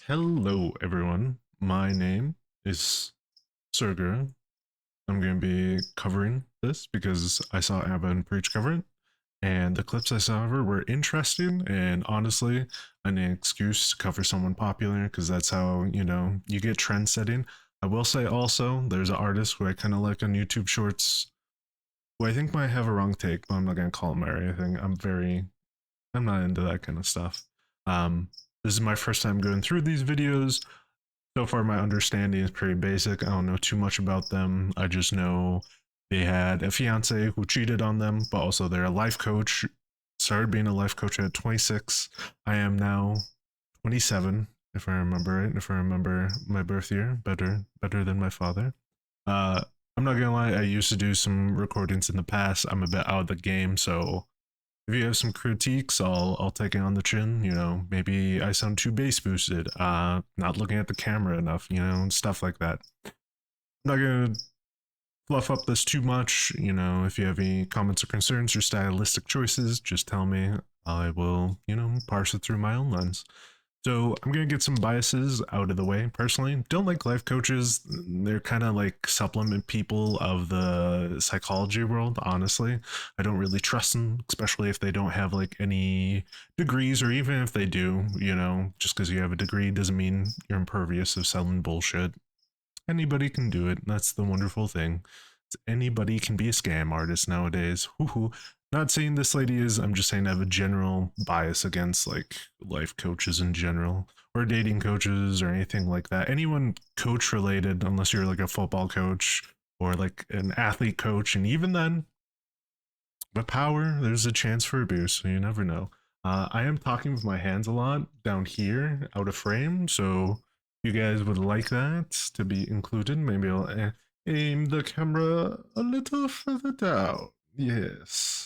Hello, everyone. My name is Serger. I'm going to be covering this because I saw Abba and Preach cover it, and the clips I saw of her were interesting. And honestly, I need an excuse to cover someone popular because that's how you get trend setting. I will say also, there's an artist who I kind of like on YouTube Shorts, who I think might have a wrong take, but I'm not going to call him or anything. I'm not into that kind of stuff. This is my first time going through these videos. So far, my understanding is pretty basic. I don't know too much about them. I just know they had a fiance who cheated on them, but also they're a life coach. Started being a life coach at 26. I am now 27, if I remember it. If I remember my birth year better than my father. Uh, I'm not gonna lie. I used to do some recordings in the past. I'm a bit out of the game, so if you have some critiques, I'll take it on the chin. Maybe I sound too bass boosted, not looking at the camera enough, and stuff like that. I'm not gonna fluff up this too much. If you have any comments or concerns or stylistic choices, just tell me. I will, parse it through my own lens. So I'm gonna get some biases out of the way. Personally, don't like life coaches. They're kind of like supplement people of the psychology world. Honestly, I don't really trust them, especially if they don't have like any degrees, or even if they do. Just because you have a degree doesn't mean you're impervious of selling bullshit. Anybody can do it. That's the wonderful thing. Anybody can be a scam artist nowadays. Woohoo. Not saying this lady is, I'm just saying I have a general bias against like life coaches in general, or dating coaches or anything like that. Anyone coach related, unless you're like a football coach or like an athlete coach, and even then, the power, there's a chance for abuse, so you never know. I am talking with my hands a lot down here, out of frame, so if you guys would like that to be included, maybe I'll aim the camera a little further down. Yes.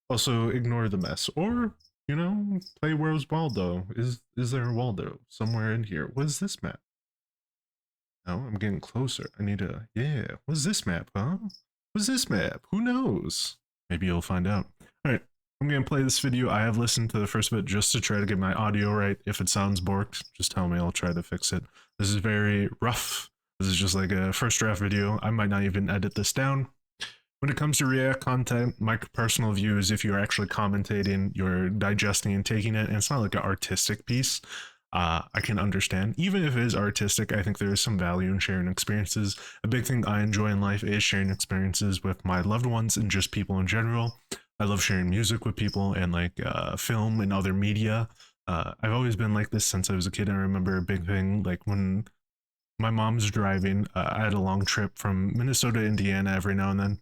Also, ignore the mess, or play Where's Waldo. Is there a Waldo somewhere in here? What is this map? No, I'm getting closer. I need to. Yeah, what's this map, huh? What's this map? Who knows? Maybe you'll find out. All right, I'm gonna play this video. I have listened to the first bit just to try to get my audio right. If it sounds borked, just tell me. I'll try to fix it. This is very rough. This is just like a first draft video. I might not even edit this down. When it comes to React content, my personal view is if you're actually commentating, you're digesting and taking it, and it's not like an artistic piece. I can understand. Even if it is artistic, I think there is some value in sharing experiences. A big thing I enjoy in life is sharing experiences with my loved ones and just people in general. I love sharing music with people and like film and other media. I've always been like this since I was a kid. I remember a big thing like when my mom's driving. I had a long trip from Minnesota to Indiana every now and then.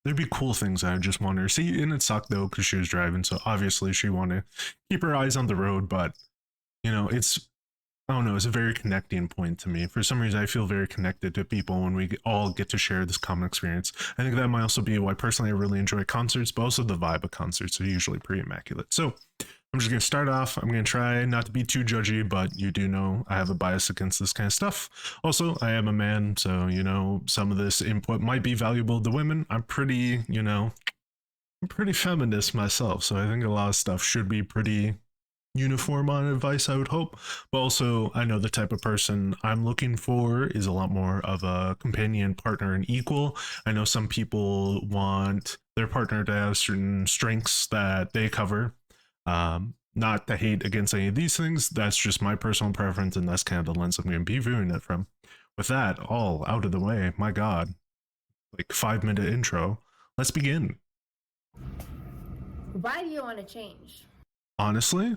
There'd be cool things I just want her to see, and it sucked though because she was driving, so obviously she wanted to keep her eyes on the road. But it's, I don't know, it's a very connecting point to me. For some reason, I feel very connected to people when we all get to share this common experience. I think that might also be why personally I really enjoy concerts, but also the vibe of concerts are usually pretty immaculate. So I'm just going to start off. I'm going to try not to be too judgy, but you do know I have a bias against this kind of stuff. Also, I am a man, so, some of this input might be valuable to women. I'm pretty, I'm pretty feminist myself, so I think a lot of stuff should be pretty uniform on advice, I would hope. But also, I know the type of person I'm looking for is a lot more of a companion, partner, and equal. I know some people want their partner to have certain strengths that they cover. Not to hate against any of these things, that's just my personal preference, and that's kind of the lens I'm going to be viewing it from. With that all out of the way, my god, like 5-minute intro, let's begin. Why do you want to change? Honestly,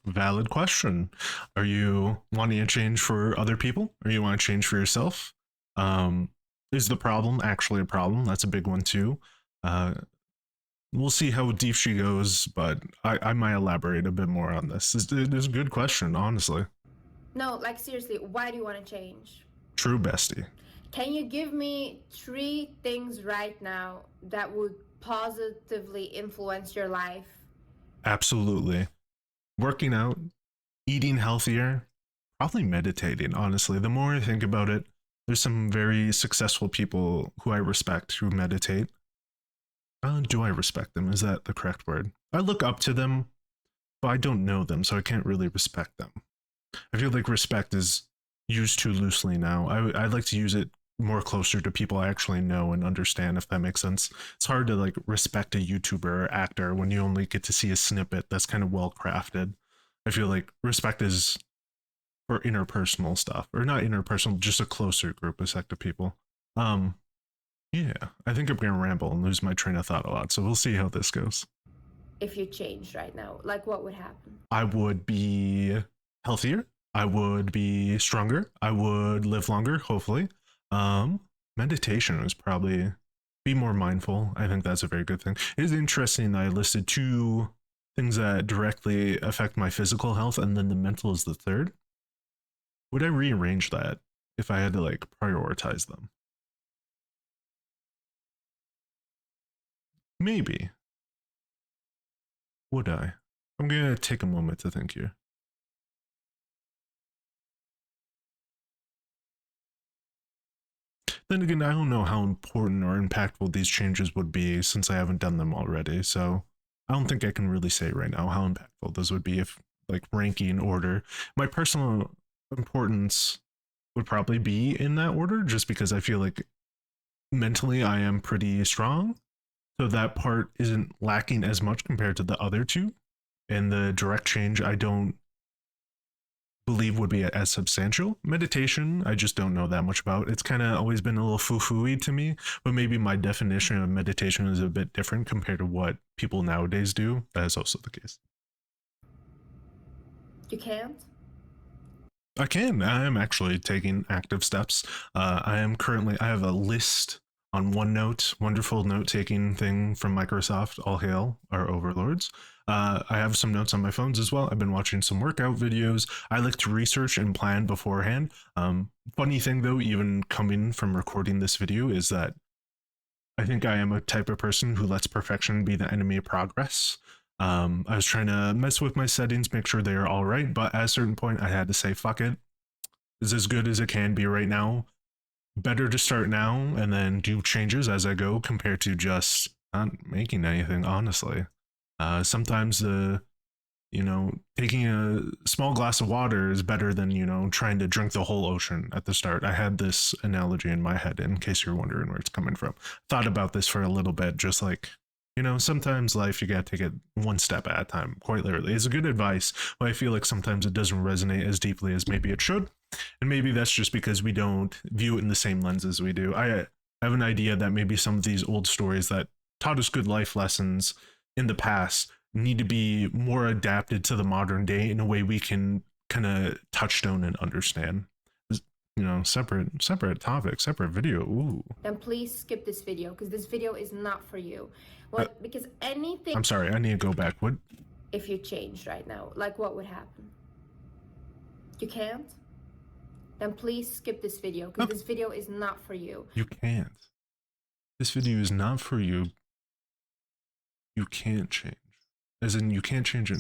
valid question. Are you wanting to change for other people, or you want to change for yourself? Is the problem actually a problem? That's a big one too. We'll see how deep she goes, but I might elaborate a bit more on this. It is a good question, honestly. No, like seriously, why do you want to change? True, bestie. Can you give me 3 things right now that would positively influence your life? Absolutely. Working out, eating healthier, probably meditating, honestly. The more I think about it, there's some very successful people who I respect who meditate. Do I respect them? Is that the correct word? I look up to them, but I don't know them, so I can't really respect them. I feel like respect is used too loosely now. I'd like to use it more closer to people I actually know and understand, if that makes sense. It's hard to like respect a YouTuber or actor when you only get to see a snippet that's kind of well crafted. I feel like respect is for interpersonal stuff, or not interpersonal, just a closer group of sect of people. Um, yeah, I think I'm gonna ramble and lose my train of thought a lot, so we'll see how this goes. If you changed right now, like what would happen? I would be healthier. I would be stronger. I would live longer, hopefully. Um, Meditation is probably be more mindful. I think that's a very good thing. It is interesting that I listed two things that directly affect my physical health, and then the mental is the third. Would I rearrange that if I had to like prioritize them? Maybe. Would I? I'm gonna take a moment to think here. Then again, I don't know how important or impactful these changes would be since I haven't done them already. So I don't think I can really say right now how impactful those would be if like ranking order. My personal importance would probably be in that order just because I feel like mentally I am pretty strong. So that part isn't lacking as much compared to the other two. And the direct change I don't believe would be as substantial. Meditation, I just don't know that much about. It's kind of always been a little foo-foo-y to me, but maybe my definition of meditation is a bit different compared to what people nowadays do. That is also the case. You can't? I can. I am actually taking active steps. I am currently, I have a list on OneNote, wonderful note taking thing from Microsoft. All hail our overlords. I have some notes on my phones as well. I've been watching some workout videos. I like to research and plan beforehand. Funny thing though, even coming from recording this video, is that I think I am a type of person who lets perfection be the enemy of progress. I was trying to mess with my settings, make sure they are all right, but at a certain point, I had to say, fuck it. It's as good as it can be right now. Better to start now and then do changes as I go compared to just not making anything, honestly. Sometimes taking a small glass of water is better than, trying to drink the whole ocean at the start. I had this analogy in my head in case you're wondering where it's coming from. Thought about this for a little bit, just like, sometimes life you gotta take it one step at a time, quite literally. It's a good advice, but I feel like sometimes it doesn't resonate as deeply as maybe it should. And maybe that's just because we don't view it in the same lens as we do. I have an idea that maybe some of these old stories that taught us good life lessons in the past need to be more adapted to the modern day in a way we can kind of touchstone and understand. Separate topic, separate video. Ooh. Then please skip this video because this video is not for you. Because anything. I'm sorry, I need to go back. What? If you changed right now, like what would happen? You can't? Then please skip this video because this video is not for you. You can't. This video is not for you. You can't change. As in, you can't change it.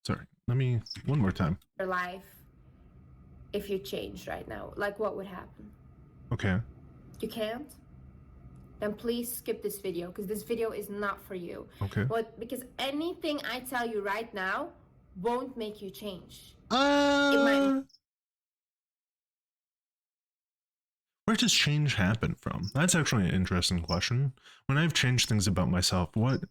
Sorry, let me, one more time. Your life, if you changed right now, like what would happen? Okay. You can't? Then please skip this video because this video is not for you. Okay. Because anything I tell you right now won't make you change. Where does change happen from? That's actually an interesting question. When I've changed things about myself, what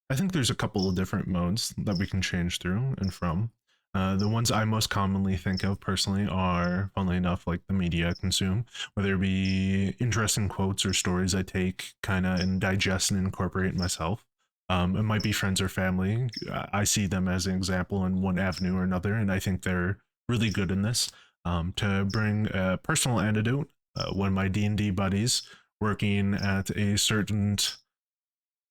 I think there's a couple of different modes that we can change through and from. The ones I most commonly think of personally are, funnily enough, like the media I consume, whether it be interesting quotes or stories I take kind of and digest and incorporate myself. It might be friends or family. I see them as an example in one avenue or another, and I think they're really good in this. To bring a personal anecdote, one of my D&D buddies working at a certain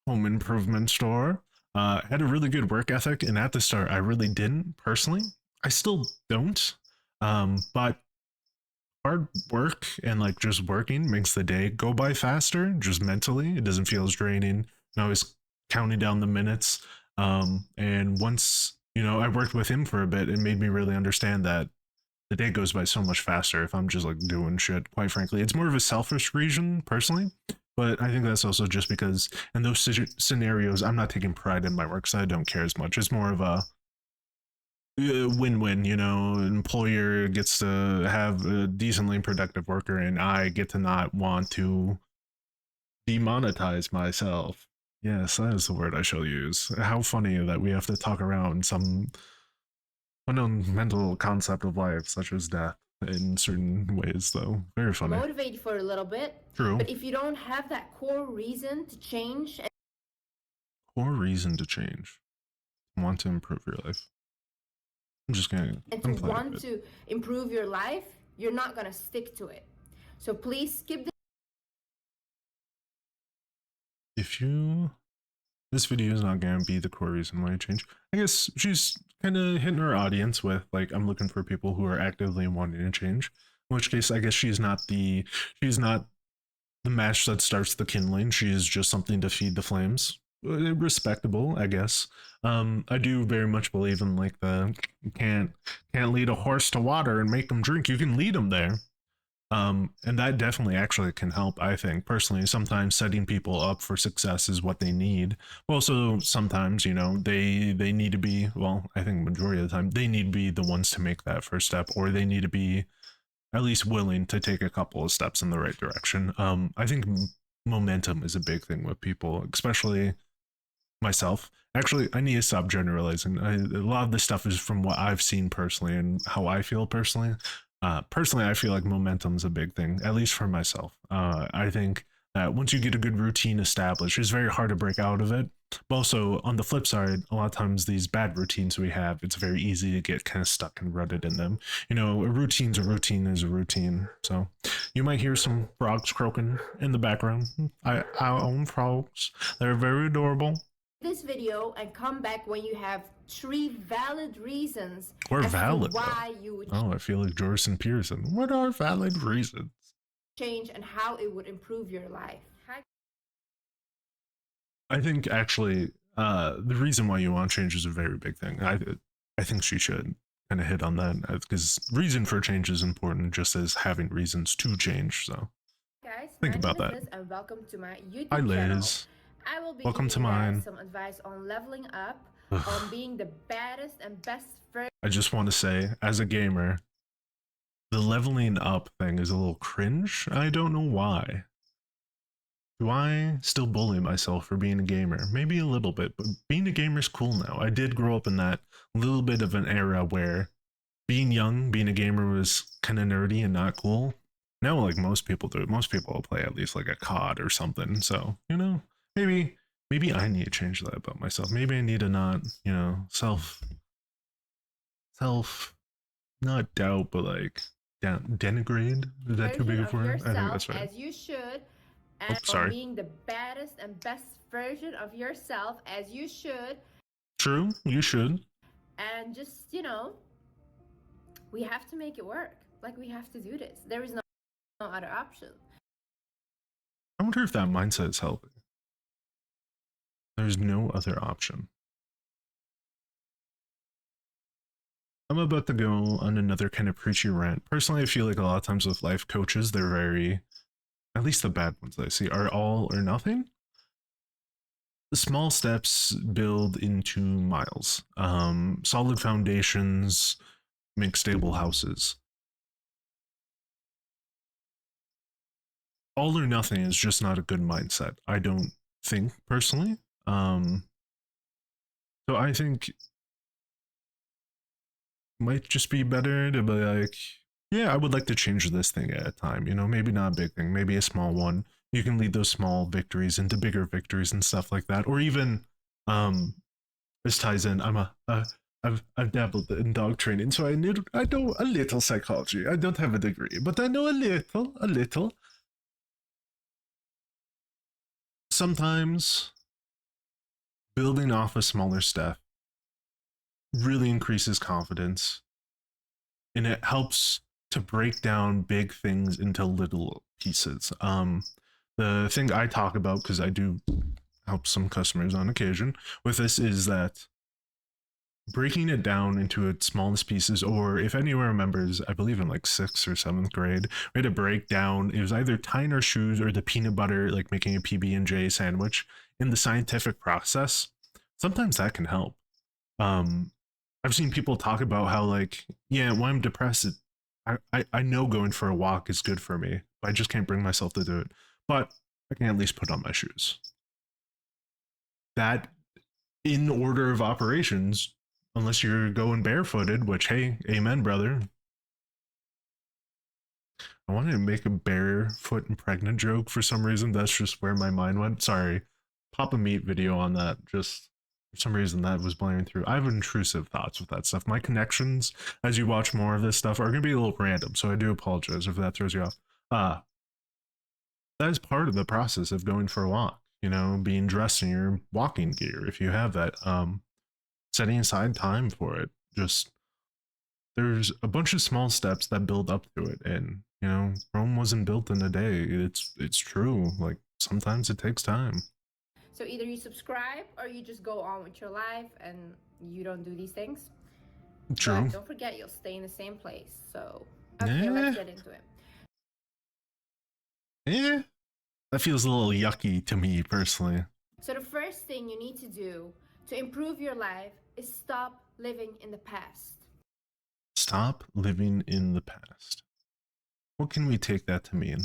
home improvement store had a really good work ethic, and at the start I really didn't personally. I still don't, but hard work and like just working makes the day go by faster, just mentally. It doesn't feel as draining. I'm always counting down the minutes, and once I worked with him for a bit, it made me really understand that the day goes by so much faster if I'm just like doing shit. Quite frankly, it's more of a selfish reason personally, but I think that's also just because in those scenarios I'm not taking pride in my work, so I don't care as much. It's more of a win-win, you know, employer gets to have a decently productive worker and I get to not want to demonetize myself. Yes, that is the word I shall use. How funny that we have to talk around some fundamental concept of life, such as death, in certain ways, though. Very funny. Motivate you for a little bit. True. But if you don't have that core reason to change, Core reason to change. Want to improve your life. I'm just gonna. and to want to improve your life, you're not gonna stick to it. So please skip this. If you, this video is not gonna be the core reason why you change. I guess she's kind of hitting her audience with like, I'm looking for people who are actively wanting to change. In which case, I guess she's not the match that starts the kindling. She is just something to feed the flames. Respectable, I guess. I do very much believe in like the can't lead a horse to water and make them drink. You can lead them there. And that definitely actually can help, I think. Personally, sometimes setting people up for success is what they need. Also, sometimes, you know, they need to be, well, I think majority of the time, they need to be the ones to make that first step, or they need to be at least willing to take a couple of steps in the right direction. I think momentum is a big thing with people, especially myself. Actually, I need to stop generalizing. A lot of this stuff is from what I've seen personally and how I feel personally. Personally, I feel like momentum's a big thing, at least for myself. I think that once you get a good routine established, it's very hard to break out of it. But also, on the flip side, a lot of times these bad routines we have, it's very easy to get kind of stuck and rutted in them. You know, a routine's a routine is a routine. So you might hear some frogs croaking in the background. I own frogs. They're very adorable. This video and come back when you have 3 valid reasons Or as valid, to why you would Oh, I feel like Jorson Pearson. What are valid reasons? change and how it would improve your life. I think actually, the reason why you want change is a very big thing. I think she should kind of hit on that because reason for change is important, just as having reasons to change. So, Guys, think about that. Liz, and welcome to my YouTube hi, channel. Liz. I will be Welcome to giving you guys mine. some advice on leveling up, on being the baddest and best version. I just want to say, as a gamer, the leveling up thing is a little cringe. I don't know why. Do I still bully myself for being a gamer? Maybe a little bit, but being a gamer is cool now. I did grow up in that little bit of an era where being young, being a gamer was kind of nerdy and not cool. Now, like most people do, most people will play at least like a COD or something. So, you know, maybe I need to change that about myself. Maybe I need to not, you know, self, not doubt, but like denigrate. Is that too big of a word? I think that's right. As you should, and on being the baddest and best version of yourself as you should. True, you should. And just, you know, we have to make it work. Like, we have to do this. There is no other option. I wonder if that mindset is healthy. There's no other option. I'm about to go on another kind of preachy rant. Personally, I feel like a lot of times with life coaches, they're very, at least the bad ones I see, are all or nothing. The small steps build into miles. Solid foundations make stable houses. All or nothing is just not a good mindset, I don't think, personally. So I think it might just be better to be like, yeah, I would like to change this thing at a time, you know, maybe not a big thing, maybe a small one. You can lead those small victories into bigger victories and stuff like that. Or even, this ties in, I've dabbled in dog training, so I know a little psychology. I don't have a degree, but I know a little. Sometimes building off a smaller step really increases confidence, and it helps to break down big things into little pieces. The thing I talk about, because I do help some customers on occasion with this, is that breaking it down into its smallest pieces, or if anyone remembers, I believe in like 6th or 7th grade, we had to break down, it was either tying our shoes or the peanut butter, like making a PB&J sandwich in the scientific process. Sometimes that can help. I've seen people talk about how like, yeah, when I'm depressed, I know going for a walk is good for me, but I just can't bring myself to do it. But I can at least put on my shoes. That in order of operations, unless you're going barefooted, which hey, amen, brother. I wanted to make a barefoot and pregnant joke for some reason. That's just where my mind went. Sorry. Pop a meat video on that. Just for some reason that was blaring through. I have intrusive thoughts with that stuff. My connections, as you watch more of this stuff, are gonna be a little random, so I do apologize if that throws you off. That is part of the process of going for a walk, you know, being dressed in your walking gear if you have that. Setting aside time for it. Just there's a bunch of small steps that build up to it, and you know, Rome wasn't built in a day. It's true. Like sometimes it takes time. So either you subscribe or you just go on with your life and you don't do these things. True. But don't forget, you'll stay in the same place. So okay, let's get into it. Yeah, that feels a little yucky to me personally. So the first thing you need to do to improve your life is stop living in the past. Stop living in the past. What can we take that to mean?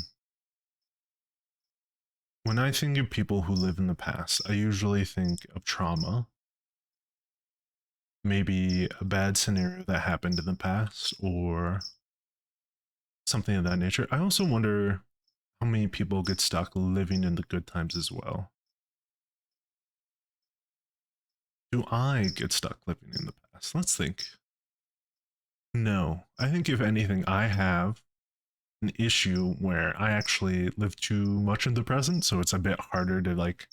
When I think of people who live in the past, I usually think of trauma. Maybe a bad scenario that happened in the past or something of that nature. I also wonder how many people get stuck living in the good times as well. Do I get stuck living in the past? Let's think. No, I think if anything, I have an issue where I actually live too much in the present, so it's a bit harder to like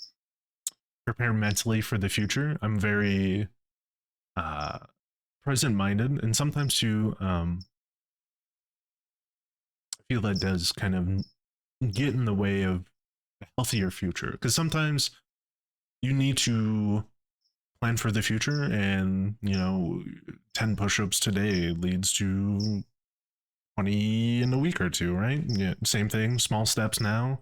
prepare mentally for the future. I'm very present minded, and sometimes too I feel that does kind of get in the way of a healthier future, because sometimes you need to plan for the future, and you know, 10 push-ups today leads to 20 in a week or two, right? Yeah, same thing, small steps now.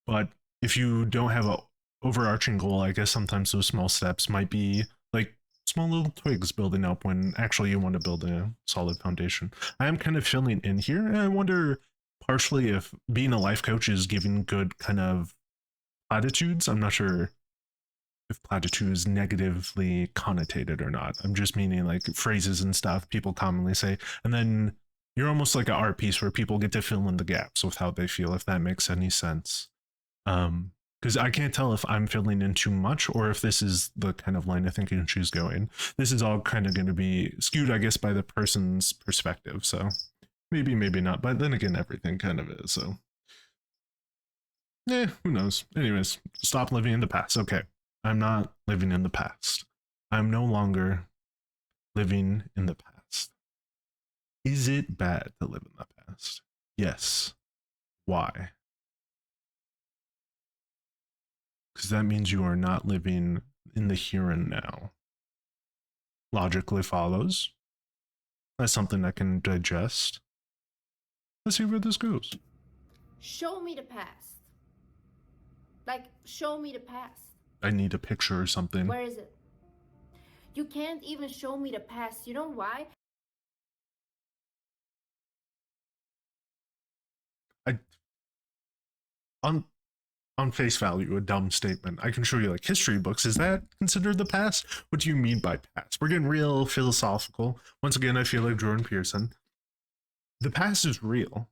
But if you don't have a overarching goal, I guess sometimes those small steps might be like small little twigs building up when actually you want to build a solid foundation. I am kind of filling in here, and I wonder partially if being a life coach is giving good kind of platitudes. I'm not sure if platitude is negatively connotated or not. I'm just meaning like phrases and stuff people commonly say, and then you're almost like an art piece where people get to fill in the gaps with how they feel, if that makes any sense. Because I can't tell if I'm filling in too much or if this is the kind of line of thinking she's going. This is all kind of going to be skewed, I guess, by the person's perspective. So maybe, maybe not. But then again, everything kind of is. So yeah, who knows? Anyways, stop living in the past. Okay. I'm not living in the past. I'm no longer living in the past. Is it bad to live in the past? Yes. Why? Because that means you are not living in the here and now. Logically follows. That's something I can digest. Let's see where this goes. Show me the past. Like, show me the past. I need a picture or something. Where is it? You can't even show me the past. You know why? On face value, a dumb statement. I can show you like history books. Is that considered the past? What do you mean by past? We're getting real philosophical. Once again, I feel like Jordan Peterson. The past is real,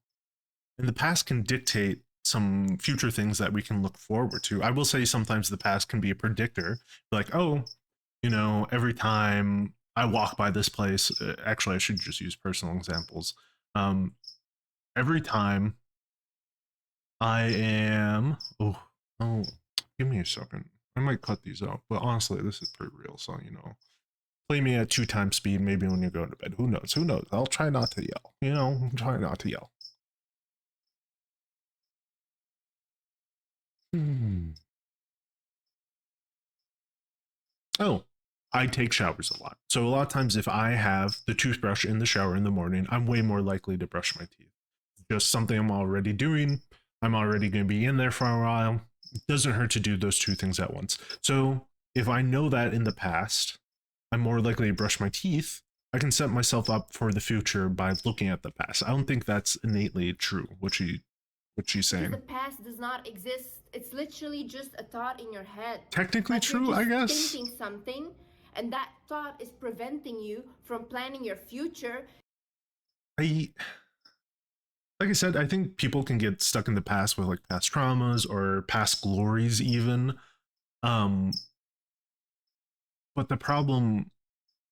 and the past can dictate some future things that we can look forward to. I will say sometimes the past can be a predictor. Like, oh, you know, every time I walk by this place, actually, I should just use personal examples. Every time I am, oh, give me a second. I might cut these out, but honestly, this is pretty real. So, you know, play me at 2x speed, maybe when you go to bed. Who knows? Who knows? I'll try not to yell. You know, try not to yell. Oh, I take showers a lot. So a lot of times if I have the toothbrush in the shower in the morning, I'm way more likely to brush my teeth. Just something I'm already doing. I'm already going to be in there for a while. It doesn't hurt to do those two things at once. So if I know that in the past, I'm more likely to brush my teeth, I can set myself up for the future by looking at the past. I don't think that's innately true, what she's Because saying. the past does not exist. It's literally just a thought in your head. Technically Like you're true, I just guess. thinking something, and that thought is preventing you from planning your future. Like I said, I think people can get stuck in the past with like past traumas or past glories even. Um but the problem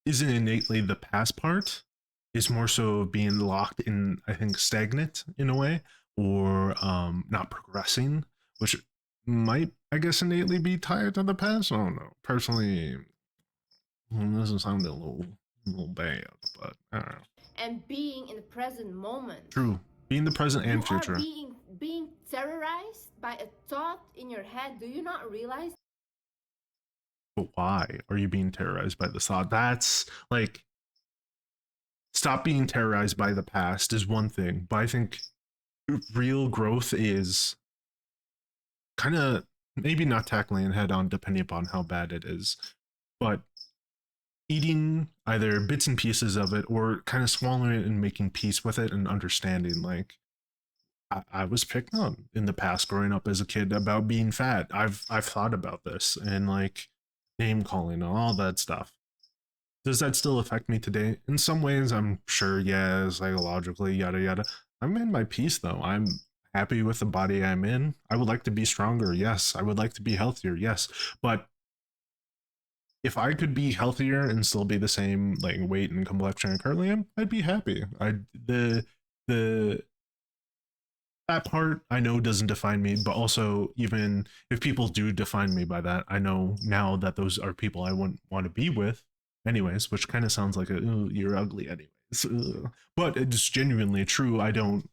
isn't innately the past part. It's more so being locked in, I think, stagnant in a way, or not progressing, which might, I guess, innately be tied to the past. I don't know. Personally, this is sounding a little bad, but I don't know. And being in the present moment. True. Being the present You and are future. being terrorized by a thought in your head. Do you not realize? But why are you being terrorized by the thought? That's like, stop being terrorized by the past is one thing, but I think real growth is kind of maybe not tackling it head on, depending upon how bad it is, but eating either bits and pieces of it or kind of swallowing it and making peace with it and understanding like I was picked on in the past growing up as a kid about being fat. I've thought about this and like name calling and all that stuff. Does that still affect me today? In some ways, I'm sure, yeah, psychologically, yada yada. I'm in my peace though. I'm happy with the body I'm in. I would like to be stronger, yes. I would like to be healthier, yes. But if I could be healthier and still be the same like weight and complexion I currently am, I'd be happy. The that part I know doesn't define me, but also even if people do define me by that, I know now that those are people I wouldn't want to be with, anyways. Which kind of sounds like a you're ugly, anyways. But it's genuinely true. I don't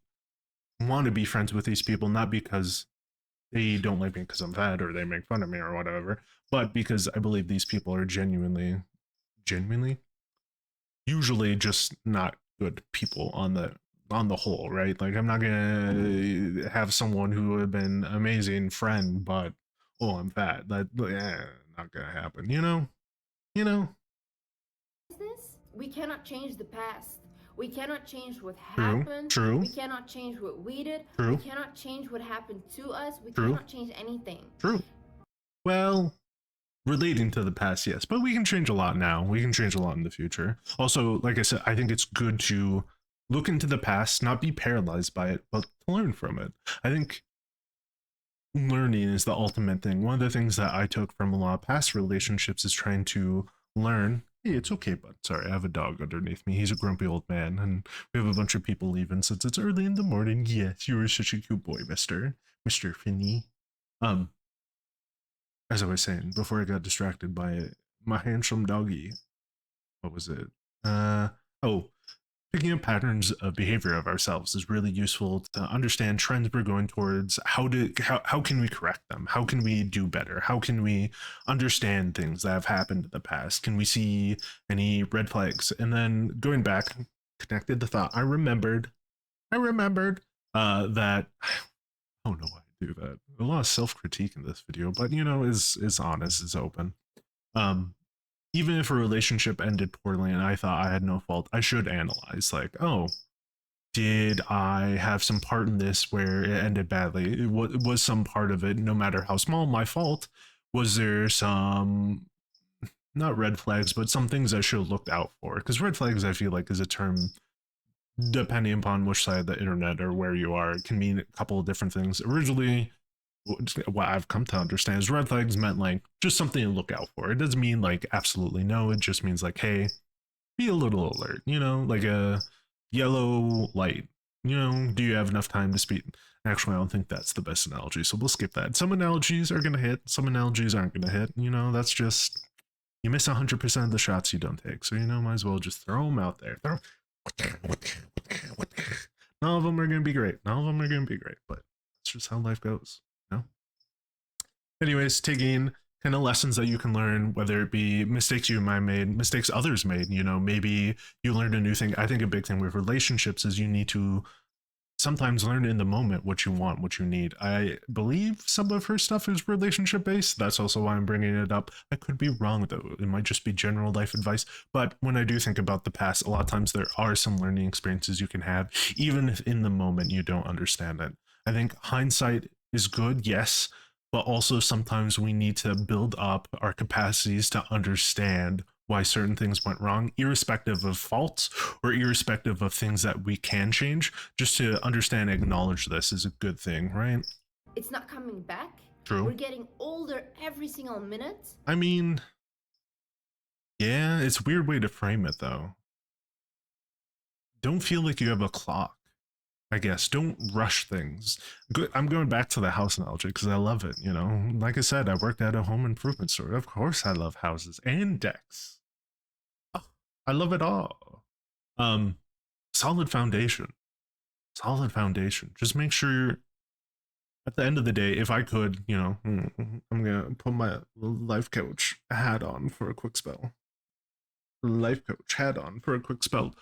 want to be friends with these people, not because they don't like me because I'm fat or they make fun of me or whatever, but because I believe these people are genuinely, usually just not good people on the whole, right? Like I'm not gonna have someone who would have been an amazing friend, but oh, I'm fat. That not gonna happen. You know. We cannot change the past. We cannot change what True. happened. True. We cannot change what we did. True. We cannot change what happened to us. We True. cannot change anything. True. Well, relating to the past, yes, but we can change a lot now. We can change a lot in the future. Also, like I said, I think it's good to look into the past, not be paralyzed by it, but to learn from it. I think learning is the ultimate thing. One of the things that I took from a lot of past relationships is trying to learn. Hey, it's okay, bud. Sorry, I have a dog underneath me. He's a grumpy old man, and we have a bunch of people leaving since it's early in the morning. Yes, you are such a cute boy, Mr. Finney. As I was saying before I got distracted by my handsome doggy. What was it? Oh, picking up patterns of behavior of ourselves is really useful to understand trends we're going towards. How can we correct them? How can we do better? How can we understand things that have happened in the past? Can we see any red flags? And then going back, connected the thought. I remembered that I don't know why I do that. A lot of self-critique in this video, but is honest, is open. Even if a relationship ended poorly and I thought I had no fault, I should analyze like, oh, did I have some part in this where it ended badly? It was some part of it, no matter how small, my fault. Was there some, not red flags, but some things I should have looked out for? Because red flags, I feel like, is a term, depending upon which side of the internet or where you are, it can mean a couple of different things. Originally, what I've come to understand is red flags meant like just something to look out for. It doesn't mean like absolutely no. It just means like, hey, be a little alert, like a yellow light. Do you have enough time to speed? Actually, I don't think that's the best analogy, so we'll skip that. Some analogies are going to hit, some analogies aren't going to hit. That's just, you miss 100% of the shots you don't take. So, might as well just throw them out there. None of them are going to be great. None of them are going to be great, but that's just how life goes. Anyways, taking kind of lessons that you can learn, whether it be mistakes you might made, mistakes others made, maybe you learned a new thing. I think a big thing with relationships is you need to sometimes learn in the moment what you want, what you need. I believe some of her stuff is relationship based. That's also why I'm bringing it up. I could be wrong though. It might just be general life advice. But when I do think about the past, a lot of times there are some learning experiences you can have, even if in the moment you don't understand it. I think hindsight is good, yes, but also sometimes we need to build up our capacities to understand why certain things went wrong, irrespective of faults or irrespective of things that we can change. Just to understand and acknowledge this is a good thing, right? It's not coming back. True. We're getting older every single minute. I mean, yeah, it's a weird way to frame it though. Don't feel like you have a clock. I guess don't rush things. I'm going back to the house analogy because I love it. You know, like I said, I worked at a home improvement store. Of course, I love houses and decks. Oh, I love it all. Solid foundation. Solid foundation. Just make sure. At the end of the day, if I could, you know, I'm gonna put my life coach hat on for a quick spell. Life coach hat on for a quick spell.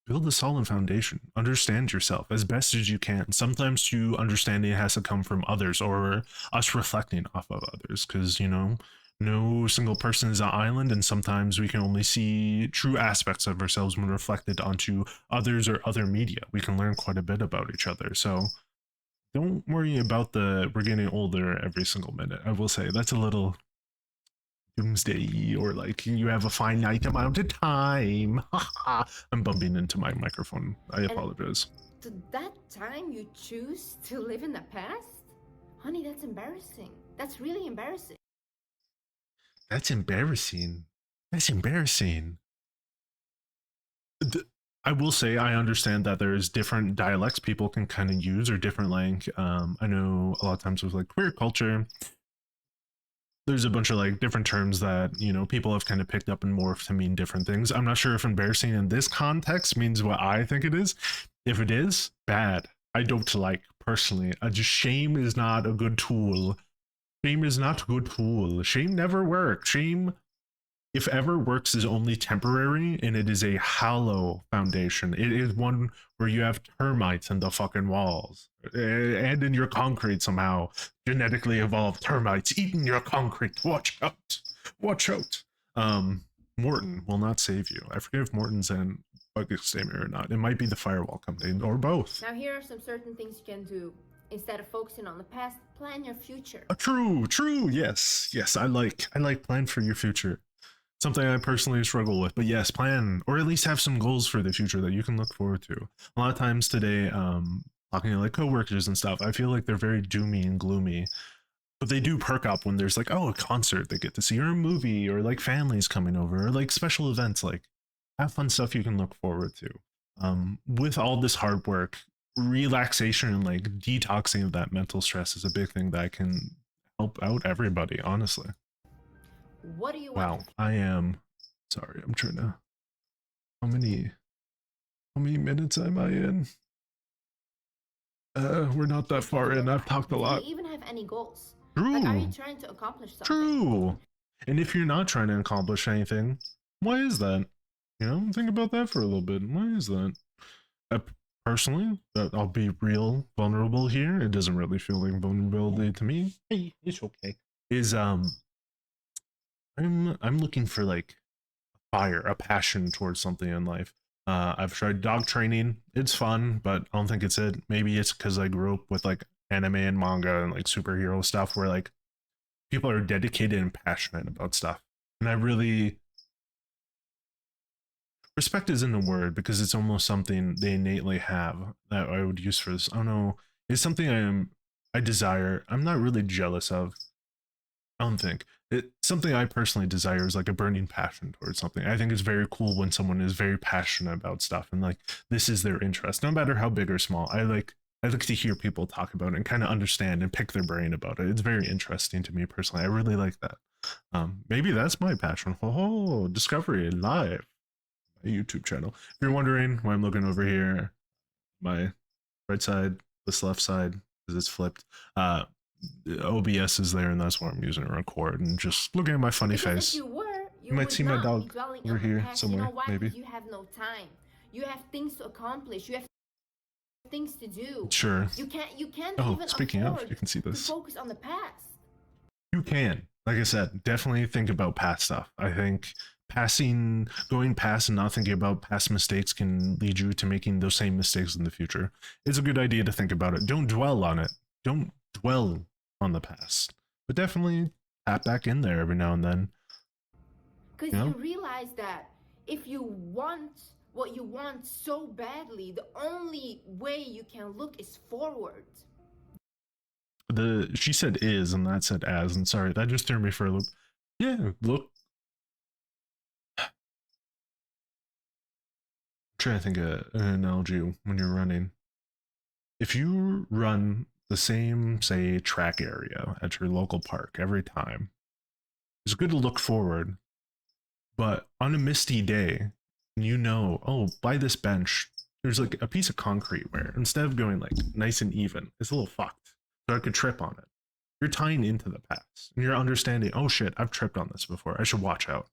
Build a solid foundation. Understand yourself as best as you can. Sometimes you understanding has to come from others or us reflecting off of others because, you know, no single person is an island, and sometimes we can only see true aspects of ourselves when reflected onto others or other media. We can learn quite a bit about each other. So don't worry about we're getting older every single minute. I will say that's a little doomsday, or like you have a finite amount of time. I'm bumping into my microphone. I apologize. To that time you choose to live in the past? Honey, that's embarrassing. That's really embarrassing. That's embarrassing. That's embarrassing. I will say I understand that there's different dialects people can kind of use, or different like I know a lot of times with like queer culture, there's a bunch of like different terms that, you know, people have kind of picked up and morphed to mean different things. I'm not sure if embarrassing in this context means what I think it is. If it is, bad. I don't like personally. Just shame is not a good tool. Shame is not a good tool. Shame never works. Shame, if ever works, is only temporary, and it is a hollow foundation. It is one where you have termites in the fucking walls and in your concrete somehow. Genetically evolved termites eating your concrete. Watch out. Watch out. Morton will not save you. I forget if Morton's in Bug Exterminator or not. It might be the firewall company, or both. Now here are some certain things you can do. Instead of focusing on the past, plan your future. True. Yes. I like plan for your future. Something I personally struggle with, but yes, plan, or at least have some goals for the future that you can look forward to. A lot of times today, talking to like coworkers and stuff, I feel like they're very doomy and gloomy, but they do perk up when there's like, oh, a concert they get to see, or a movie, or like families coming over, or like special events. Like, have fun stuff you can look forward to. With all this hard work, relaxation and like detoxing of that mental stress is a big thing that can help out everybody, honestly. What do you Wow, want? I am sorry. I'm trying to. How many minutes am I in? We're not that far in. I've talked a lot. Do you even have any goals? True. Like, are you trying to accomplish something? True. And if you're not trying to accomplish anything, why is that? You know, think about that for a little bit. Why is that? Personally, I'll be real vulnerable here. It doesn't really feel like vulnerability to me. Hey, it's okay. I'm looking for like fire, a passion towards something in life. I've tried dog training. It's fun, but I don't think it's it. Maybe it's because I grew up with like anime and manga and like superhero stuff where like people are dedicated and passionate about stuff. And I really, respect isn't a word because it's almost something they innately have that I would use for this. I don't know. It's something I desire. I'm not really jealous of. I don't think something I personally desire is like a burning passion towards something. I think it's very cool when someone is very passionate about stuff and like this is their interest, no matter how big or small. I like to hear people talk about it and kind of understand and pick their brain about it. It's very interesting to me personally. I really like that. Maybe that's my passion. Oh, Discovery Live, my YouTube channel. If you're wondering why I'm looking over here, my right side, this left side, because it's flipped. OBS is there, and that's why I'm using to record and just looking at my funny face. If you were, you might would see my not dog be dwelling over on the here past. somewhere, You know why? maybe. You have no time. You have things to accomplish. You have things to do. Sure. You can't Oh, even speaking of, afford you can see to this. focus on the past. You can. Like I said, definitely think about past stuff. I think going past and not thinking about past mistakes can lead you to making those same mistakes in the future. It's a good idea to think about it. Don't dwell on it. Don't dwell on the past. But definitely tap back in there every now and then. Because You know? you realize that if you want what you want so badly, the only way you can look is forward. She said is and that said as, and sorry, that just threw me for a loop. Yeah, look. I'm trying to think of an analogy when you're running. If you run the same, say, track area at your local park every time, it's good to look forward. But on a misty day, you know, oh, by this bench, there's like a piece of concrete where instead of going like nice and even, it's a little fucked. So I could trip on it. You're tying into the past and you're understanding, oh shit, I've tripped on this before. I should watch out,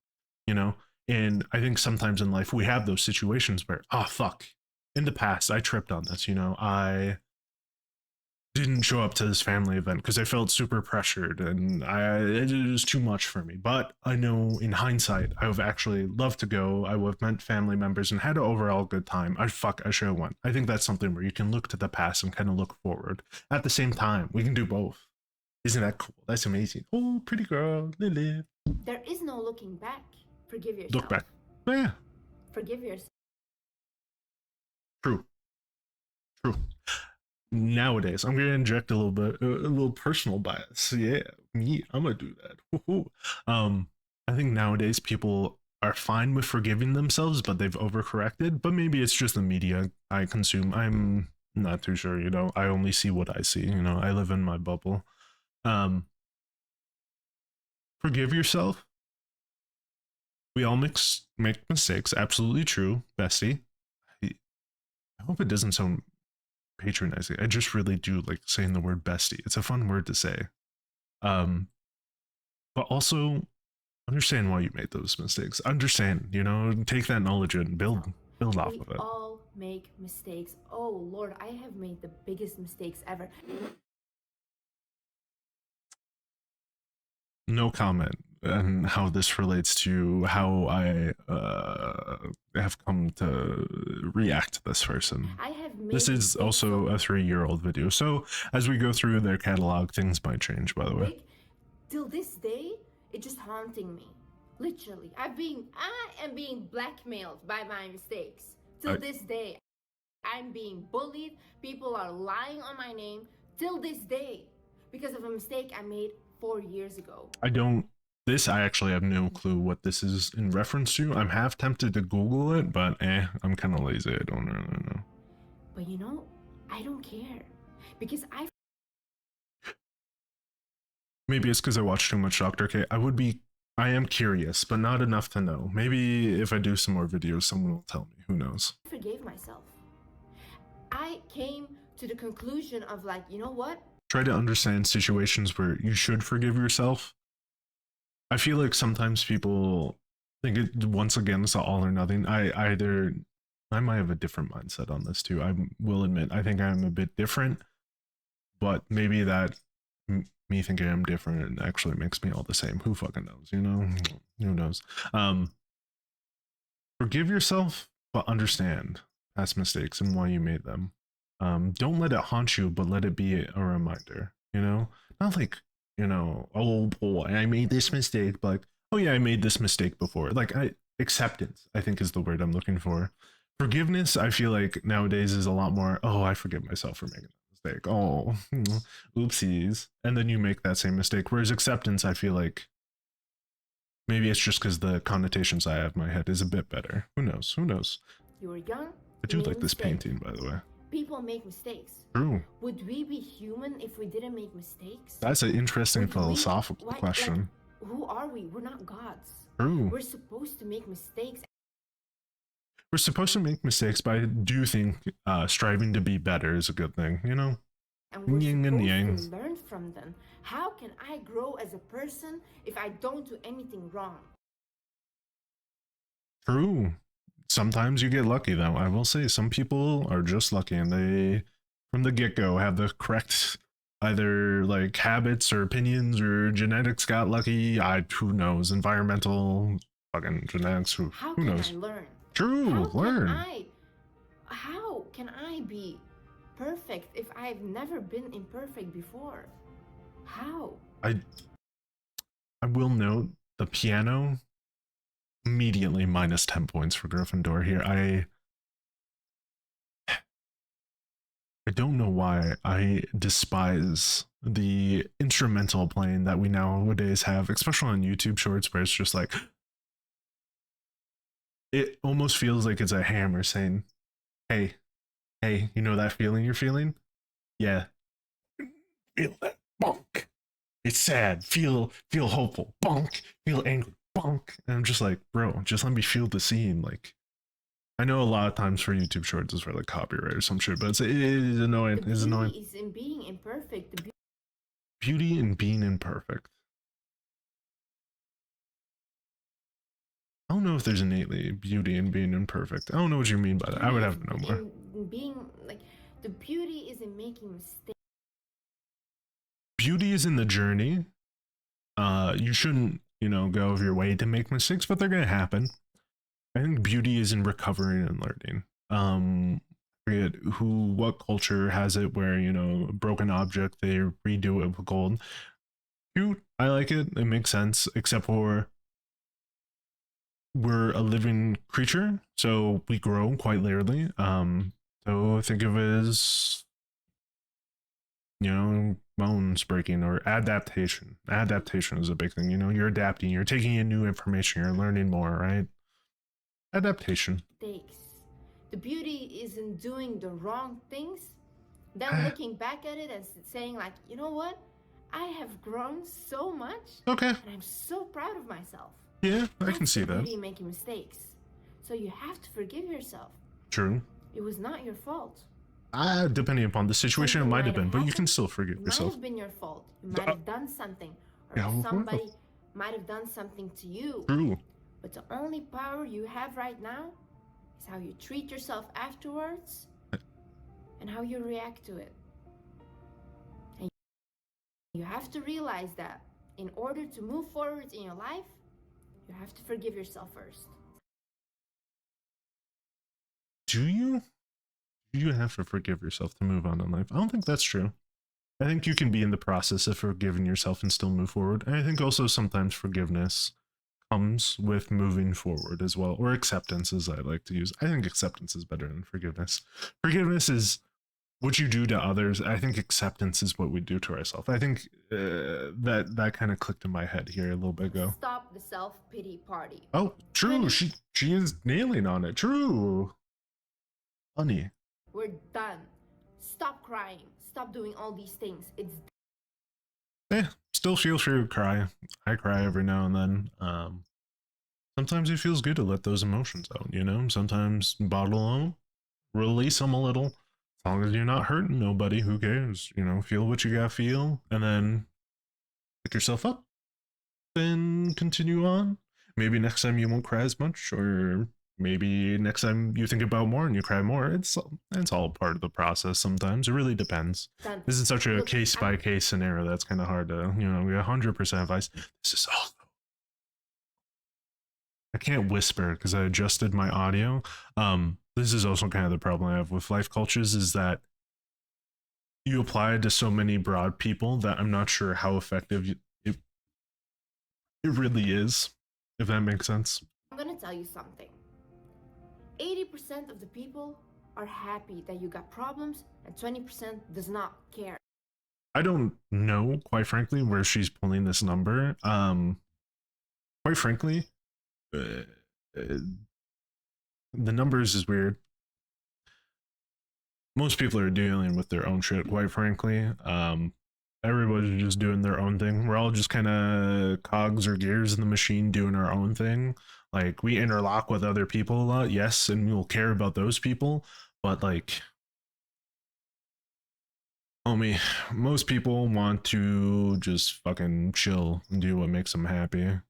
you know? And I think sometimes in life we have those situations where, oh fuck, in the past I tripped on this, you know, I didn't show up to this family event because I felt super pressured and it was too much for me. But I know in hindsight, I would have actually loved to go. I would have met family members and had an overall good time. I should have went. I think that's something where you can look to the past and kind of look forward. At the same time, we can do both. Isn't that cool? That's amazing. Oh, pretty girl, Lily. There is no looking back. Forgive yourself. Look back. Oh, yeah. Forgive yourself. True. True. Nowadays, I'm gonna inject a little personal bias. Yeah, me, I'm gonna do that. Woo-hoo. I think nowadays people are fine with forgiving themselves, but they've overcorrected. But maybe it's just the media I consume. I'm not too sure. You know, I only see what I see. You know, I live in my bubble. Forgive yourself. We all make mistakes. Absolutely true, bestie. I hope it doesn't sound patronizing. I just really do like saying the word bestie. It's a fun word to say. But also understand why you made those mistakes. Understand, you know, take that knowledge and build off of it. We all make mistakes. Oh Lord, I have made the biggest mistakes ever. No comment on how this relates to how I have come to react to this person. I have made This is also a 3-year-old video, so as we go through their catalog, things might change, by the way. Till this day, it's just haunting me. Literally, I am being blackmailed by my mistakes. Till this day, I'm being bullied. People are lying on my name. Till this day, because of a mistake I made 4 years ago. I actually have no clue what this is in reference to. I'm half tempted to Google it, but I'm kind of lazy. I don't really know. But you know, I don't care. Because Maybe it's because I watch too much Dr. K. I am curious, but not enough to know. Maybe if I do some more videos, someone will tell me. Who knows? I forgave myself. I came to the conclusion of like, you know what? Try to understand situations where you should forgive yourself. I feel like sometimes people think once again, it's all or nothing. I might have a different mindset on this too. I will admit, I think I'm a bit different, but maybe that me thinking I'm different actually makes me all the same. Who fucking knows, you know? Who knows? Forgive yourself, but understand past mistakes and why you made them. Don't let it haunt you, but let it be a reminder, you know? Not like, you know, oh boy, I made this mistake, but like, oh yeah, I made this mistake before. Like acceptance, I think is the word I'm looking for. Forgiveness, I feel like nowadays is a lot more, oh, I forgive myself for making that mistake. Oh, oopsies. And then you make that same mistake. Whereas acceptance, I feel like maybe it's just because the connotations I have in my head is a bit better. Who knows? Who knows? You were young. I do like this painting, by the way. People make mistakes. True. Would we be human if we didn't make mistakes? That's an interesting philosophical question. Like, who are we? We're not gods. True. We're supposed to make mistakes. We're supposed to make mistakes, but I do think striving to be better is a good thing, you know? And we're supposed to learn from them. How can I grow as a person if I don't do anything wrong? True. sometimes you get lucky though. I will say some people are just lucky and they from the get-go have the correct either like habits or opinions or genetics got lucky. I who knows, environmental fucking genetics, How who can I knows. learn? True, learn. How can I be perfect if I've never been imperfect before? How? I will note the piano immediately minus 10 points for Gryffindor here. I don't know why I despise the instrumental playing that we nowadays have, especially on YouTube shorts, where it's just like it almost feels like it's a hammer saying, "Hey, hey, you know that feeling you're feeling? Yeah, feel that bonk. It's sad. Feel hopeful. Bonk. Feel angry. Bonk." And I'm just like, bro, just let me feel the scene. Like, I know a lot of times for YouTube shorts is for like copyright or some shit, but it is annoying. The It's annoying. beauty is in being imperfect. The Beauty in being imperfect. I don't know if there's innately beauty in being imperfect. I don't know what you mean by that. I would have to know more. in being like the beauty is in making mistakes. Beauty is in the journey. You shouldn't, go of your way to make mistakes, but they're gonna happen. I think beauty is in recovering and learning. I forget what culture has it where, a broken object, they redo it with gold. Cute. I like it. It makes sense, except for we're a living creature, so we grow quite literally. So think of it as, bones breaking or adaptation. Adaptation is a big thing. You're adapting, you're taking in new information, you're learning more, right? Adaptation. The beauty is in doing the wrong things, then looking back at it and saying like, you know what? I have grown so much. Okay. And I'm so proud of myself. Yeah, I can see that. Beauty in making mistakes. So you have to forgive yourself. True. It was not your fault. Depending upon the situation, Something it might have been, but you happened. can still forgive It yourself. might have been your fault. You might have done something, or Yeah, somebody might have done something to you. True. But the only power you have right now is how you treat yourself afterwards and how you react to it. And you have to realize that in order to move forward in your life, you have to forgive yourself first. Do you? You have to forgive yourself to move on in life. I don't think that's true. I think you can be in the process of forgiving yourself and still move forward. And I think also sometimes forgiveness comes with moving forward as well, or acceptance, as I like to use. I think acceptance is better than forgiveness. Forgiveness is what you do to others. I think acceptance is what we do to ourselves. I think that kind of clicked in my head here a little bit ago. Stop the self-pity party. Oh, true. She is nailing on it. True. Funny. We're done. Stop crying. Stop doing all these things. It's still feel free to cry. I cry every now and then. Sometimes it feels good to let those emotions out, Sometimes bottle them, release them a little. As long as you're not hurting nobody, who cares? Feel what you gotta feel, and then pick yourself up. Then continue on. Maybe next time you won't cry as much, or maybe next time you think about more and you cry more. It's all part of the process. Sometimes it really depends. This is such a case by case scenario that's kind of hard to, 100% advice. This is all. I can't whisper because I adjusted my audio. This is also kind of the problem I have with life coaches, is that you apply to so many broad people that I'm not sure how effective it really is, if that makes sense. I'm gonna tell you something. 80% of the people are happy that you got problems, and 20% does not care. I don't know, quite frankly, where she's pulling this number. Quite frankly, the numbers is weird. Most people are dealing with their own shit, quite frankly. Everybody's just doing their own thing. We're all just kind of cogs or gears in the machine doing our own thing. Like, we interlock with other people a lot, yes, and we'll care about those people, but like, homie, most people want to just fucking chill and do what makes them happy.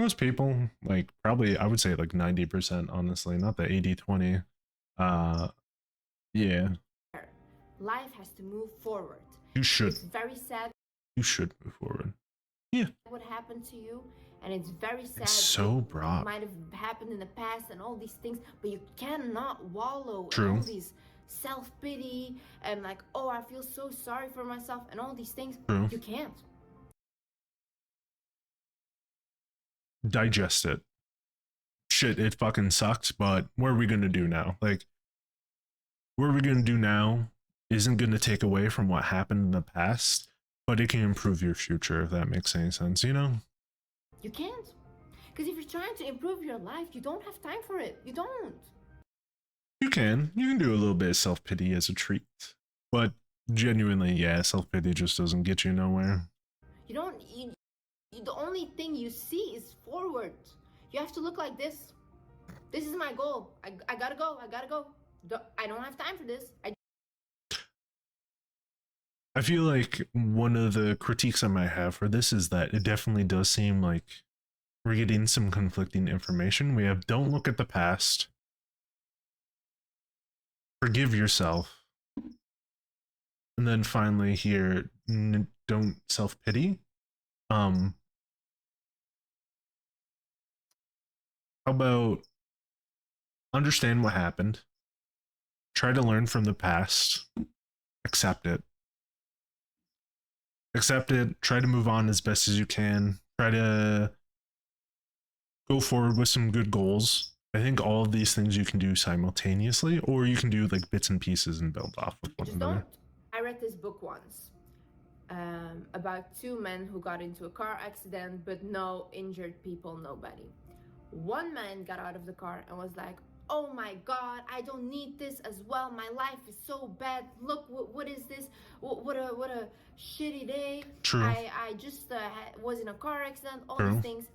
most people, like probably I would say like 90%, honestly, not the 80-20. Yeah, Life has to move forward. you should. It's very sad You should move forward. Yeah. what happened to you, and it's very sad It's so what broad. might have happened in the past and all these things, but you cannot wallow in True. all these self-pity and like, oh, I feel so sorry for myself and all these things. True. You can't. Digest it. Shit, it fucking sucks, but what are we gonna do now? Like, what are we gonna do now isn't gonna take away from what happened in the past, but it can improve your future, if that makes any sense, you know? You can't. Because if you're trying to improve your life, you don't have time for it. You don't. You can. You can do a little bit of self-pity as a treat. But genuinely, yeah, self-pity just doesn't get you nowhere. You don't, the only thing you see is forward. You have to look like this. This is my goal. I gotta go. I gotta go. I don't have time for this. I feel like one of the critiques I might have for this is that it definitely does seem like we're getting some conflicting information. We have don't look at the past, forgive yourself, and then finally here, don't self-pity. How about understand what happened, try to learn from the past, accept it, try to move on as best as you can, try to go forward with some good goals. I think all of these things you can do simultaneously, or you can do like bits and pieces and build off of one another. Don't. I read this book once about two men who got into a car accident, but no injured people, nobody. One man got out of the car and was like, oh my God, I don't need this as well. My life is so bad. Look, what is this? What a shitty day. True. I just was in a car accident, all True. these things.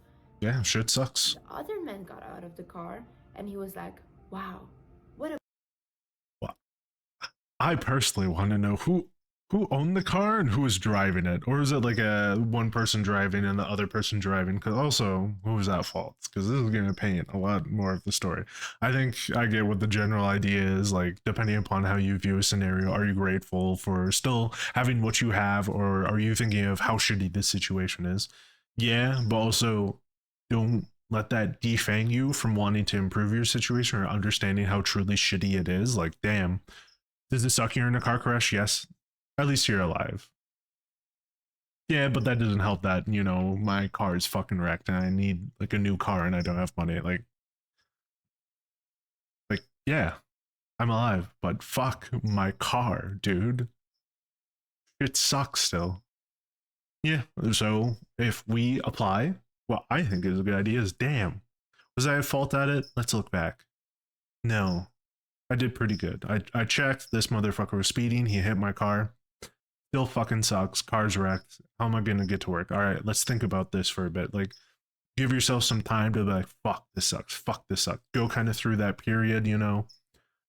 Yeah, shit sucks. The other man got out of the car and he was like, wow, what a... Well, I personally want to know who owned the car and who was driving it, or is it like a one person driving and the other person driving? Because also, who was at fault? Because this is going to paint a lot more of the story. I think I get what the general idea is, like depending upon how you view a scenario, are you grateful for still having what you have, or are you thinking of how shitty this situation is? Yeah, but also don't let that defang you from wanting to improve your situation or understanding how truly shitty it is. Like, damn, does it suck you're in a car crash? Yes. At least you're alive. Yeah, but that doesn't help that, you know, my car is fucking wrecked and I need like a new car and I don't have money. Like, yeah, I'm alive, but fuck my car, dude. It sucks still. Yeah, so if we apply what I think is a good idea is, damn, was I at fault at it? Let's look back. No, I did pretty good. I checked, this motherfucker was speeding, he hit my car. Still fucking sucks. Car's wrecked. How am I gonna get to work? All right, let's think about this for a bit. Like, give yourself some time to be like, fuck, this sucks. Fuck, this sucks. Go kind of through that period, you know.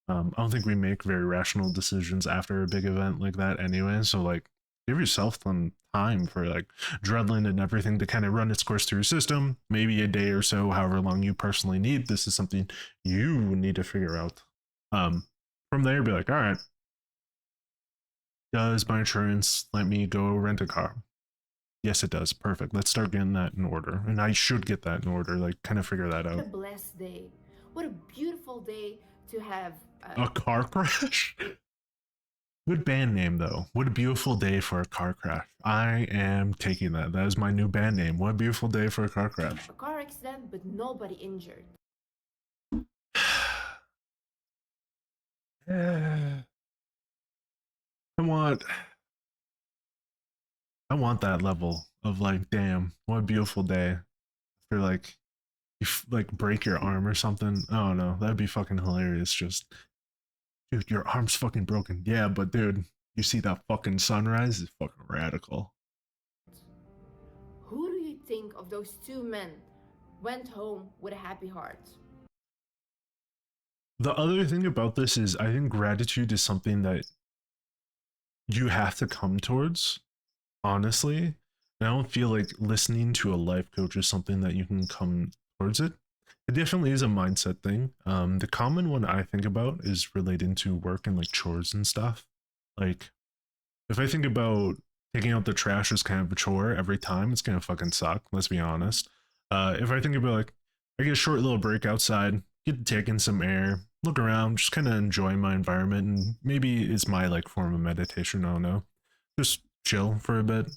I don't think we make very rational decisions after a big event like that anyway. So like, give yourself some time for like adrenaline and everything to kind of run its course through your system. Maybe a day or so, however long you personally need. This is something you need to figure out. From there, be like, all right, does my insurance let me go rent a car? Yes, it does. Perfect. Let's start getting that in order. And I should get that in order, like kind of figure that out. What a blessed day. What a beautiful day to have a car crash. Good band name though. What a beautiful day for a car crash. I am taking that. That is my new band name. What a beautiful day for a car crash. A car accident, but nobody injured. I want that level of like, damn, what a beautiful day. For like, you like break your arm or something. Oh no, that'd be fucking hilarious. Just, dude, your arm's fucking broken. Yeah, but dude, you see that fucking sunrise is fucking radical. Who do you think of those two men went home with a happy heart? The other thing about this is I think gratitude is something that you have to come towards, honestly. And I don't feel like listening to a life coach is something that you can come towards it. It definitely is a mindset thing. The common one I think about is relating to work and like chores and stuff. Like if I think about taking out the trash as kind of a chore every time, it's gonna fucking suck. Let's be honest. If I think about like I get a short little break outside, get to take in some air, look around, just kind of enjoy my environment, and maybe it's my like form of meditation. I don't know. Just chill for a bit,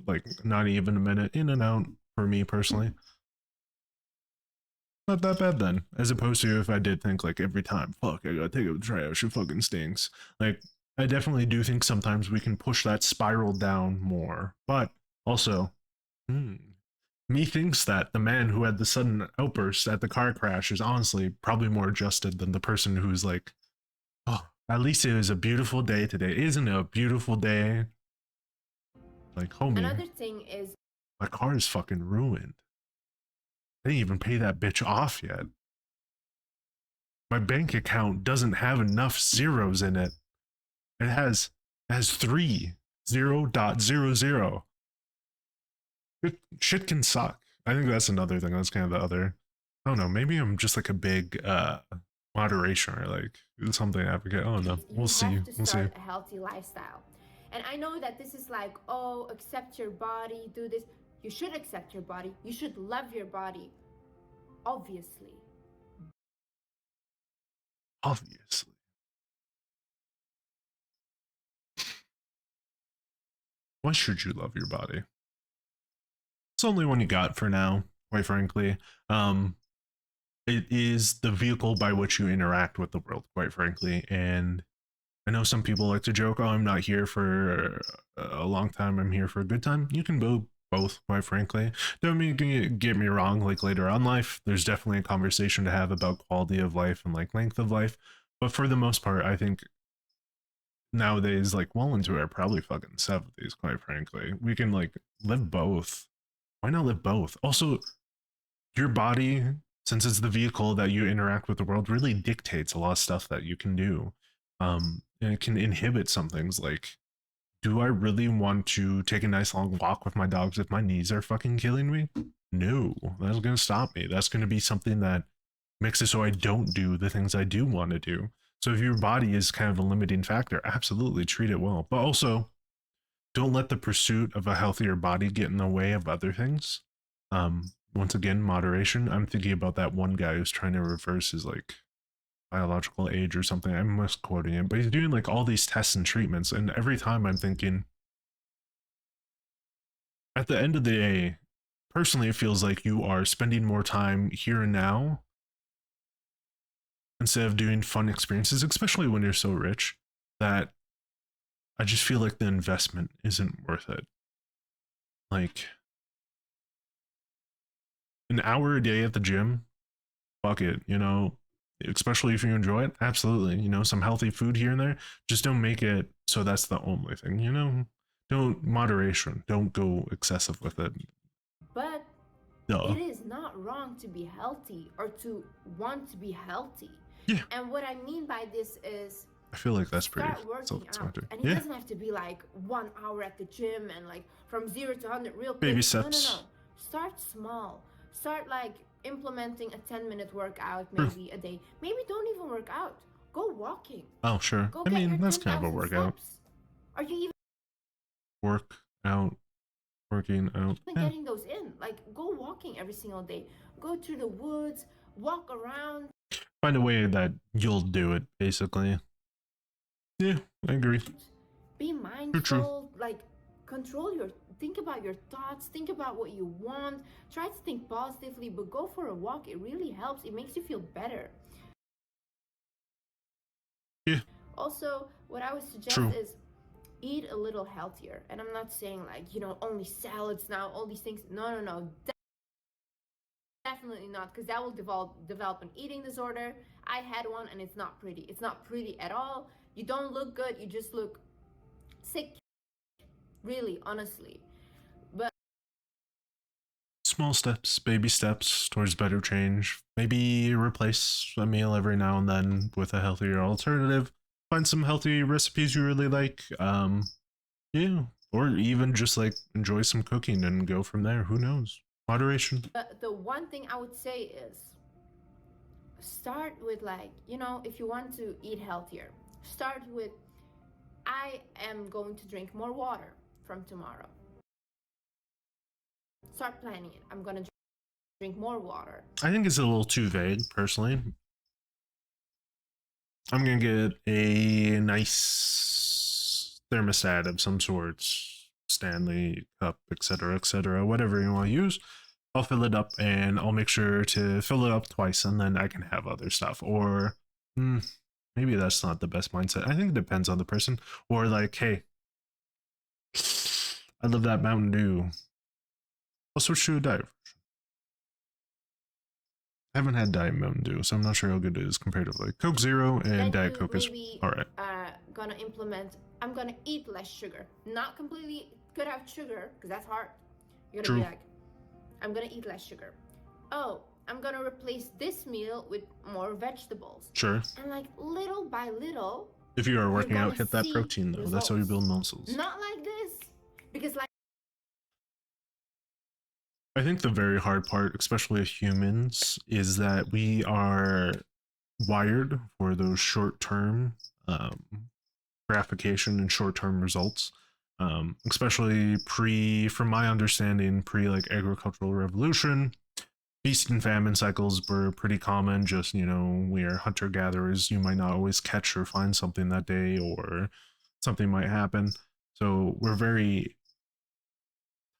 like not even a minute, in and out for me personally. Not that bad then, as opposed to if I did think like every time, fuck, I gotta take out the trash, it fucking stinks. Like, I definitely do think sometimes we can push that spiral down more, but also, hmm, methinks that the man who had the sudden outburst at the car crash is honestly probably more adjusted than the person who's like, oh, at least it was a beautiful day today. Isn't it a beautiful day? Like, homie, Another thing is my car is fucking ruined. I didn't even pay that bitch off yet. My bank account doesn't have enough zeros in it. It has 3 0.00. Shit can suck. I think that's another thing. That's kind of the other. I don't know. Maybe I'm just like a big moderation or like something advocate. I don't know. We'll see. have to We'll see. start a healthy lifestyle. And I know that this is like, oh, accept your body, do this. You should accept your body. You should love your body. Obviously. Obviously. Why should you love your body? It's the only one you got for now, quite frankly. It is the vehicle by which you interact with the world, quite frankly. And I know some people like to joke, oh, I'm not here for a long time, I'm here for a good time. You can go both, quite frankly. Don't get me wrong, like later on life, there's definitely a conversation to have about quality of life and like length of life. But for the most part, I think nowadays, like well into our probably fucking 70s, quite frankly, we can like live both. Why not live both? Also, your body, since it's the vehicle that you interact with the world, really dictates a lot of stuff that you can do. And it can inhibit some things like, do I really want to take a nice long walk with my dogs if my knees are fucking killing me? No, that's gonna stop me. That's gonna be something that makes it so I don't do the things I do want to do. So if your body is kind of a limiting factor, absolutely treat it well. But also, don't let the pursuit of a healthier body get in the way of other things. Once again, moderation. I'm thinking about that one guy who's trying to reverse his like biological age or something. I'm misquoting it, but he's doing like all these tests and treatments, and every time I'm thinking, at the end of the day, personally, it feels like you are spending more time here and now instead of doing fun experiences, especially when you're so rich, that I just feel like the investment isn't worth it. Like an hour a day at the gym, fuck it, especially if you enjoy it, absolutely. Some healthy food here and there. Just don't make it so that's the only thing. Don't moderation. Don't go excessive with it. But Duh. it is not wrong to be healthy or to want to be healthy. Yeah. And what I mean by this is I feel like that's pretty start working out. And it Yeah. doesn't have to be like 1 hour at the gym and like from 0 to 100 real quick. Baby steps. No. Start small. Start like implementing a 10-minute workout maybe a day. Maybe don't even work out. Go walking. Oh, sure. Go I get mean, your that's kind of a 10,000 workout. steps. Are you even Working out. Yeah. getting those in? Like, go walking every single day. Go to the woods, walk around. Find a way that you'll do it, basically. Yeah, I agree. Be mindful. Like, think about your thoughts. Think about what you want. Try to think positively, but go for a walk. It really helps. It makes you feel better. Yeah. Also, what I would suggest is eat a little healthier. And I'm not saying like, only salads now, all these things. No. Definitely not, because that will develop an eating disorder. I had one and it's not pretty. It's not pretty at all. You don't look good. You just look sick. Really, honestly. But small steps, baby steps towards better change. Maybe replace a meal every now and then with a healthier alternative. Find some healthy recipes you really like. Yeah, Or even just like enjoy some cooking and go from there. Who knows? Moderation. The one thing I would say is start with, like, you know, if you want to eat healthier, start with, I am going to drink more water from tomorrow. Start planning it. I'm gonna drink more water. I think it's a little too vague, personally. I'm gonna get a nice thermostat of some sorts, Stanley cup, etc., whatever you want to use. I'll fill it up and I'll make sure to fill it up twice, and then I can have other stuff. Or maybe that's not the best mindset. I think it depends on the person. Or like, hey, I love that Mountain Dew. I'll switch to a diet version. I haven't had Diet Mountain Dew, so I'm not sure how good it is comparatively. Coke Zero and Then Diet you Coke is maybe alright. Gonna implement, I'm gonna eat less sugar. Not completely cut out sugar, because that's hard. You're gonna True. be like, I'm gonna eat less sugar. Oh, I'm gonna replace this meal with more vegetables. Sure. And like little by little, If you are you're working out, gonna hit that see protein though. That's how you build muscles. Not like this. Because like, I think the very hard part, especially with humans, is that we are wired for those short-term gratification and short-term results. Especially from my understanding, pre like agricultural revolution, feast and famine cycles were pretty common. Just, you know, we are hunter gatherers. You might not always catch or find something that day, or something might happen. So we're very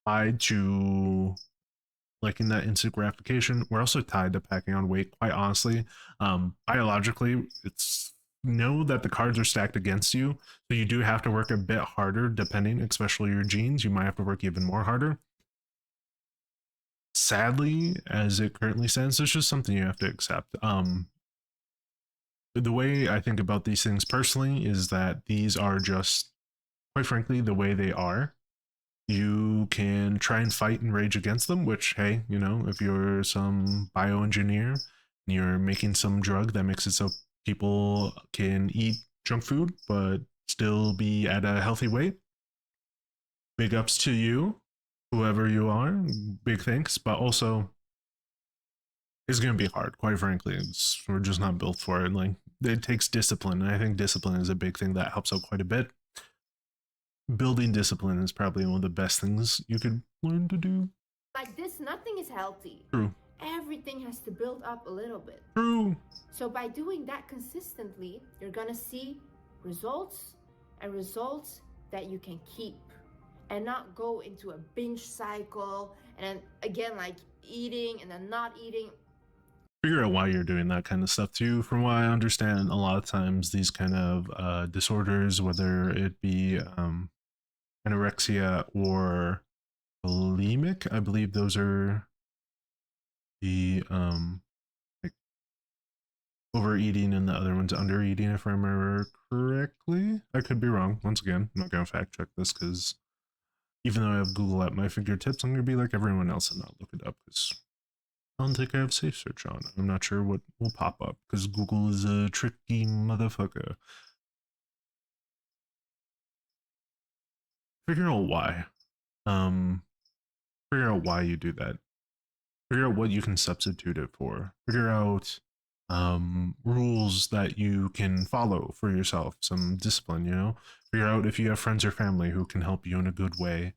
tied to liking that instant gratification. We're also tied to packing on weight, quite honestly. Biologically, it's know that the cards are stacked against you, so you do have to work a bit harder, depending, especially your genes. You might have to work even more harder. Sadly, as it currently stands, it's just something you have to accept. The way I think about these things personally is that these are just, quite frankly, the way they are. You can try and fight and rage against them, which, hey, you know, if you're some bioengineer and you're making some drug that makes it so people can eat junk food but still be at a healthy weight, big ups to you, whoever you are. Big thanks. But also, it's going to be hard, quite frankly. We're just not built for it. Like, it takes discipline, and I think discipline is a big thing that helps out quite a bit. Building discipline is probably one of the best things you could learn to do. like this, nothing is healthy. True. Everything has to build up a little bit. True. So by doing that consistently, you're gonna see results, and results that you can keep, and not go into a binge cycle and then again like eating and then not eating. Figure out why you're doing that kind of stuff too. From what I understand, a lot of times these kind of disorders, whether it be anorexia or bulimic, I believe those are the like overeating, and the other one's undereating, if I remember correctly. I could be wrong. Once again, I'm not gonna fact check this, because even though I have Google at my fingertips, I'm gonna be like everyone else and not look it up, because I don't think I have safe search on. I'm not sure what will pop up, because Google is a tricky motherfucker. Figure out why. Figure out why you do that. Figure out what you can substitute it for. Figure out rules that you can follow for yourself, some discipline, you know. Figure out if you have friends or family who can help you in a good way.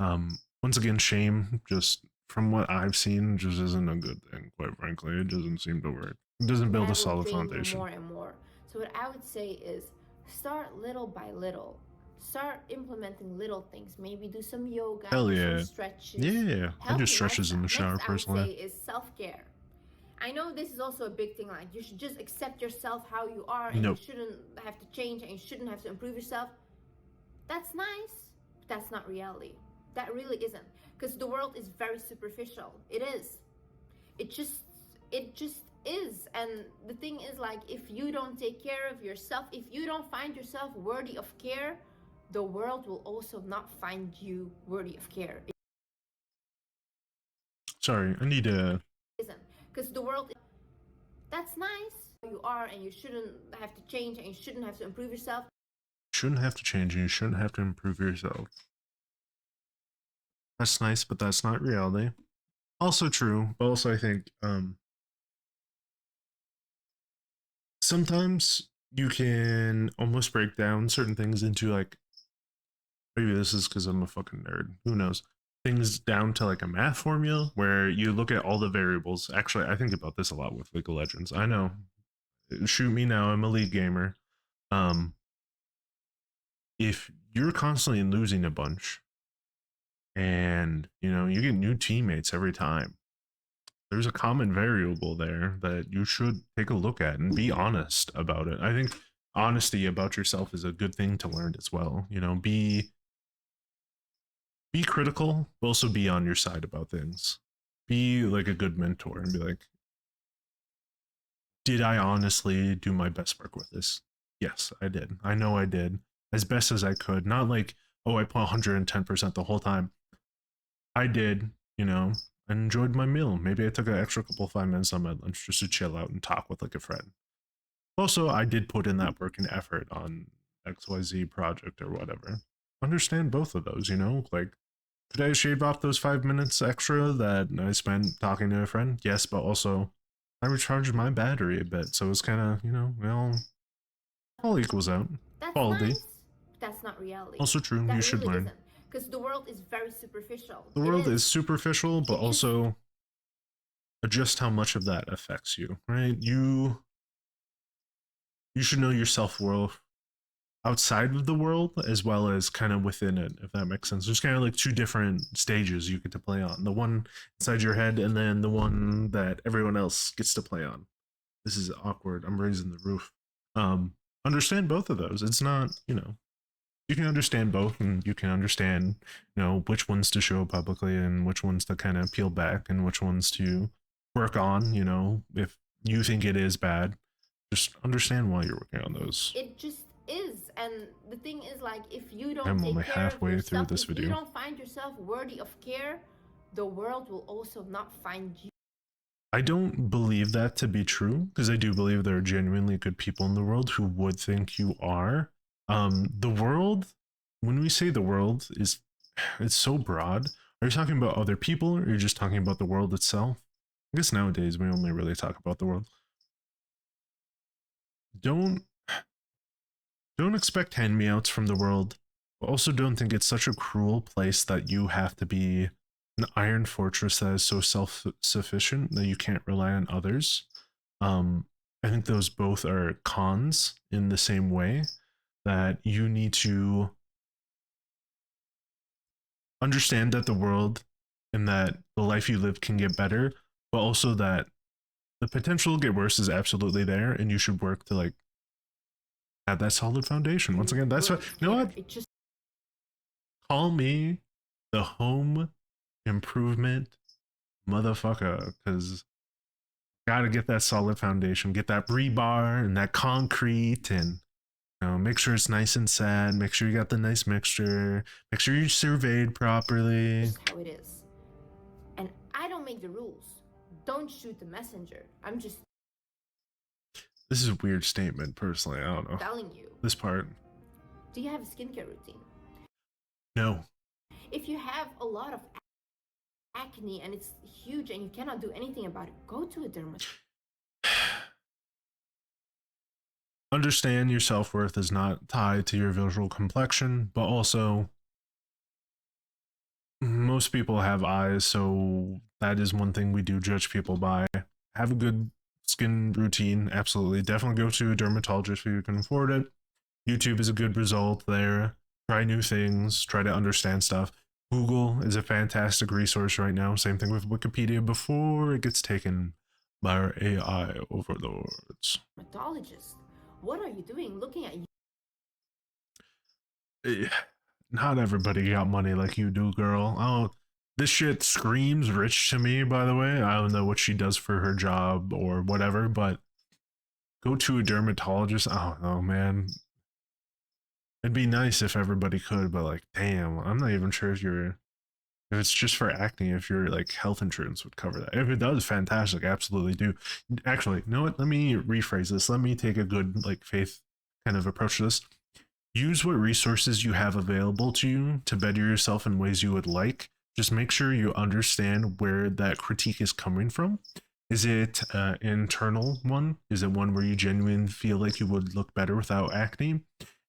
Once again, shame, just from what I've seen, just isn't a good thing, quite frankly. It doesn't seem to work. It doesn't build a solid foundation. More and more. So what I would say is start little by little. Start implementing little things. Maybe do some yoga, Hell yeah. some stretches. Yeah, I do stretches in the shower personally. I would say is self-care. I know this is also a big thing, like you should just accept yourself how you are, and you shouldn't have to change, and you shouldn't have to improve yourself. That's nice, but that's not reality. That really isn't, because the world is very superficial. It is. It just is. And the thing is, like, if you don't take care of yourself, if you don't find yourself worthy of care, the world will also not find you worthy of care. Sorry, I need to. Isn't, because the world. That's nice. You are, and you shouldn't have to change, and you shouldn't have to improve yourself. Shouldn't have to change, and you shouldn't have to improve yourself. That's nice, but that's not reality. Also true, but also I think sometimes you can almost break down certain things into like, maybe this is because I'm a fucking nerd. Who knows? Things down to like a math formula where you look at all the variables. Actually, I think about this a lot with League of Legends. I know. Shoot me now. I'm a league gamer. Um, if you're constantly losing a bunch and you get new teammates every time, there's a common variable there that you should take a look at and be honest about it. I think honesty about yourself is a good thing to learn as well. Be critical, but also be on your side about things. Be like a good mentor and be like, did I honestly do my best work with this? Yes, I did. I know I did as best as I could. Not like, oh, I put 110% the whole time. I did, I enjoyed my meal. Maybe I took an extra couple 5 minutes on my lunch just to chill out and talk with like a friend. Also, I did put in that work and effort on XYZ project or whatever. Understand both of those, like, could I shave off those 5 minutes extra that I spent talking to a friend? Yes, but also I recharged my battery a bit, so it's kind of, all equals out. That's Quality. nice. That's not reality. Also true. That You should really learn. isn't. Because the world is very superficial. The world is superficial, but also adjust how much of that affects you, right? You should know your self-worth outside of the world as well as kind of within it, if that makes sense. There's kind of like two different stages you get to play on, the one inside your head and then the one that everyone else gets to play on. This is awkward. I'm raising the roof. Understand both of those. It's not, you can understand both, and you can understand which ones to show publicly and which ones to kind of peel back and which ones to work on. If you think it is bad, just understand why you're working on those. It just is. And the thing is, like, if you don't I'm take only care halfway of yourself, through this if video. you don't find yourself worthy of care, the world will also not find you. I don't believe that to be true, because I do believe there are genuinely good people in the world who would think you are. The world, when we say the world, it's so broad. Are you talking about other people, or are you just talking about the world itself? I guess nowadays we only really talk about the world. Don't expect hand-me-outs from the world, but also don't think it's such a cruel place that you have to be an iron fortress that is so self-sufficient that you can't rely on others. I think those both are cons in the same way, that you need to understand that the world and that the life you live can get better, but also that the potential to get worse is absolutely there, and you should work to like have that solid foundation. Once again, that's what, call me the home improvement motherfucker, because gotta get that solid foundation, get that rebar and that concrete, and make sure it's nice and sad, make sure you got the nice mixture, make sure you surveyed properly. That's how it is. And I don't make the rules. Don't shoot the messenger. I'm just, this is a weird statement, personally. I don't know. telling you. This part. Do you have a skincare routine? No. If you have a lot of acne and it's huge and you cannot do anything about it, go to a dermatologist. Understand your self-worth is not tied to your visual complexion, but also most people have eyes, so that is one thing we do judge people by. Have a good skin routine, absolutely. Definitely go to a dermatologist if you can afford it. YouTube is a good result there. Try new things, try to understand stuff. Google is a fantastic resource right now. Same thing with Wikipedia before it gets taken by our AI overlords. Dermatologist, what are you doing looking at you? Not everybody got money like you do, girl. Oh, this shit screams rich to me, by the way. I don't know what she does for her job or whatever, but go to a dermatologist. I don't know, man. It'd be nice if everybody could, but like, damn, I'm not even sure if it's just for acne, if your like health insurance would cover that. If it does, fantastic, absolutely do. Actually, you know what? Let me rephrase this. Let me take a good like faith kind of approach to this. Use what resources you have available to you to better yourself in ways you would like, just make sure you understand where that critique is coming from. Is it an internal one? Is it one where you genuinely feel like you would look better without acne?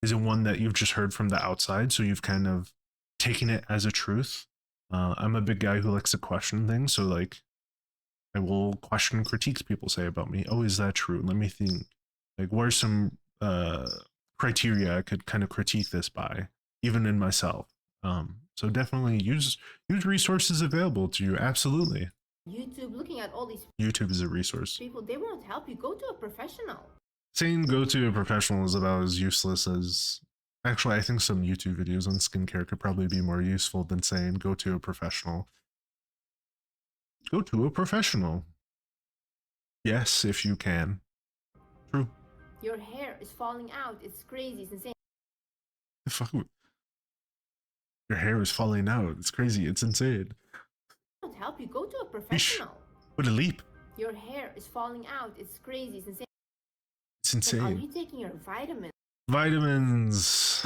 Is it one that you've just heard from the outside, so you've kind of taken it as a truth? I'm a big guy who likes to question things, so like I will question critiques people say about me. Oh, is that true? Let me think. Like, what are some criteria I could kind of critique this by, even in myself? So definitely use resources available to you. Absolutely. YouTube, looking at all these YouTube is a resource. people, they won't help you. Go to a professional. Saying go to a professional is about as useless as. Actually, I think some YouTube videos on skincare could probably be more useful than saying go to a professional. Go to a professional. Yes, if you can. True. Your hair is falling out. It's crazy. It's insane. The fuck? Your hair is falling out. It's crazy. It's insane. Won't help you. Go to a professional. What a leap. Your hair is falling out. It's crazy. It's insane. It's insane. Are you taking your vitamins? Vitamins.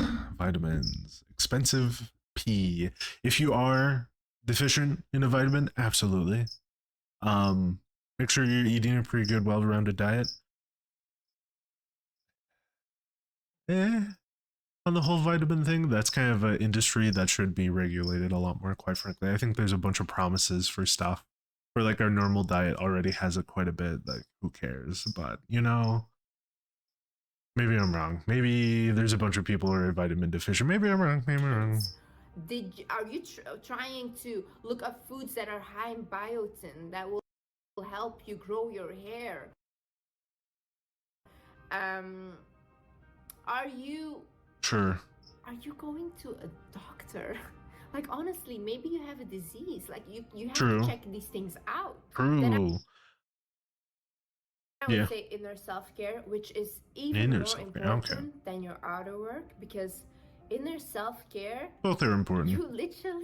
Expensive pee. If you are deficient in a vitamin, absolutely. Make sure you're eating a pretty good, well-rounded diet. On the whole vitamin thing, that's kind of an industry that should be regulated a lot more, quite frankly. I think there's a bunch of promises for stuff where like our normal diet already has it quite a bit. Like, who cares? But you know, maybe I'm wrong. Maybe there's a bunch of people who are vitamin deficient. Maybe I'm wrong. Maybe I'm wrong. Are you trying to look up foods that are high in biotin that will help you grow your hair? Are you Sure. Are you going to a doctor? Like, honestly, maybe you have a disease. Like, you have True. to check these things out. True. I would say inner self-care, which is even more important than your outer work, because inner self-care, both are important. You literally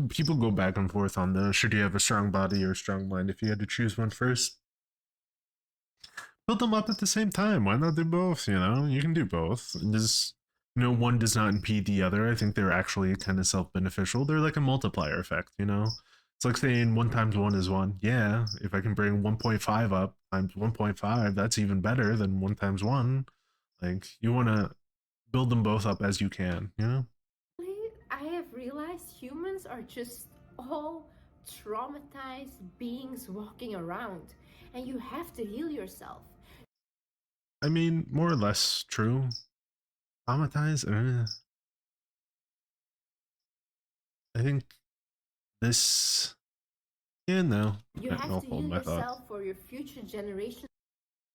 people go back and forth on the should you have a strong body or a strong mind. If you had to choose one first, build them up at the same time. Why not do both? You know, you can do both. Just one does not impede the other. I think they're actually kind of self-beneficial. They're like a multiplier effect, you know? It's like saying 1 times 1 is 1. Yeah, if I can bring 1.5 up times 1.5, that's even better than 1 times 1. Like, you want to build them both up as you can, you know? I have realized humans are just all traumatized beings walking around, and you have to heal yourself. I mean, more or less true. Traumatized? I think this. Yeah, no. You have to heal yourself for your future generation.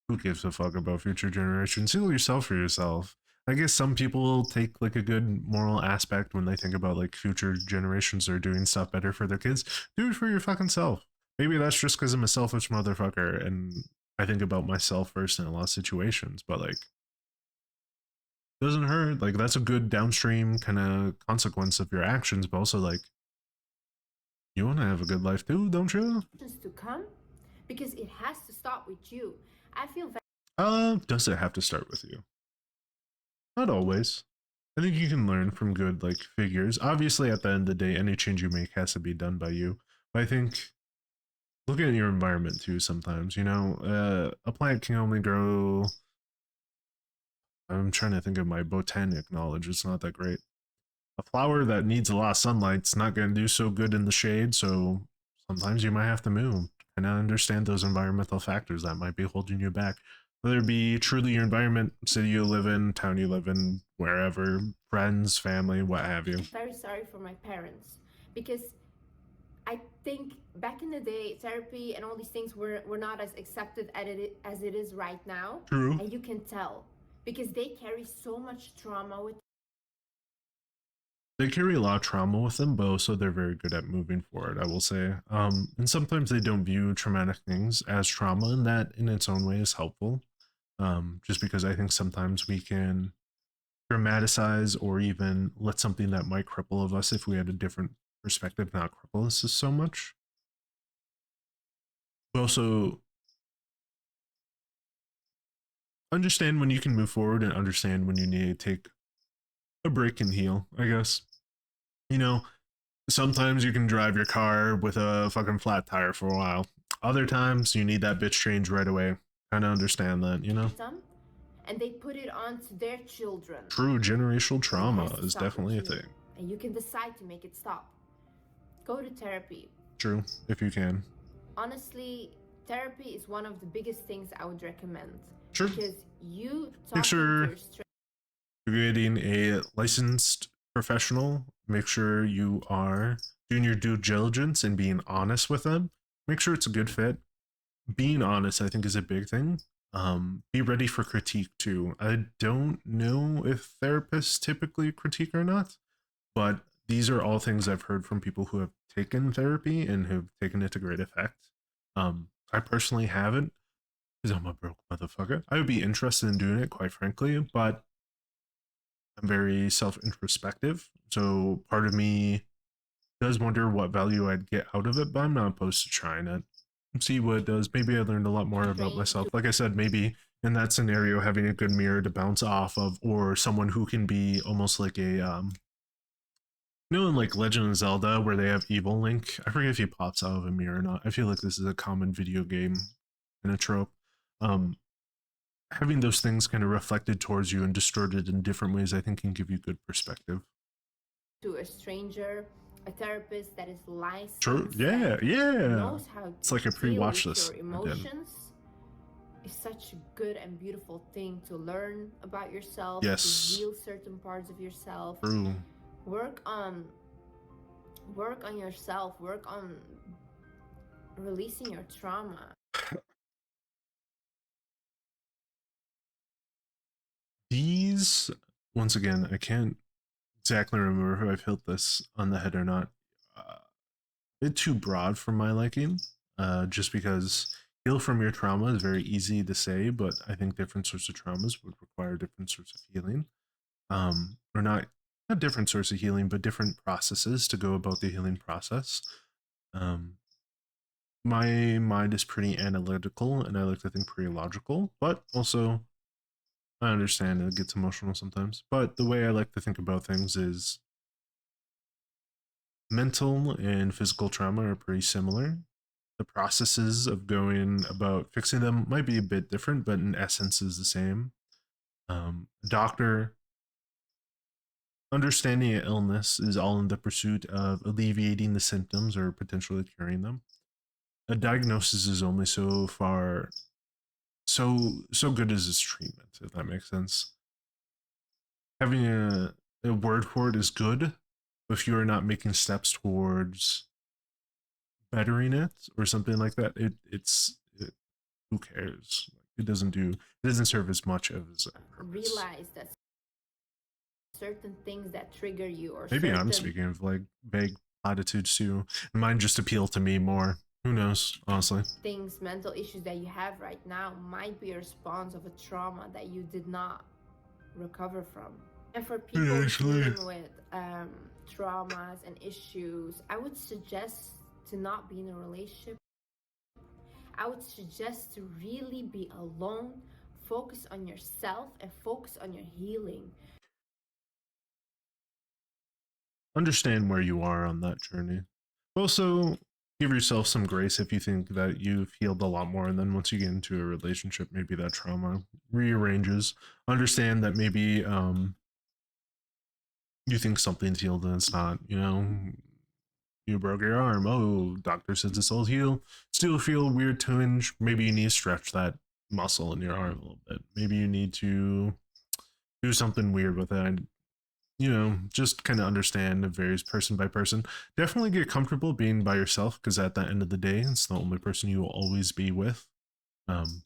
Who gives a fuck about future generations? Heal yourself for yourself. I guess some people take like a good moral aspect when they think about like future generations are doing stuff better for their kids. Do it for your fucking self. Maybe that's just because I'm a selfish motherfucker and I think about myself first in a lot of situations, but like doesn't hurt. Like that's a good downstream kind of consequence of your actions, but also like you want to have a good life too, don't you? Just to come, because it has to start with you. I feel does it have to start with you? Not always. I think you can learn from good like figures. Obviously, at the end of the day, any change you make has to be done by you. But I think look at your environment too. Sometimes, you know, a plant can only grow. I'm trying to think of my botanic knowledge. It's not that great. A flower that needs a lot of sunlight's not going to do so good in the shade. So sometimes you might have to move and understand those environmental factors that might be holding you back. Whether it be truly your environment, city you live in, town you live in, wherever, friends, family, what have you. Very sorry for my parents, because I think back in the day, therapy and all these things were not as accepted as it is right now. True. And you can tell, because they carry so much trauma with them. They carry a lot of trauma with them, but also they're very good at moving forward, I will say. And sometimes they don't view traumatic things as trauma, and that in its own way is helpful. Just because I think sometimes we can dramatize or even let something that might cripple of us if we had a different perspective not cripple us so much. But also understand when you can move forward and understand when you need to take a break and heal, I guess. You know, Sometimes you can drive your car with a fucking flat tire for a while. Other times you need that bitch change right away. Kind of understand that, you know? And they put it on to their children. True, generational And it trauma has to is stop definitely a with you. thing. And you can decide to make it stop. Go to therapy. True, if you can. Honestly, therapy is one of the biggest things I would recommend. Sure. Because you Make talking sure to your you're getting a licensed professional. Make sure you are doing your due diligence and being honest with them. Make sure it's a good fit. Being honest, I think, is a big thing. Be ready for critique too. I don't know if therapists typically critique or not, but these are all things I've heard from people who have taken therapy and have taken it to great effect. I personally haven't because I'm a broke motherfucker. I would be interested in doing it, quite frankly, but I'm very self introspective. So part of me does wonder what value I'd get out of it, but I'm not opposed to trying it. See what it does. Maybe I learned a lot more about myself. Like I said, maybe in that scenario, having a good mirror to bounce off of, or someone who can be almost like a you know, in like Legend of Zelda, where they have Evil Link. I forget if he pops out of a mirror or not. I feel like this is a common video game in a trope. Um, Having those things kind of reflected towards you and distorted in different ways, I think, can give you good perspective. To a stranger, a therapist that is licensed, True. Yeah, yeah. knows how to it's like a pre-watch this. your emotions. Is such a good and beautiful thing to learn about yourself. Yes. To heal certain parts of yourself. True. Work on yourself. Work on releasing your trauma. These, once again, I can't exactly remember who I've hit this on the head or not. A bit too broad for my liking, just because heal from your trauma is very easy to say, but I think different sorts of traumas would require different sorts of healing. Or not different sorts of healing, but different processes to go about the healing process. My mind is pretty analytical and I like to think pretty logical, but also I understand it gets emotional sometimes. But the way I like to think about things is mental and physical trauma are pretty similar. The processes of going about fixing them might be a bit different, but in essence is the same. Doctor understanding an illness is all in the pursuit of alleviating the symptoms or potentially curing them. A diagnosis is only so far so good as its treatment, if that makes sense. Having a word for it is good, but if you are not making steps towards bettering it or something like that, who cares? It doesn't serve as much as a purpose. Realize that certain things that trigger you, or maybe I'm speaking of like vague platitudes too, and mine just appeal to me more. Who knows, honestly. Things, mental issues that you have right now might be a response of a trauma that you did not recover from. And for people dealing with traumas and issues, I would suggest to not be in a relationship. I would suggest to really be alone, focus on yourself, and focus on your healing. Understand where you are on that journey. Also, give yourself some grace if you think that you've healed a lot more, and then once you get into a relationship, maybe that trauma rearranges. Understand that maybe you think something's healed and it's not. You know, you broke your arm. Oh, doctor says it's all healed. Still feel weird twinge. Maybe you need to stretch that muscle in your arm a little bit. Maybe you need to do something weird with it. You know, just kind of understand. It varies person by person. Definitely get comfortable being by yourself, because at the end of the day, it's the only person you will always be with,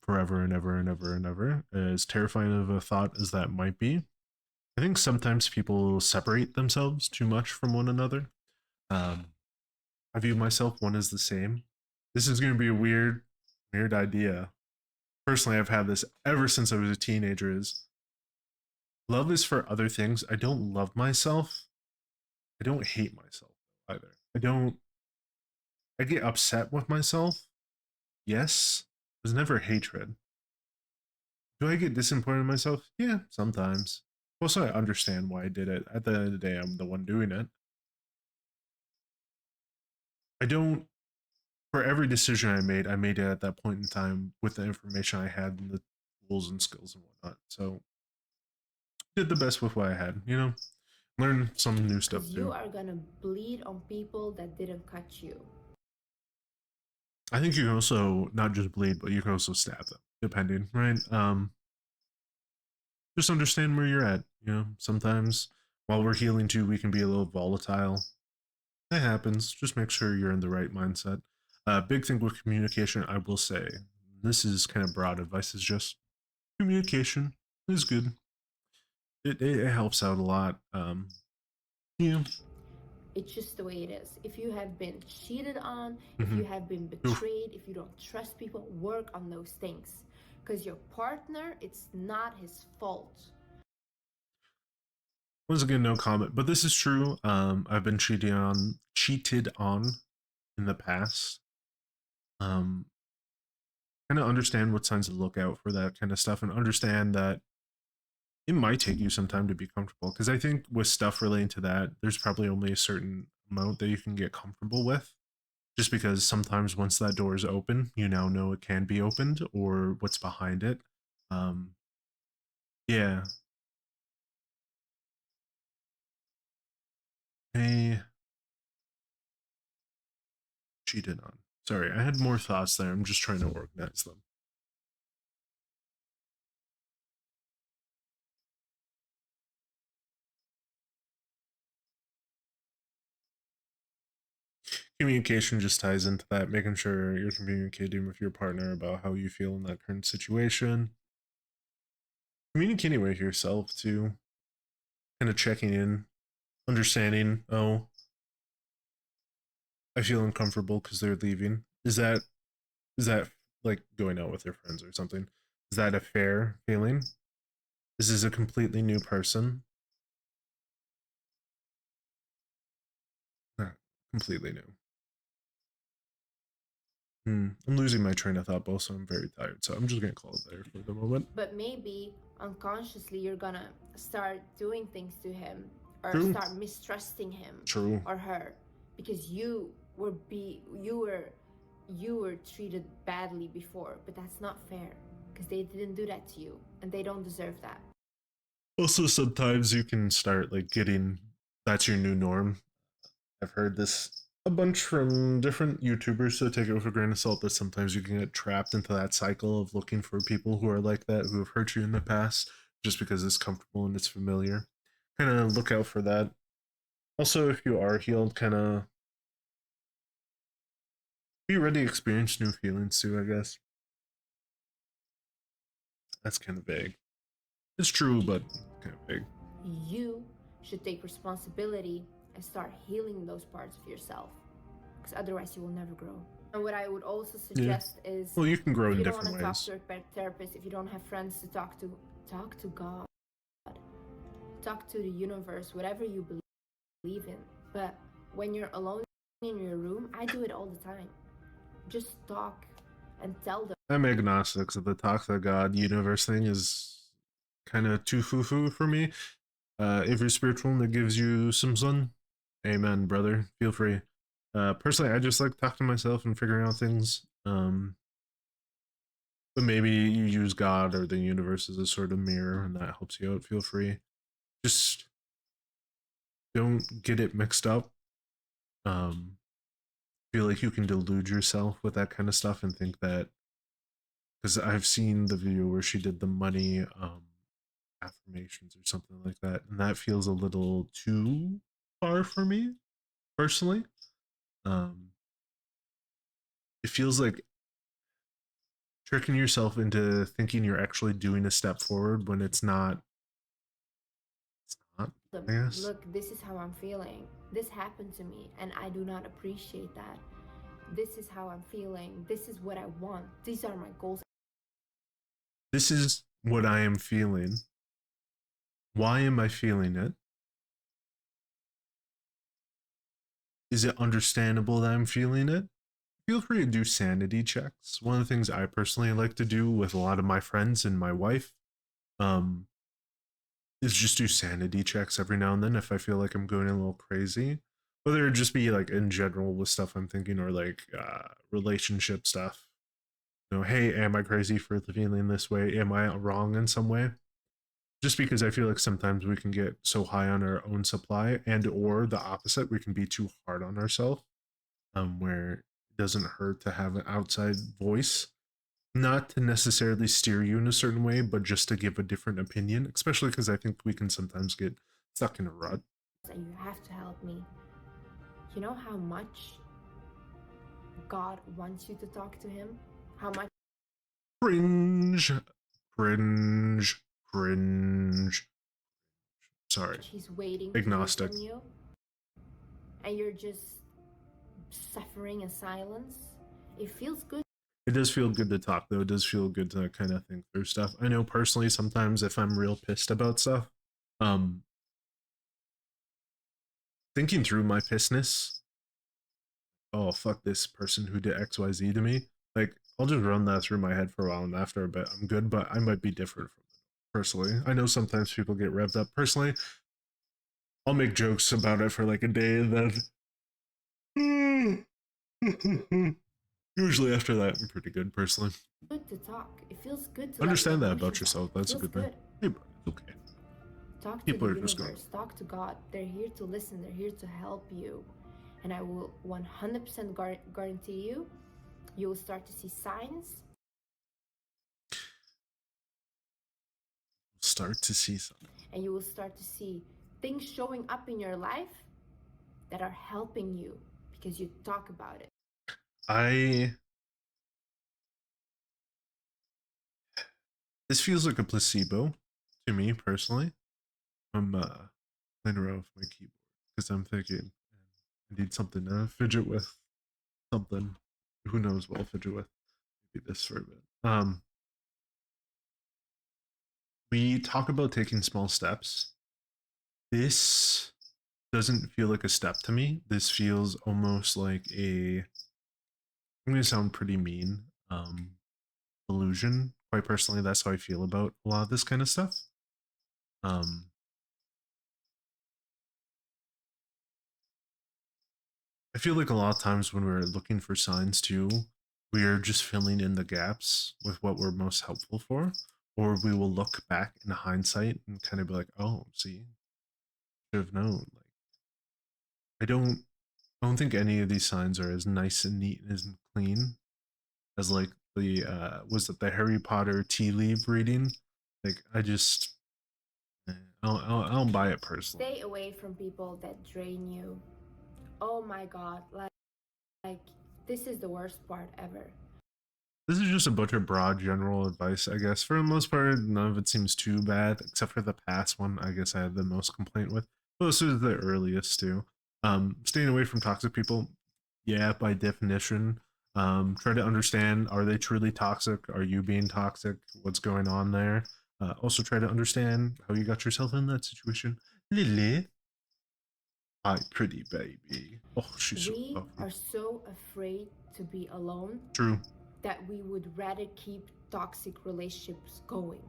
forever and ever and ever and ever. As terrifying of a thought as that might be, I think sometimes people separate themselves too much from one another. I view myself one as the same. This is going to be a weird idea. Personally, I've had this ever since I was a teenager. Is love is for other things. I don't love myself. I don't hate myself either. I get upset with myself. Yes. There's never hatred. Do I get disappointed in myself? Yeah, sometimes. Also, I understand why I did it. At the end of the day, I'm the one doing it. I don't, for every decision I made it at that point in time with the information I had and the tools and skills and whatnot. So did the best with what I had, you know? Learn some new stuff Because you too. are gonna bleed on people that didn't cut you. I think you can also not just bleed, but you can also stab them, depending, right? Just understand where you're at. You know, sometimes while we're healing too, we can be a little volatile. That happens. Just make sure you're in the right mindset. Big thing with communication, I will say, this is kind of broad advice, is just communication is good. It helps out a lot. Yeah. It's just the way it is. If you have been cheated on, if Mm-hmm. you have been betrayed, if you don't trust people, work on those things. Because your partner, it's not his fault. Once again, no comment, but this is true. I've been cheated on in the past. Um, Kind of understand what signs to look out for that kind of stuff, and understand that it might take you some time to be comfortable. Because I think with stuff relating to that, there's probably only a certain amount that you can get comfortable with. Just because sometimes once that door is open, you now know it can be opened or what's behind it. Um, yeah. Hey, cheated on. Sorry, I had more thoughts there. I'm just trying to organize them. Communication just ties into that, making sure you're communicating with your partner about how you feel in that current situation. Communicating with yourself too, kind of checking in, understanding, oh, I feel uncomfortable because they're leaving. Is that like going out with their friends or something? Is that a fair feeling? This is a completely new person. Not completely new. I'm losing my train of thought, both, so I'm very tired. So I'm just gonna call it there for the moment. But maybe unconsciously you're gonna start doing things to him or True. start mistrusting him True. or her because you were treated badly before, but that's not fair because they didn't do that to you and they don't deserve that. Also, sometimes you can start like getting that's your new norm. I've heard this a bunch from different YouTubers, so take it with a grain of salt. That sometimes you can get trapped into that cycle of looking for people who are like that, who have hurt you in the past, just because it's comfortable and it's familiar. Kind of look out for that. Also, if you are healed, kind of be ready to experience new feelings too, I guess. That's kind of vague. It's true, but kind of vague. You should take responsibility and start healing those parts of yourself because otherwise you will never grow. And what I would also suggest is, well, you can grow if in you don't want different to talk ways. to a therapist, if you don't have friends to talk to God, talk to the universe, whatever you believe in. But when you're alone in your room, I do it all the time. Just talk and tell them. I'm agnostic, so the talk to God universe thing is kind of too foo-foo for me. If you're spiritual and it gives you some sun, amen, brother. Feel free. Personally, I just like talking to myself and figuring out things. But maybe you use God or the universe as a sort of mirror, and that helps you out. Feel free. Just don't get it mixed up. Feel like you can delude yourself with that kind of stuff and think that, because I've seen the video where she did the money affirmations or something like that, and that feels a little too far for me personally. Um, it feels like tricking yourself into thinking you're actually doing a step forward when it's not. It's not. I guess. Look, this is how I'm feeling. This happened to me, and I do not appreciate that. This is how I'm feeling. This is what I want. These are my goals. This is what I am feeling. Why am I feeling it? Is it understandable that I'm feeling it? Feel free to do sanity checks. One of the things I personally like to do with a lot of my friends and my wife um, is just do sanity checks every now and then if I feel like I'm going a little crazy. whether it just be like in general with stuff I'm thinking or like relationship stuff. You know, hey, am I crazy for feeling this way? Am I wrong in some way? Just because I feel like sometimes we can get so high on our own supply, and or the opposite, we can be too hard on ourselves, where it doesn't hurt to have an outside voice, not to necessarily steer you in a certain way, but just to give a different opinion, especially because I think we can sometimes get stuck in a rut. And you have to help me. You know how much God wants you to talk to him? How much Cringe, cringe, cringe. Sorry, he's waiting to hear agnostic. from you? And you're just suffering in silence? It feels good. It does feel good to talk, though. It does feel good to kind of think through stuff. I know personally, sometimes if I'm real pissed about stuff, um, thinking through my pissness, oh, fuck this person who did XYZ to me, like, I'll just run that through my head for a while, and after a bit, I'm good, but I might be different from it, personally. I know sometimes people get revved up. Personally, I'll make jokes about it for like a day, and then usually after that, I'm pretty good, personally. Good to talk. It feels good to Understand let that your about emotions yourself. out. That's a It feels good thing. good. Hey, bro, it's okay. Talk to People the are just going. universe. Talk to God. They're here to listen. They're here to help you. And I will 100% guarantee you, you will start to see signs. Start to see something. And you will start to see things showing up in your life that are helping you because you talk about it. This feels like a placebo to me personally. I'm playing around with my keyboard because I'm thinking I need something to fidget with. Something. Who knows what I'll fidget with? Maybe this for a bit. We talk about taking small steps. This doesn't feel like a step to me. This feels almost like a. I'm gonna sound pretty mean. Illusion. Quite personally, that's how I feel about a lot of this kind of stuff. I feel like a lot of times when we're looking for signs too, we are just filling in the gaps with what we're most helpful for, or we will look back in hindsight and kind of be like, "Oh, see, should have known." Like, I don't think any of these signs are as nice and neat and as clean as like the was it the Harry Potter tea leaf reading? Like, I don't buy it personally. Stay away from people that drain you. Oh my God, like this is the worst part ever. This is just a bunch of broad general advice, I guess. For the most part, none of it seems too bad, except for the past one, I guess I had the most complaint with. Well, this is the earliest too. Staying away from toxic people, yeah, by definition. Try to understand, are they truly toxic? Are you being toxic? What's going on there? Also try to understand how you got yourself in that situation. Lily. Hi, pretty baby. Oh, she's so We lovely. are so afraid to be alone. True. That we would rather keep toxic relationships going.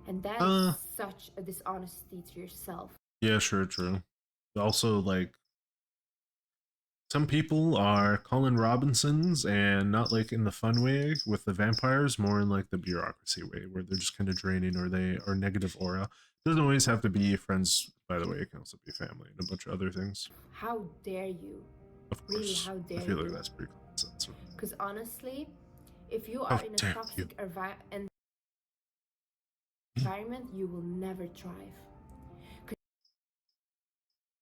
And that is such a dishonesty to yourself. Yeah, sure, true. Also, like, some people are Colin Robinsons and not like in the fun way with the vampires, more in like the bureaucracy way where they're just kind of draining or they are negative aura. Doesn't always have to be friends, by the way, it can also be family and a bunch of other things. How dare you? Of Really, course. how dare I feel you? like that's pretty common sense. Because honestly, if you are in a toxic environment, you will never thrive.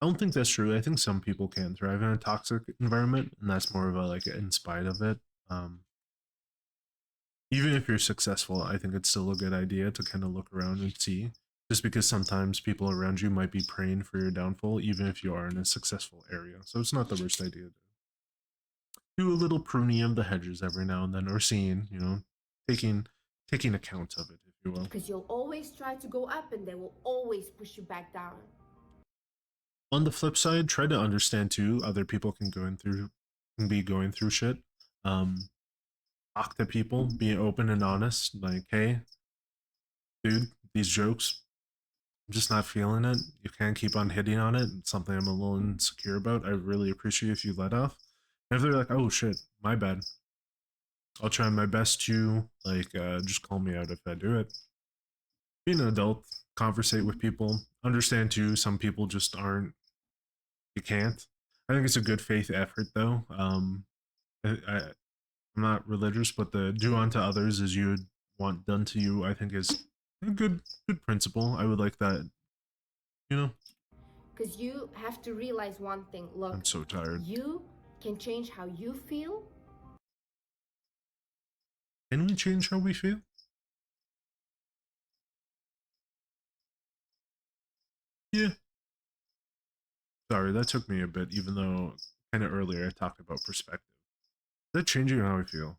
I don't think that's true. I think some people can thrive in a toxic environment, and that's more of a like in spite of it. Even if you're successful, I think it's still a good idea to kind of look around and see. Just because sometimes people around you might be praying for your downfall, even if you are in a successful area. So it's not the worst idea to do a little pruning of the hedges every now and then, or seeing, you know, taking account of it, if you will. Because you'll always try to go up, and they will always push you back down. On the flip side, try to understand too. Other people can be going through shit. Talk to people, be open and honest. Like, hey, dude, these jokes I'm just not feeling it. You can't keep on hitting on it. It's something I'm a little insecure about. I really appreciate if you let off. And if they're like, oh shit, my bad. I'll try my best to just call me out if I do it. Being an adult, conversate with people. Understand too, some people just aren't. You can't. I think it's a good faith effort though. I'm not religious, but the do unto others as you would want done to you, I think is a good principle. I would like that. You know, Because you have to realize one thing. Look, I'm so tired. you can change how you feel. Can we change how we feel? Yeah. Sorry, that took me a bit, even though kind of earlier I talked about perspective. Is that changing how I feel?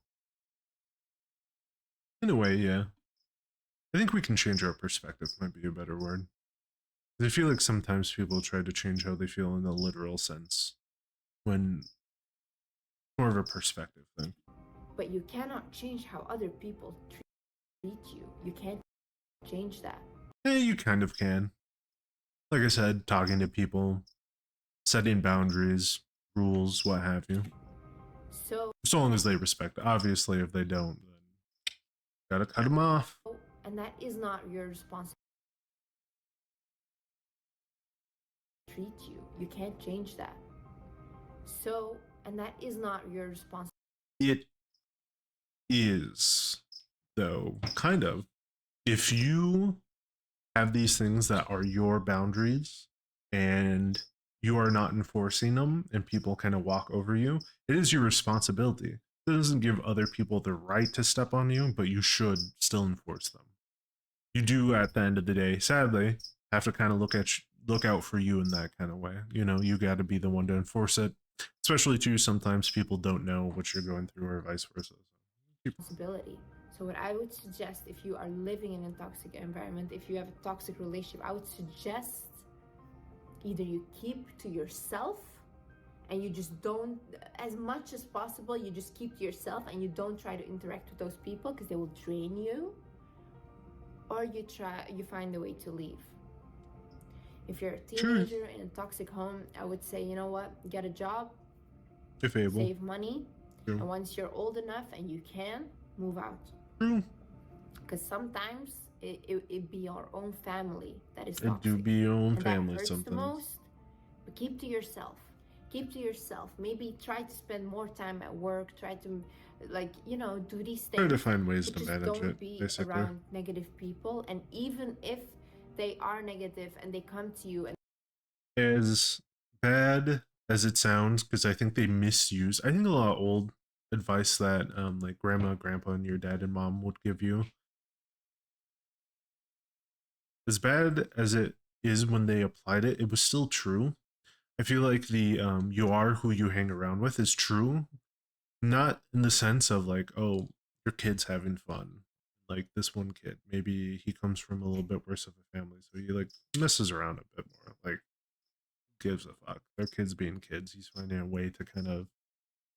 In a way, yeah. I think we can change our perspective, might be a better word. I feel like sometimes people try to change how they feel in a literal sense, when it's more of a perspective thing. But you cannot change how other people treat you. You can't change that. Yeah, you kind of can. Like I said, talking to people, setting boundaries, rules, what have you. So long as they respect. Obviously, if they don't, then gotta cut them off. And that is not your responsibility. Treat you. You can't change that. And that is not your responsibility. It is, though, kind of. If you have these things that are your boundaries and you are not enforcing them and people kind of walk over you, it is your responsibility. It doesn't give other people the right to step on you, but you should still enforce them. You do at the end of the day, sadly, have to kind of look out for you in that kind of way. You know, you got to be the one to enforce it. Especially too, sometimes people don't know what you're going through, or vice versa. Responsibility. So what I would suggest, if you are living in a toxic environment, if you have a toxic relationship, I would suggest either you keep to yourself and you just don't, as much as possible, you just keep to yourself and you don't try to interact with those people because they will drain you, or you find a way to leave. If you're a teenager in a toxic home, I would say, you know what, get a job, if able, save money, and once you're old enough and you can, move out. Because sometimes it be our own family that is toxic. It do be your own and family that hurts sometimes. The most. But keep to yourself. Keep to yourself. Maybe try to spend more time at work. Try to, do these things. Try to find ways to just manage don't it. Be basically, around negative people. And even if they are negative and they come to you, and as bad as it sounds, because I think they misuse. I think a lot of old advice that like grandma, grandpa, and your dad and mom would give you. As bad as it is when they applied it, it was still true. I feel like the you are who you hang around with is true, not in the sense of like, oh, your kid's having fun. Like this one kid, maybe he comes from a little bit worse of a family, so he like messes around a bit more. Like, gives a fuck? Their kids being kids. He's finding a way to kind of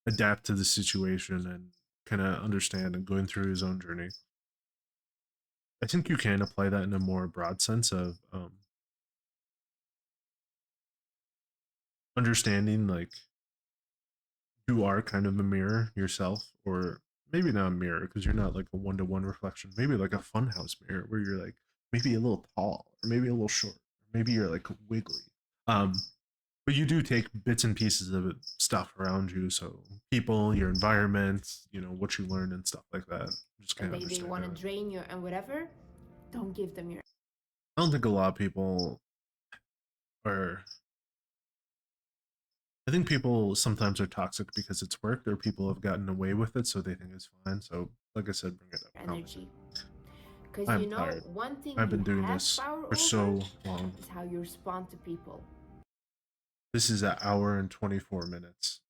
adapt to the situation and kind of understand and going through his own journey. I think you can apply that in a more broad sense of understanding like you are kind of a mirror yourself, or maybe not a mirror because you're not like a one-to-one reflection, maybe like a funhouse mirror where you're like maybe a little tall or maybe a little short, maybe you're like wiggly. um but you do take bits and pieces of it, stuff around you, so people, your environment, you know, what you learn and stuff like that. Just kind of they want to drain you and whatever, don't give them your. I don't think a lot of people are. I think people sometimes are toxic because it's worked, or people have gotten away with it, so they think it's fine. So, like I said, bring it up. Energy. Because I'm tired. One thing I've been doing this for so long. Is how you respond to people. This is an hour and 24 minutes.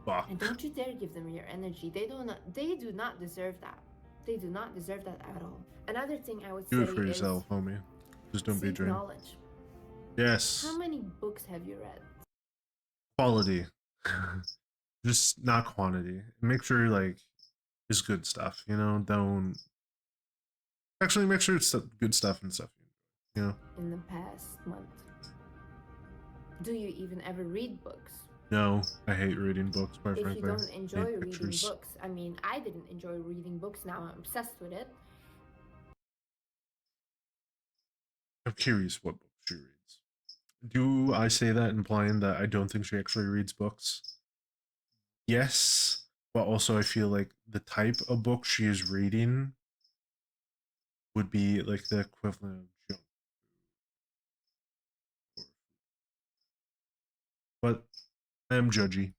Fuck. And don't you dare give them your energy. They do not deserve that. They do not deserve that at all. Another thing I would say do it for yourself, homie. Just don't be drained. Knowledge. Yes. How many books have you read? Quality. Just not quantity. Make sure like it's good stuff, you know. Don't actually make sure it's good stuff and stuff. Yeah. in the past month? Do you even ever read books? No, I hate reading books, quite If you frankly. don't I enjoy hate reading pictures. books, I mean, I didn't enjoy reading books, now I'm obsessed with it. I'm curious what books she reads. Do I say that implying that I don't think she actually reads books? Yes, but also I feel like the type of book she is reading would be like the equivalent of junk. But I am judgy.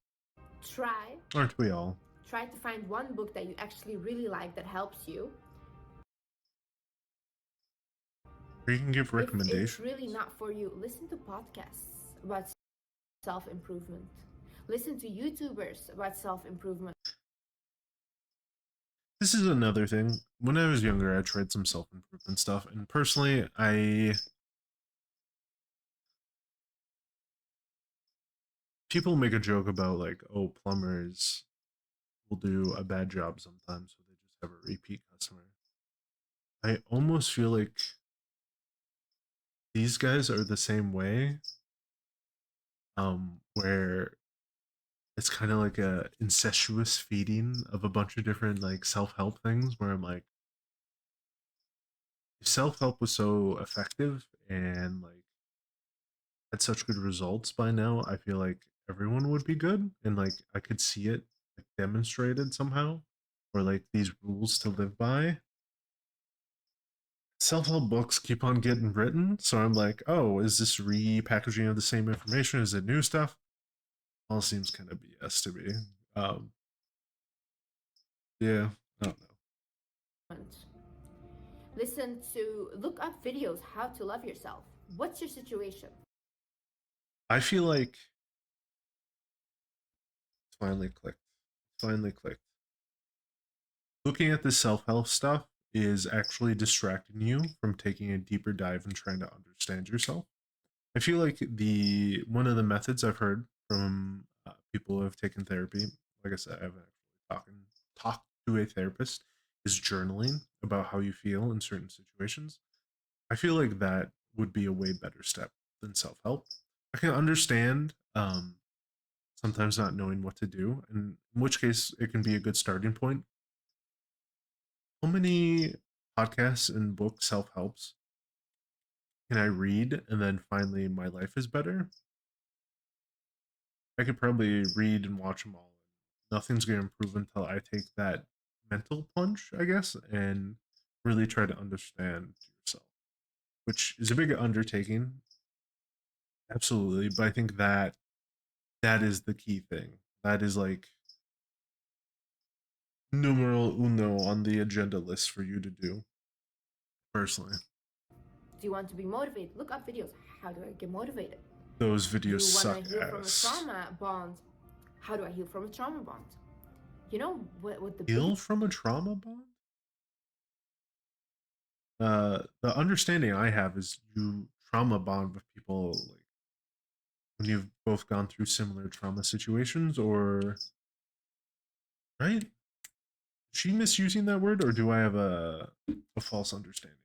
Try Aren't we all? try to find one book that you actually really like that helps you. Or you can give If it's recommendations. really not for you, listen to podcasts about self improvement. Listen to YouTubers about self improvement. This is another thing. When I was younger, I tried some self improvement stuff, and personally, I people make a joke about like, oh, plumbers will do a bad job sometimes, so they just have a repeat customer. I almost feel like these guys are the same way, where it's kind of like a incestuous feeding of a bunch of different like self-help things where I'm like, if self-help was so effective and like had such good results by now, I feel like everyone would be good and like I could see it like, demonstrated somehow or like these rules to live by. Self-help books keep on getting written, so I'm like, oh, is this repackaging of the same information? Is it new stuff? All seems kind of BS to me. Um, yeah, I don't know. Listen to look up videos how to love yourself. What's your situation? I feel like it's finally clicked. Finally clicked. Looking at the self-help stuff is actually distracting you from taking a deeper dive and trying to understand yourself. I feel like the one of the methods I've heard from people who have taken therapy, like I said, I haven't actually talked to a therapist, is journaling about how you feel in certain situations. I feel like that would be a way better step than self-help. I can understand sometimes not knowing what to do, and in which case it can be a good starting point. How many podcasts and books self-helps can I read and then finally my life is better? I could probably read and watch them all. Nothing's going to improve until I take that mental plunge, I guess, and really try to understand yourself, which is a big undertaking, absolutely. But I think that that is the key thing. That is like numero uno on the agenda list for you to do, personally. Do you want to be motivated? Look up videos. How do I get motivated? Those Do videos you want to suck heal from a ass. trauma bond? How do I heal from a trauma bond? You know what the biggest Heal from a trauma bond? The understanding I have is you trauma bond with people like when you've both gone through similar trauma situations, or right? Is she misusing that word, or do I have a false understanding?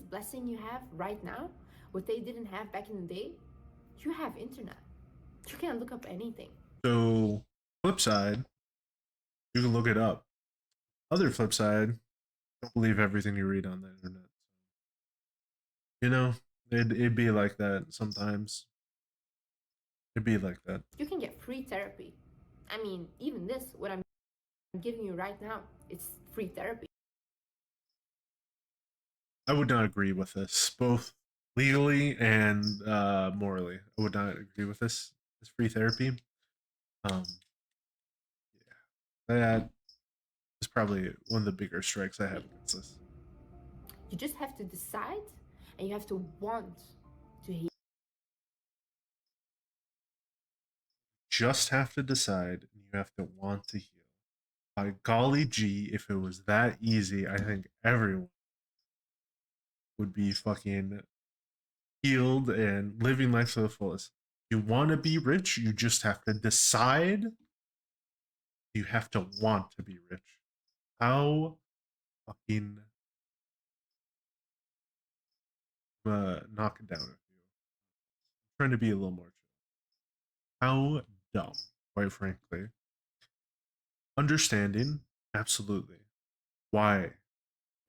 blessing you have right now, what they didn't have back in the day, you have internet. You can look up anything. So, flip side, you can look it up. Other flip side, don't believe everything you read on the internet. You know, it'd be like that sometimes. It'd be like that. You can get free therapy. I mean, even this, what I'm giving you right now, it's free therapy. I would not agree with this, both legally and morally. I would not agree with this. This free therapy. Um, yeah, that is probably one of the bigger strikes I have against this. You just have to decide and you have to want to heal. Just have to decide, and you have to want to heal. By golly gee, if it was that easy, I think everyone would be fucking healed and living life to the fullest. You want to be rich, you just have to decide. You have to want to be rich. How fucking knock it down a few. I'm trying to be a little more chill. How dumb, quite frankly. Understanding, absolutely. Why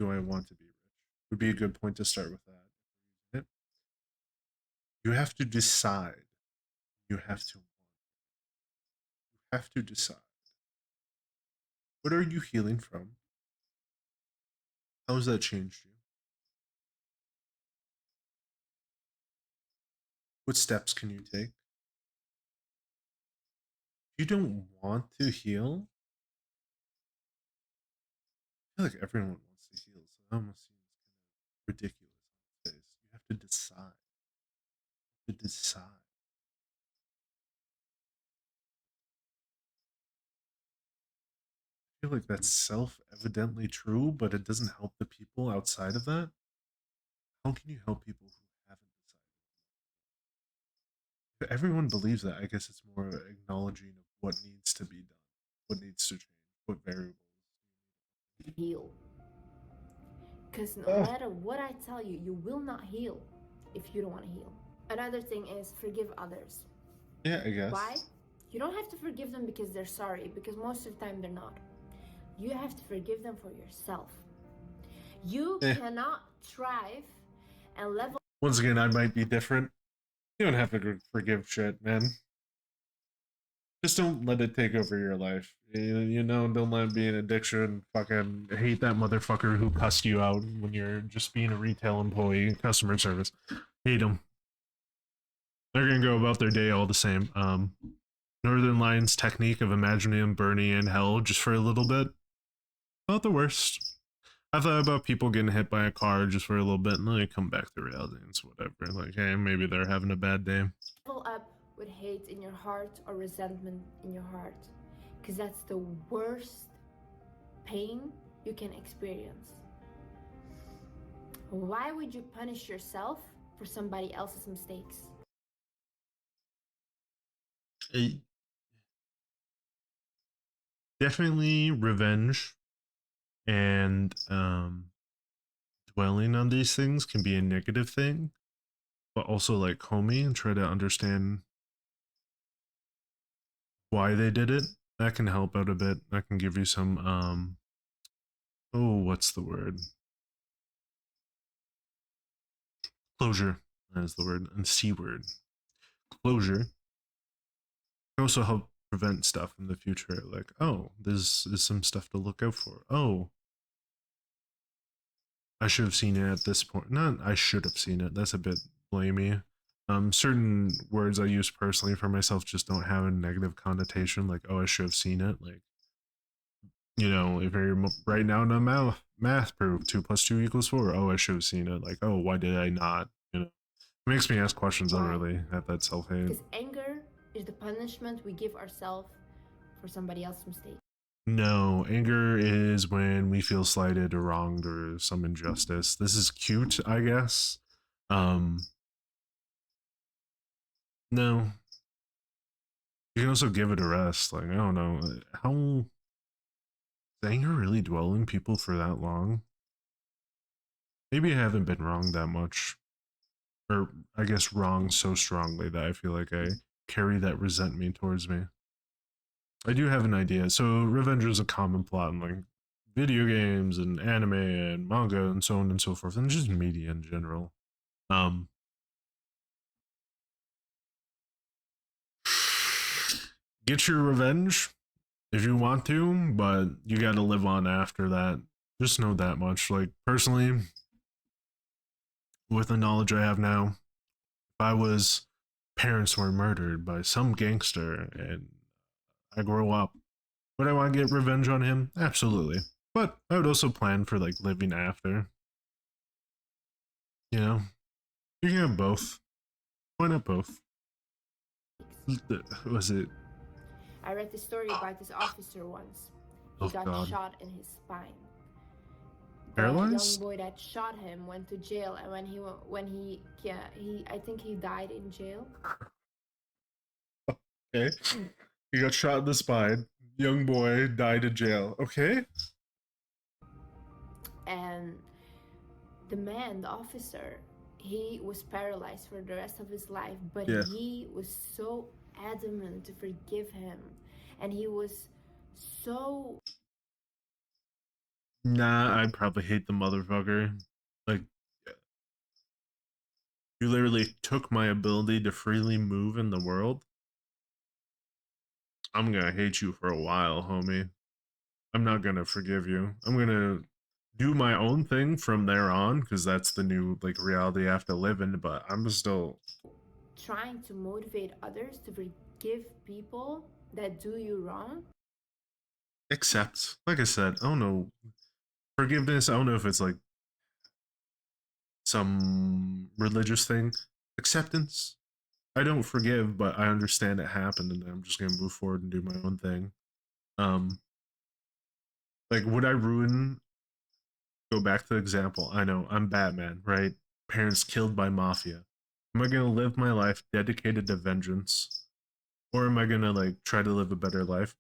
do I want to be rich? Would be a good point to start with that. You have to decide. You have to want. You have to decide. What are you healing from? How has that changed you? What steps can you take? If you don't want to heal, I feel like everyone wants to heal, so that almost seems kind of ridiculous on its face. You have to decide. To decide. I feel like that's self-evidently true, but it doesn't help the people outside of that. How can you help people who haven't decided? If everyone believes that, I guess it's more acknowledging of what needs to be done, what needs to change, what variables. Heal. Because no matter what I tell you, you will not heal if you don't want to heal. Another thing is forgive others. Yeah, I guess. Why? You don't have to forgive them because they're sorry, because most of the time they're not. You have to forgive them for yourself. You cannot thrive and level. Once again, I might be different. You don't have to forgive shit, man. Just don't let it take over your life. You know, don't let it be an addiction. Fucking hate that motherfucker who cussed you out when you're just being a retail employee, customer service. Hate them. They're gonna go about their day all the same. Northern Lions' technique of imagining them burning in hell just for a little bit, not the worst. I thought about people getting hit by a car just for a little bit, and then they come back to reality and it's whatever. Like, hey, maybe they're having a bad day. Level up with hate in your heart or resentment in your heart, because that's the worst pain you can experience. Why would you punish yourself for somebody else's mistakes? Definitely revenge and dwelling on these things can be a negative thing, but also like homie and try to understand why they did it. That can help out a bit. That can give you some oh, what's the word? Closure. That is the word. And C word. Closure can also help prevent stuff in the future. Like, oh, this is some stuff to look out for. Oh, I should have seen it at this point. Not I should have seen it. That's a bit blamey. Certain words I use personally for myself just don't have a negative connotation. Like, oh, I should have seen it. Like, you know, if you're right now in a math proof, 2 + 2 = 4. Oh, I should have seen it. Like, oh, why did I not? You know, it makes me ask questions. I really have that self-hate. Because anger is the punishment we give ourselves for somebody else's mistake. No, anger is when we feel slighted or wronged or some injustice. This is cute, I guess. No. You can also give it a rest. Like, I don't know. How does anger really dwell in people for that long? Maybe I haven't been wronged that much. Or I guess wronged so strongly that I feel like I carry that resentment towards me. I do have an idea. So revenge is a common plot in like video games and anime and manga and so on and so forth, and just media in general. Get your revenge if you want to, but you got to live on after that. Just know that much. Like personally, with the knowledge I have now, if I was parents were murdered by some gangster and I grow up, would I want to get revenge on him? Absolutely. But I would also plan for like living after. You know, you can have both. Why not both? Was it? I read the story about this officer once. He got shot in his spine. The young boy that shot him went to jail, and I think he died in jail. Okay, he got shot in the spine. Young boy died in jail. Okay. And the officer, he was paralyzed for the rest of his life, but Yeah. he was so adamant to forgive him, and he was so. Nah, I'd probably hate the motherfucker. Like, you literally took my ability to freely move in the world. I'm gonna hate you for a while, homie. I'm not gonna forgive you. I'm gonna do my own thing from there on because that's the new like reality I have to live in. But I'm still Trying to motivate others to forgive people that do you wrong. accept. Like I said, I don't know forgiveness. I don't know if it's like some religious thing. Acceptance. I don't forgive, but I understand it happened, and I'm just gonna move forward and do my own thing. Um, like would I ruin? Go back to the example. I know I'm Batman, right? Parents killed by mafia. Am I gonna live my life dedicated to vengeance, or am I gonna like try to live a better life?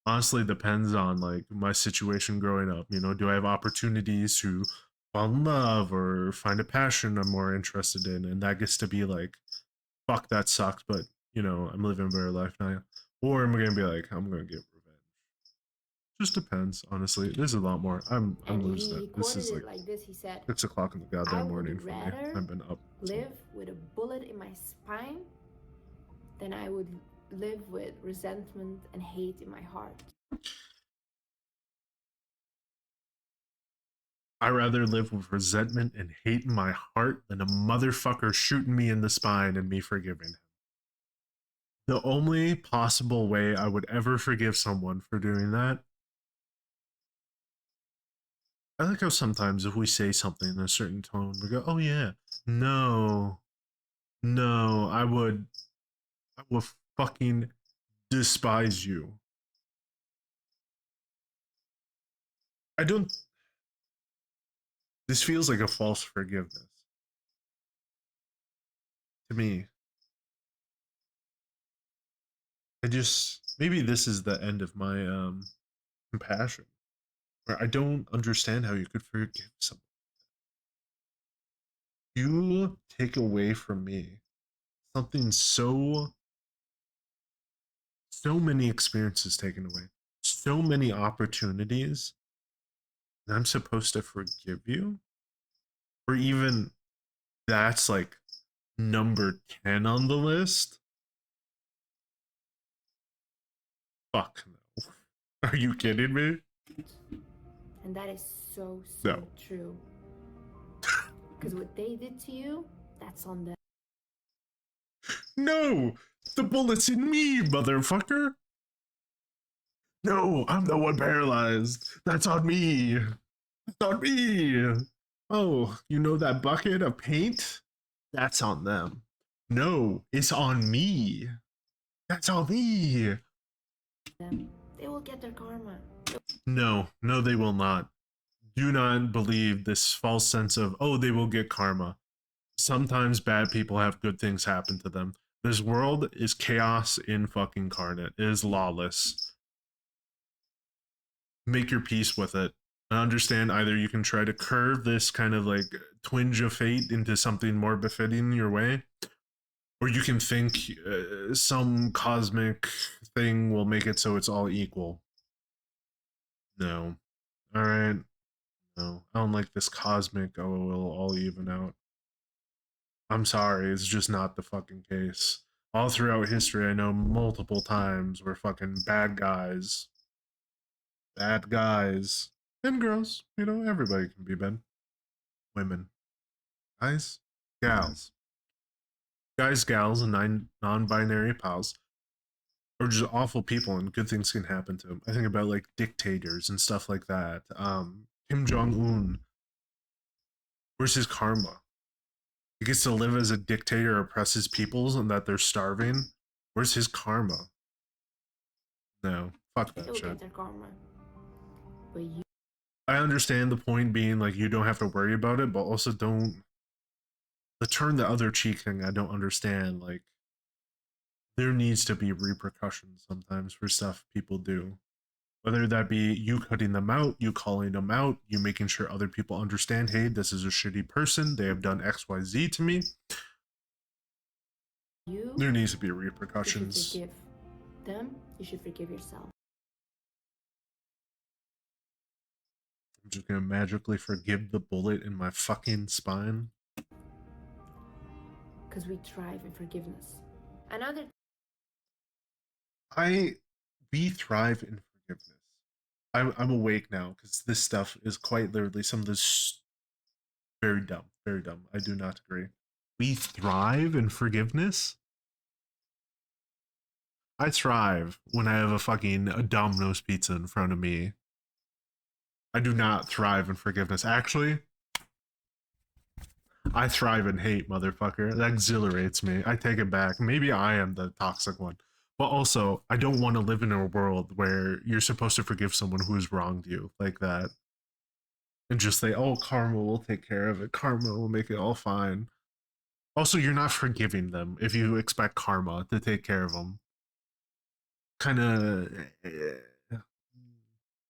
Honestly, depends on like my situation growing up. You know, do I have opportunities to fall in love or find a passion I'm more interested in, and that gets to be like, fuck, that sucks, but you know, I'm living a better life now. Or am I gonna be like, I'm gonna get revenge? Just depends, honestly. There's a lot more. I'm And losing it. he This quoted is it like like this. He said, 6 o'clock in the I goddamn morning would for me. rather I've been up. So. live with a bullet in my spine than I would live with resentment and hate in my heart. I rather live with resentment and hate in my heart than a motherfucker shooting me in the spine and me forgiving him. The only possible way I would ever forgive someone for doing that. I like how sometimes if we say something in a certain tone, we go, "Oh yeah, no, no, I would fucking despise you." I don't. This feels like a false forgiveness to me. I just maybe this is the end of my compassion. Where I don't understand how you could forgive someone. You take away from me something so many experiences taken away, so many opportunities, and I'm supposed to forgive you? Or even that's like number 10 on the list? Fuck no. Are you kidding me? And that is so, so No. true. Because what they did to you, that's on them. No! The bullet's in me, motherfucker! No, I'm the one paralyzed. That's on me. That's on me. Oh, you know that bucket of paint? That's on them. No, it's on me. That's on me. They will get their karma. No, no, they will not. Do not believe this false sense of, oh, they will get karma. Sometimes bad people have good things happen to them. This world is chaos in fucking incarnate. It is lawless. Make your peace with it. I understand either you can try to curve this kind of like twinge of fate into something more befitting your way, or you can think some cosmic thing will make it so it's all equal. No. All right. No. I don't like this cosmic, oh, it will all even out. I'm sorry, it's just not the fucking case. All throughout history, I know multiple times where fucking bad guys, and girls, you know, everybody can be bad. Women, guys, gals, gals, and non-binary pals are just awful people, and good things can happen to them. I think about like dictators and stuff like that. Kim Jong Un, where's his karma? He gets to live as a dictator, oppresses peoples, and that they're starving. Where's his karma? No, fuck They that will shit. get their karma. But you. I understand the point being like you don't have to worry about it, but also don't the turn the other cheek thing. I don't understand. Like there needs to be repercussions sometimes for stuff people do. Whether that be you cutting them out, you calling them out, you making sure other people understand, hey, this is a shitty person. They have done XYZ to me. There needs to be You should repercussions. forgive them, you should forgive yourself. I'm just gonna magically forgive the bullet in my fucking spine. Because we thrive in forgiveness. Another We thrive in forgiveness. I'm awake now because this stuff is quite literally some of this very dumb, very dumb. I do not agree. We thrive in forgiveness. I thrive when I have a Domino's pizza in front of me. I do not thrive in forgiveness. Actually, I thrive in hate, motherfucker. That exhilarates me. I take it back. Maybe I am the toxic one. But also, I don't want to live in a world where you're supposed to forgive someone who's wronged you like that. And just say, oh, karma will take care of it. Karma will make it all fine. Also, you're not forgiving them if you expect karma to take care of them. Kind of.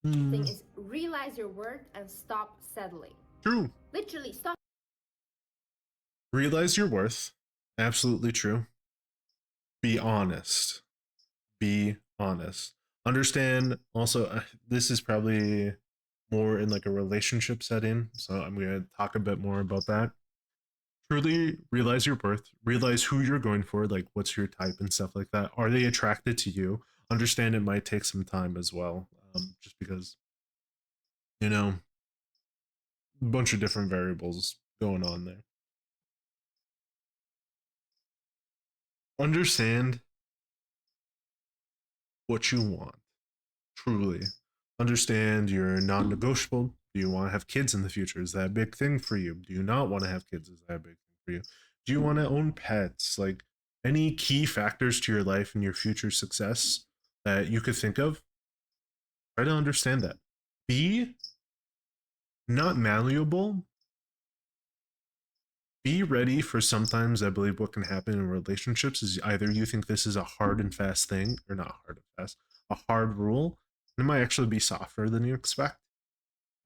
thing is realize your worth and stop settling. True. Literally, stop. Realize your worth. Absolutely true. Be honest. Be honest. Understand also, this is probably more in like a relationship setting. So I'm going to talk a bit more about that. Truly realize your worth, realize who you're going for, like what's your type and stuff like that. Are they attracted to you? Understand it might take some time as well, just because, you know, a bunch of different variables going on there. Understand what you want, truly. Understand your non negotiable. Do you want to have kids in the future? Is that a big thing for you? Do you not want to have kids? Is that a big thing for you? Do you want to own pets? Like any key factors to your life and your future success that you could think of, try to understand that. Be not malleable. Be ready for sometimes I believe what can happen in relationships is either you think this is a hard and fast thing, or not hard and fast, a hard rule, and it might actually be softer than you expect.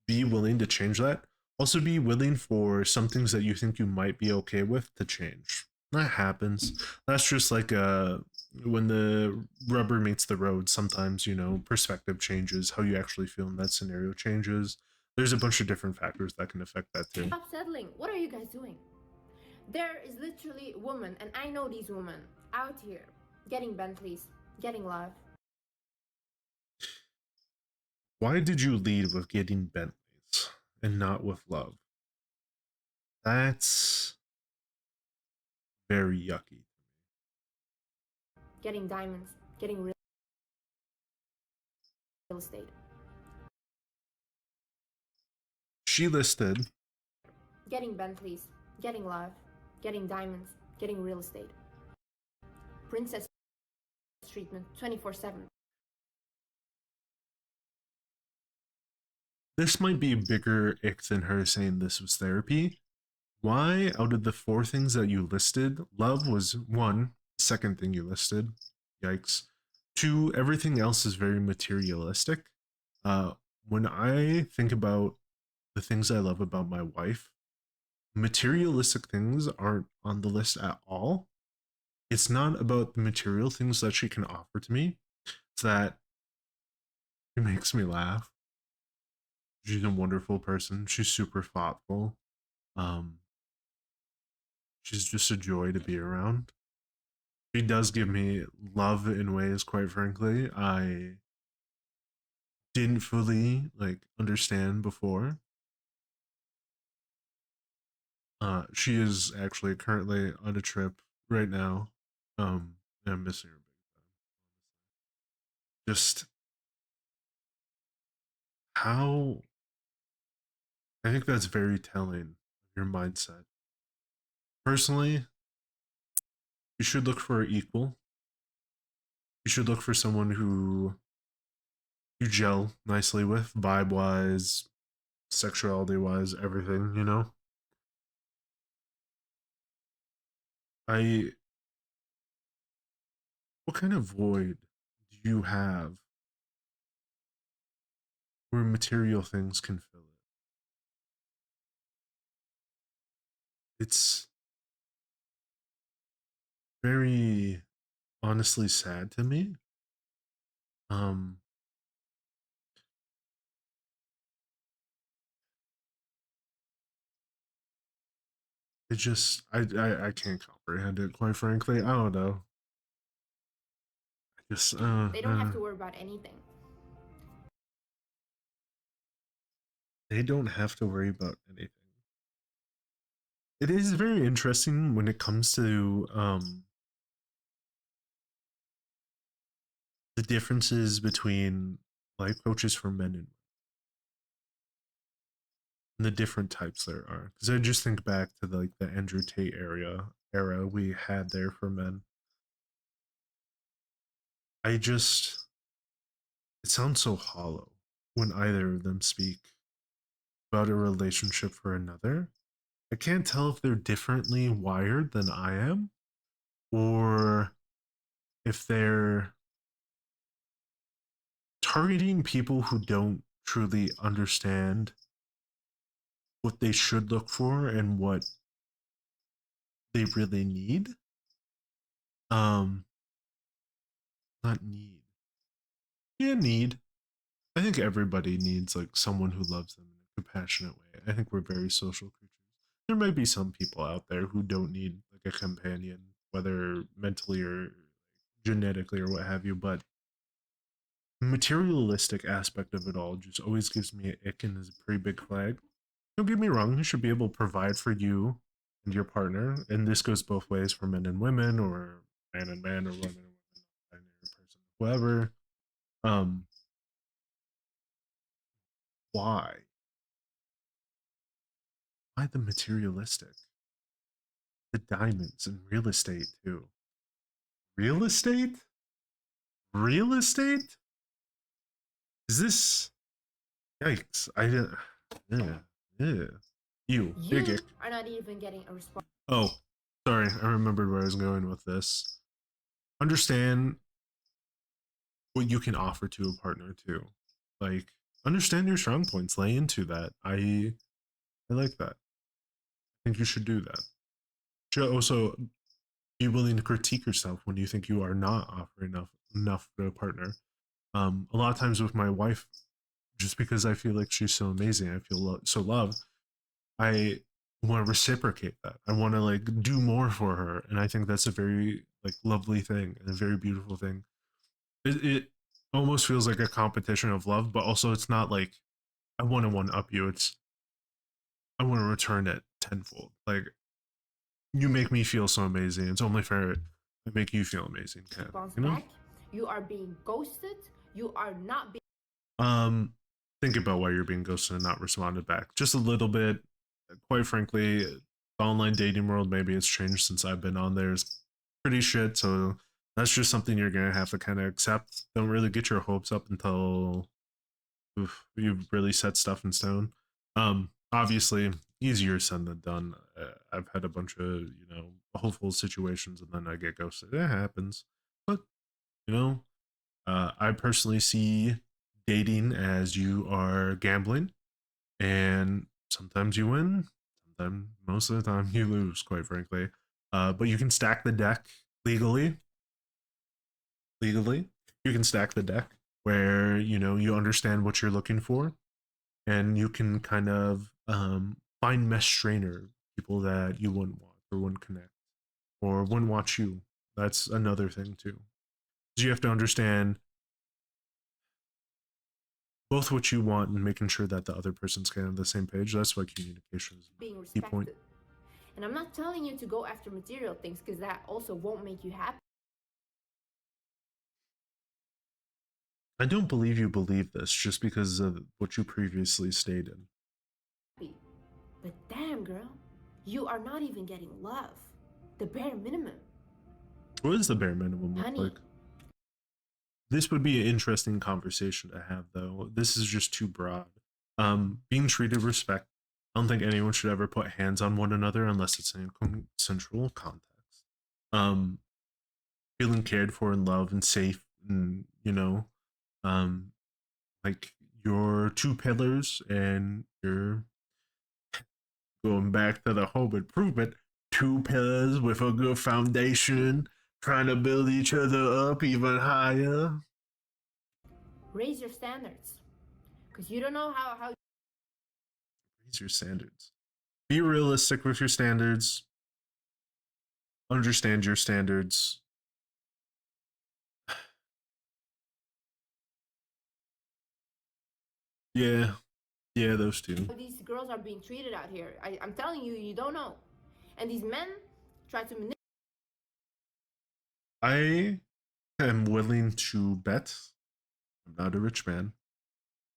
Be willing to change that. Also, be willing for some things that you think you might be okay with to change. That happens. That's just like when the rubber meets the road. Sometimes perspective changes. How you actually feel in that scenario changes. There's a bunch of different factors that can affect that too. Stop settling. What are you guys doing? There is literally a woman, and I know these women out here getting Bentleys, getting love. Why did you lead with getting Bentleys and not with love? That's very yucky. Getting diamonds, getting real estate. She listed Getting Bentleys, getting love, getting diamonds, getting real estate. Princess treatment 24/7. this might be a bigger ick than her saying this was therapy. Why, out of the four things that you listed, love was one, second thing you listed. Yikes. Two, everything else is very materialistic. Uh, when I think about the things I love about my wife, materialistic things aren't on the list at all. It's not about the material things that she can offer to me. It's that it makes me laugh. She's a wonderful person. She's super thoughtful. Um, she's just a joy to be around. She does give me love in ways, quite frankly, I didn't fully understand before. She is actually currently on a trip right now. And I'm missing her big time. Just how I think that's very telling of your mindset. Personally, you should look for an equal. You should look for someone who you gel nicely with, vibe wise, sexuality wise, everything, I What kind of void do you have where material things can fill it. It's very honestly sad to me. Um, it just I can't comprehend it, quite frankly. I don't know. I just They don't have to worry about anything. they don't have to worry about anything. It is very interesting when it comes to the differences between life coaches for men and women and the different types there are. Because I just think back to the Andrew Tate era we had there for men. I just it sounds so hollow when either of them speak about a relationship for another. I can't tell if they're differently wired than I am or if they're targeting people who don't truly understand what they should look for and what they really need. Um, not need. Yeah, need. I think everybody needs like someone who loves them in a compassionate way. I think we're very social creatures. There might be some people out there who don't need like a companion, whether mentally or genetically or what have you, but the materialistic aspect of it all just always gives me an ick and is a pretty big flag. Don't get me wrong, you should be able to provide for you and your partner, and this goes both ways for men and women, or man and man, or woman and woman, binary person, whoever. Um, why? Why the materialistic? The diamonds and real estate too. Real estate? Real estate? Is this? Yikes! I didn't. Yeah, yeah. You, big You ick. are not even getting a response. Oh, sorry. I remembered where I was going with this. Understand what you can offer to a partner too. Like understand your strong points, lay into that. I like that. I think you should do that. You should also be willing to critique yourself when you think you are not offering enough to a partner. A lot of times with my wife, just because I feel like she's so amazing, I feel so loved. I want to reciprocate that. I want to like do more for her, and I think that's a very like lovely thing and a very beautiful thing. It almost feels like a competition of love, but also it's not like I want to one up you. It's I want to return it tenfold. Like you make me feel so amazing. It's only fair I make you feel amazing, kind of thing, Response you know? back. You are being ghosted. You are not being. Um, think about why you're being ghosted and not responded back. Just a little bit. Quite frankly, the online dating world, maybe it's changed since I've been on there. Is pretty shit. So that's just something you're gonna have to kind of accept. Don't really get your hopes up until you've really set stuff in stone. Obviously, easier said than done. I've had a bunch of hopeful situations, and then I get ghosted. It happens, but you know, I personally see dating as you are gambling, and sometimes you win, sometimes most of the time you lose. Quite frankly, but you can stack the deck legally. Legally, you can stack the deck where you understand what you're looking for and you can kind of find mesh strainer people that you wouldn't want or wouldn't connect or wouldn't watch you. That's another thing too. So you have to understand both what you want and making sure that the other person's kind of the same page. That's why communication is Being a key point. respected. And I'm not telling you to go after material things because that also won't make you happy. I don't believe you believe this just because of what you previously stated. But damn, girl, you are not even getting love. The bare minimum. What does the bare minimum look Honey, like? This would be an interesting conversation to have, though. This is just too broad. Being treated with respect. I don't think anyone should ever put hands on one another unless it's in a consensual context. Um, Feeling cared for and loved and safe, and um, like your two pillars and you're going back to the home improvement, two pillars with a good foundation, trying to build each other up even higher. Raise your standards, because you don't know how. Raise your standards. Be realistic with your standards. Understand your standards. Yeah, yeah, those two. These girls are being treated out here. I'm telling you, you don't know. And these men try to manipulate. I am willing to bet, I'm not a rich man,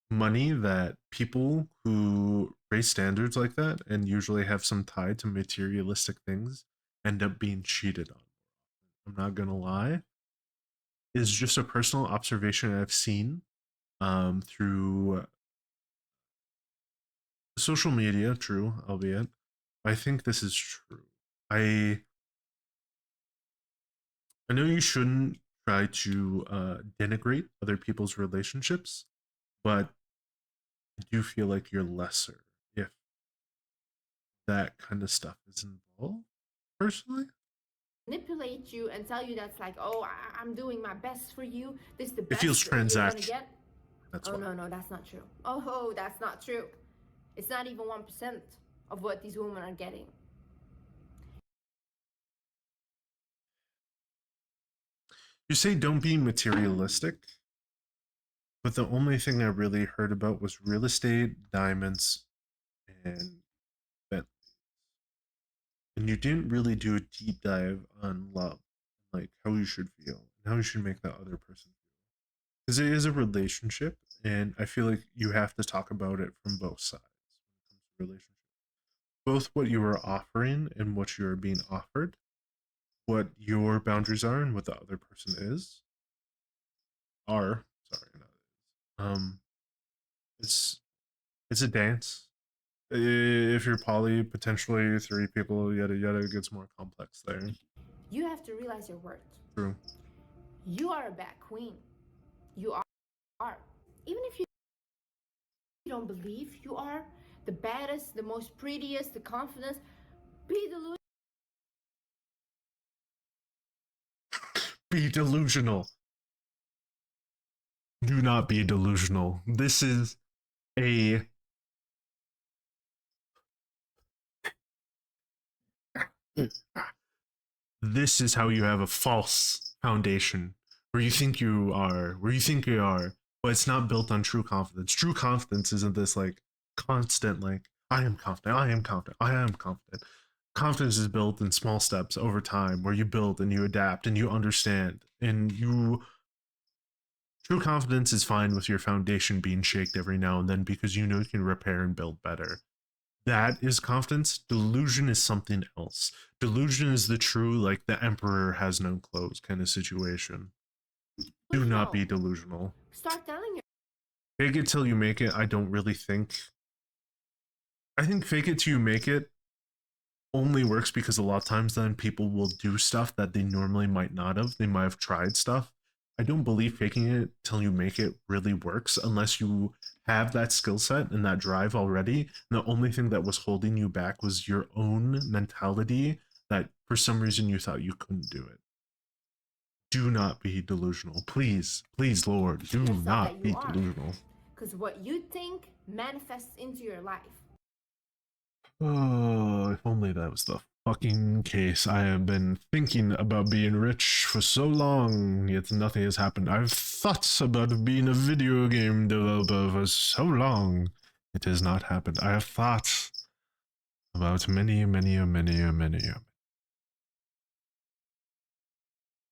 money that people who raise standards like that and usually have some tie to materialistic things end up being cheated on. I'm not gonna lie. Is just a personal observation I've seen through social media, true, albeit. I think this is true. I I know you shouldn't try to denigrate other people's relationships, but I do feel like you're lesser if that kind of stuff is involved. Personally, Manipulate you and tell you that's like, oh, I'm doing my best for you. This is the it best feels you're gonna transactional. get. That's Oh why. no, that's not true. Oh, that's not true. It's not even 1% of what these women are getting. You say don't be materialistic, but the only thing I really heard about was real estate, diamonds, and Bentleys. And you didn't really do a deep dive on love, like how you should feel and how you should make that other person feel. Because it is a relationship, and I feel like you have to talk about it from both sides when it comes to relationship. Both what you are offering and what you are being offered, what your boundaries are and what the other person is, are sorry, not it's it's a dance. If you're poly, potentially three people, yada yada, it gets more complex there. You have to realize your worth. True. You are a bad queen. You are. Even if you don't believe you are the baddest, the most prettiest, the confident, be delusional. Be delusional. Do not be delusional. This is a this is how you have a false foundation where you think you are, but it's not built on true confidence. True confidence isn't this like constant, like, I am confident, I am confident, I am confident. Confidence is built in small steps over time where you build and you adapt and you understand and you. True confidence is fine with your foundation being shaked every now and then because you know you can repair and build better. That is confidence. Delusion is something else. Delusion is the true, like, the emperor has no clothes kind of situation. Do not be delusional. Start telling her. Fake it till you make it. I don't really think. I think fake it till you make it only works because a lot of times then people will do stuff that they normally might not have. They might have tried stuff. I don't believe faking it till you make it really works unless you have that skill set and that drive already. And the only thing that was holding you back was your own mentality that for some reason you thought you couldn't do it. Do not be delusional. Please, please, Lord, do not be delusional. Because what you think manifests into your life. Oh, if only that was the fucking case. I have been thinking about being rich for so long, yet nothing has happened. I've thought about being a video game developer for so long. It has not happened. I have thought about many.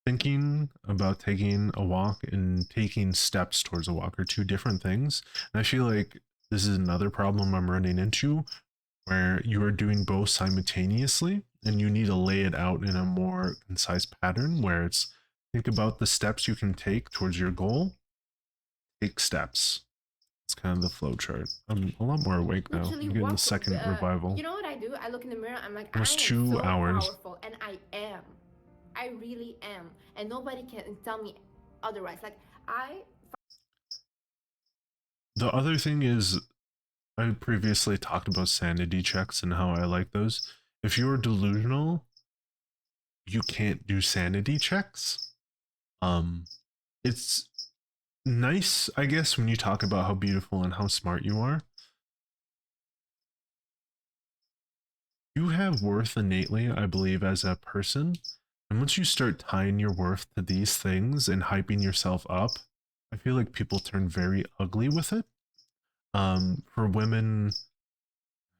Thinking about taking a walk and taking steps towards a walk are two different things. And I feel like this is another problem I'm running into where you are doing both simultaneously and you need to lay it out in a more concise pattern where it's think about the steps you can take towards your goal, take steps. It's kind of the flow chart. I'm a lot more awake now. I'm getting the second revival. You know what I do? I look in the mirror, I'm like, almost I am 2 so hours. Powerful, and I am. I really am. And nobody can tell me otherwise. Like, The other thing is, I previously talked about sanity checks and how I like those. If you're delusional, you can't do sanity checks. It's nice, I guess, when you talk about how beautiful and how smart you are. You have worth innately, I believe, as a person. And once you start tying your worth to these things and hyping yourself up, I feel like people turn very ugly with it. For women,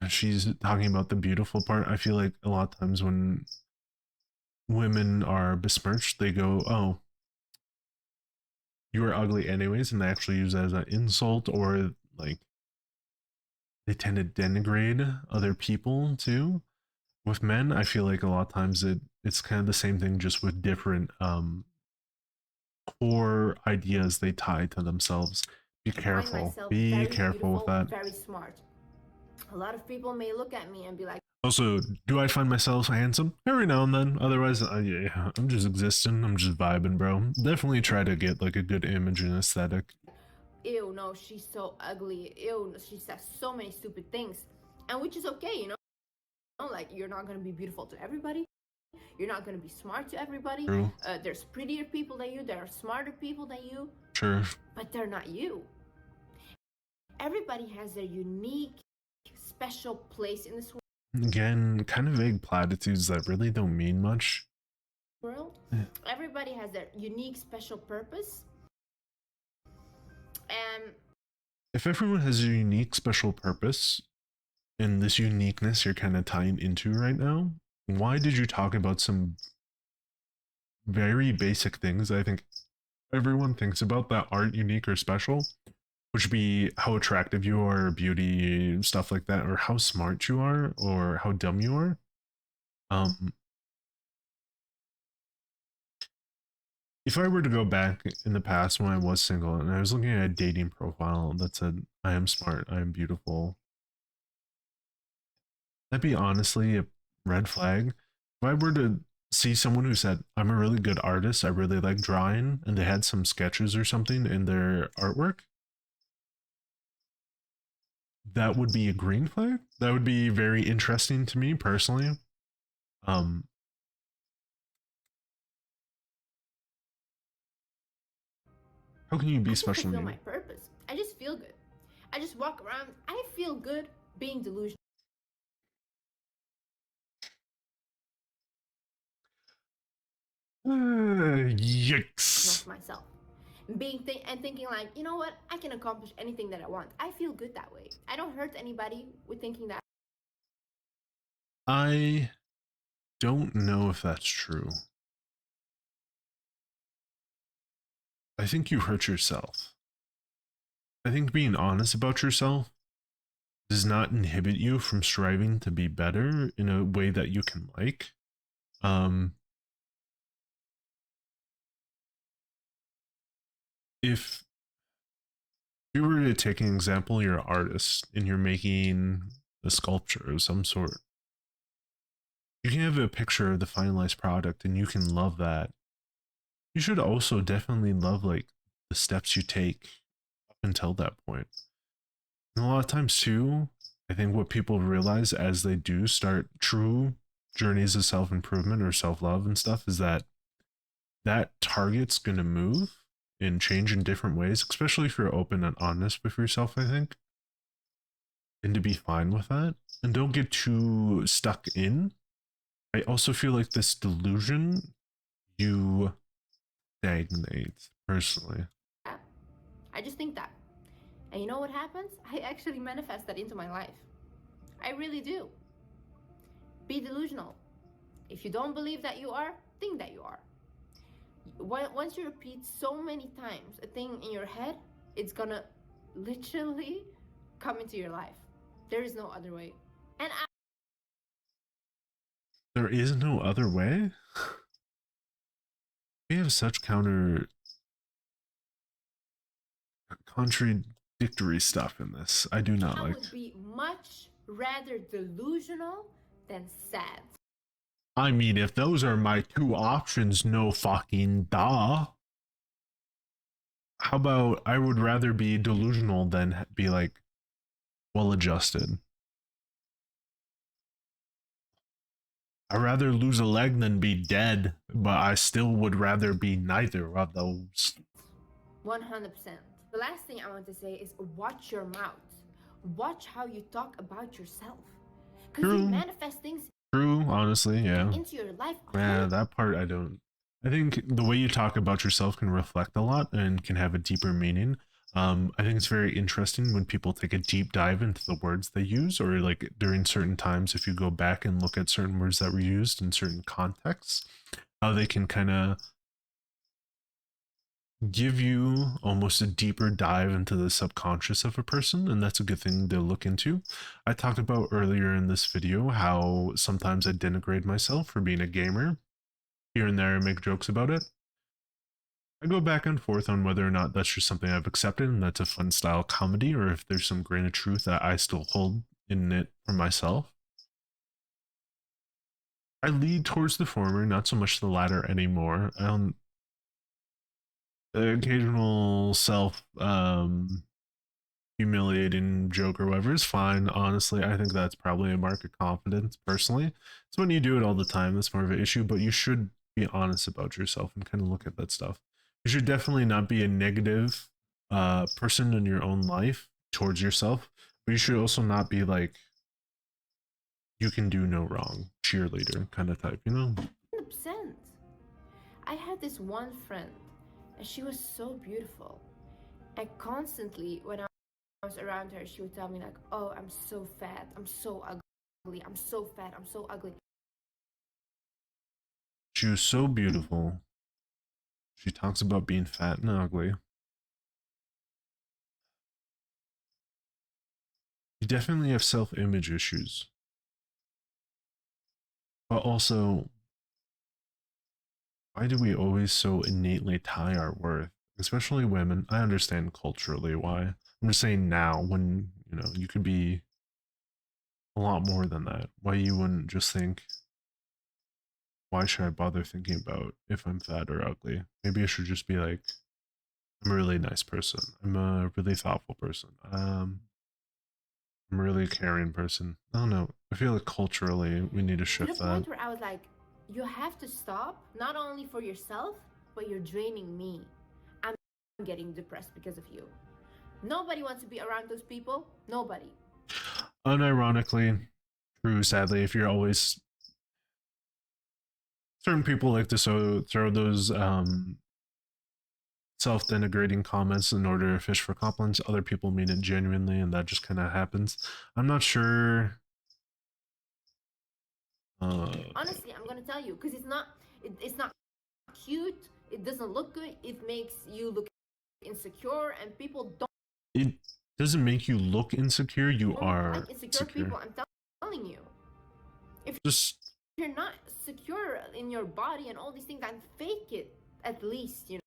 she's talking about the beautiful part. I feel like a lot of times when women are besmirched, they go, "Oh, you are ugly anyways," and they actually use that as an insult, or like they tend to denigrate other people too. With men, I feel like a lot of times it's kind of the same thing, just with different core ideas they tie to themselves. Be I find careful. myself Be very careful with beautiful, that. very smart. A lot of people may look at me and be like, Also, do I find myself handsome? Every now and then. Otherwise, yeah, I'm just existing. I'm just vibing, bro. Definitely try to get like a good image and aesthetic. ew, no, she's so ugly. Ew, she says so many stupid things. And which is okay, you know? Like, you're not gonna be beautiful to everybody. You're not gonna be smart to everybody. True. There's prettier people than you, there are smarter people than you. Sure. But they're not you. Everybody has their unique, special place in this Again, kind of vague platitudes that really don't mean much. world. Everybody has their unique, special purpose. And if everyone has a unique, special purpose, and this uniqueness you're kind of tying into right now, why did you talk about some very basic things I think everyone thinks about that aren't unique or special, which would be how attractive you are, beauty, stuff like that, or how smart you are, or how dumb you are? If I were to go back in the past when I was single and I was looking at a dating profile that said, "I am smart, I am beautiful," that'd be honestly a red flag. If I were to see someone who said, "I'm a really good artist, I really like drawing," and they had some sketches or something in their artwork, that would be a green flag. That would be very interesting to me personally. Um, how can you be I can special to fulfill me? my purpose. I just feel good. I just walk around. I feel good being delusional. Yikes. Of myself. And thinking like, you know what? I can accomplish anything that I want. I feel good that way. I don't hurt anybody with thinking that. I don't know if that's true. I think you hurt yourself. I think being honest about yourself does not inhibit you from striving to be better in a way that you can like. Um, if you were to take an example, you're an artist and you're making a sculpture of some sort. You can have a picture of the finalized product and you can love that. You should also definitely love like the steps you take up until that point. And a lot of times too, I think what people realize as they do start true journeys of self-improvement or self-love and stuff is that that target's going to move and change in different ways, especially if you're open and honest with yourself, I think. And to be fine with that. And don't get too stuck in. I also feel like this delusion, you stagnate, personally. I just think that. And you know what happens? I actually manifest that into my life. I really do. Be delusional. If you don't believe that you are, think that you are. Once you repeat so many times a thing in your head, it's gonna literally come into your life. There is no other way. And There is no other way? We have such contradictory stuff in this. I do not like. would be much rather delusional than sad. I mean, if those are my two options, no fucking duh. how about I would rather be delusional than be like well adjusted. I'd rather lose a leg than be dead, but I still would rather be neither of those. 100%. The last thing I want to say is watch your mouth. Watch how you talk about yourself. Because you True. manifest things True, honestly, yeah. into your life. Yeah, that part I don't. I think the way you talk about yourself can reflect a lot and can have a deeper meaning. I think it's very interesting when people take a deep dive into the words they use, or like during certain times, if you go back and look at certain words that were used in certain contexts, how they can kind of give you almost a deeper dive into the subconscious of a person, and that's a good thing to look into. I talked about earlier in this video how sometimes I denigrate myself for being a gamer. Here and there I make jokes about it. I go back and forth on whether or not that's just something I've accepted and that's a fun style comedy, or if there's some grain of truth that I still hold in it for myself. I lead towards the former, not so much the latter anymore. The occasional self humiliating joke or whatever is fine. Honestly, I think that's probably a mark of confidence personally. So when you do it all the time, that's more of an issue, but you should be honest about yourself and kind of look at that stuff. You should definitely not be a negative person in your own life towards yourself, but you should also not be like you can do no wrong cheerleader kind of type, you know? 100%. I had this one friend, and she was so beautiful. And constantly, when I was around her, she would tell me like, "Oh, I'm so fat. I'm so ugly. I'm so fat. I'm so ugly." She was so beautiful. She talks about being fat and ugly. You definitely have self-image issues. But also, why do we always so innately tie our worth? Especially women. I understand culturally why. I'm just saying now, when, you know, you could be a lot more than that. Why you wouldn't just think, why should I bother thinking about if I'm fat or ugly? Maybe I should just be like, I'm a really nice person. I'm a really thoughtful person. I'm a really caring person. I don't know. I feel like culturally we need to To the shift that. point where I was like, "You have to stop, not only for yourself, but you're draining me. I'm getting depressed because of you." Nobody wants to be around those people. Nobody. Unironically, true, sadly, if you're always certain people like to throw those self-denigrating comments in order to fish for compliments. Other people mean it genuinely, and that just kind of happens. I'm not sure. Honestly, I'm gonna tell you, because it's not cute. It doesn't look good. It makes you look insecure, and people don't. It doesn't make you look insecure. You are like insecure people. I'm telling you, if just you're not secure in your body and all these things, then fake it at least. You know.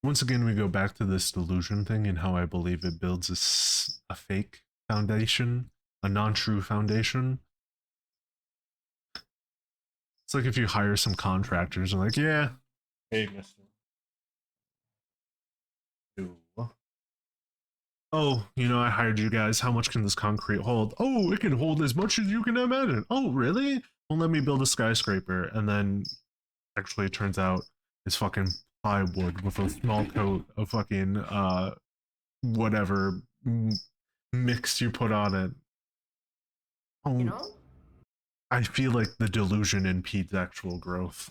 once again we go back to this delusion thing and how I believe it builds a fake foundation, a non-true foundation. It's like if you hire some contractors and like, yeah, hey, mister. Oh, you know, I hired you guys. How much can this concrete hold? Oh, it can hold as much as you can imagine. Oh, really? Well, let me build a skyscraper. And then actually it turns out it's fucking plywood with a small coat of fucking whatever mix you put on it. Oh, You know. I feel like the delusion impedes actual growth.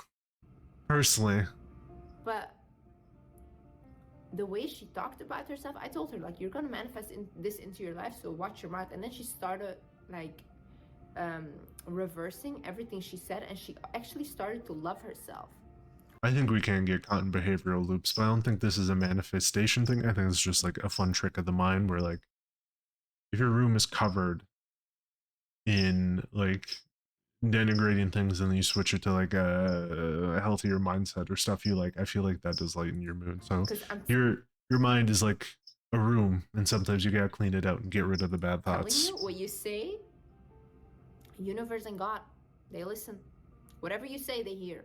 Personally. But the way she talked about herself, I told her like, "You're gonna manifest this into your life, so watch your mouth." And then she started like reversing everything she said, and she actually started to love herself. I think we can get caught in behavioral loops, but I don't think this is a manifestation thing. I think it's just like a fun trick of the mind where like if your room is covered in like denigrating things and then you switch it to like a healthier mindset or stuff you like, I feel like that does lighten your mood. So your mind is like a room, and sometimes you gotta clean it out and get rid of the bad thoughts. Telling you, what you say, universe and God, they listen. Whatever you say, they hear.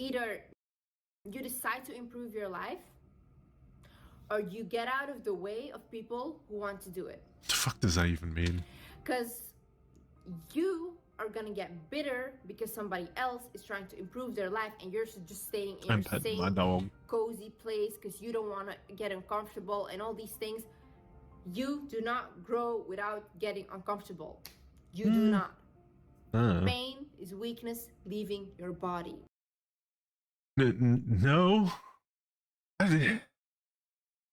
either you decide to improve your life, or you get out of the way of people who want to do it. The fuck does that even mean? Because you are gonna get bitter because somebody else is trying to improve their life and you're just staying in your same cozy place because you don't want to get uncomfortable and all these things. You do not grow without getting uncomfortable. You do not. Pain is weakness leaving your body. No.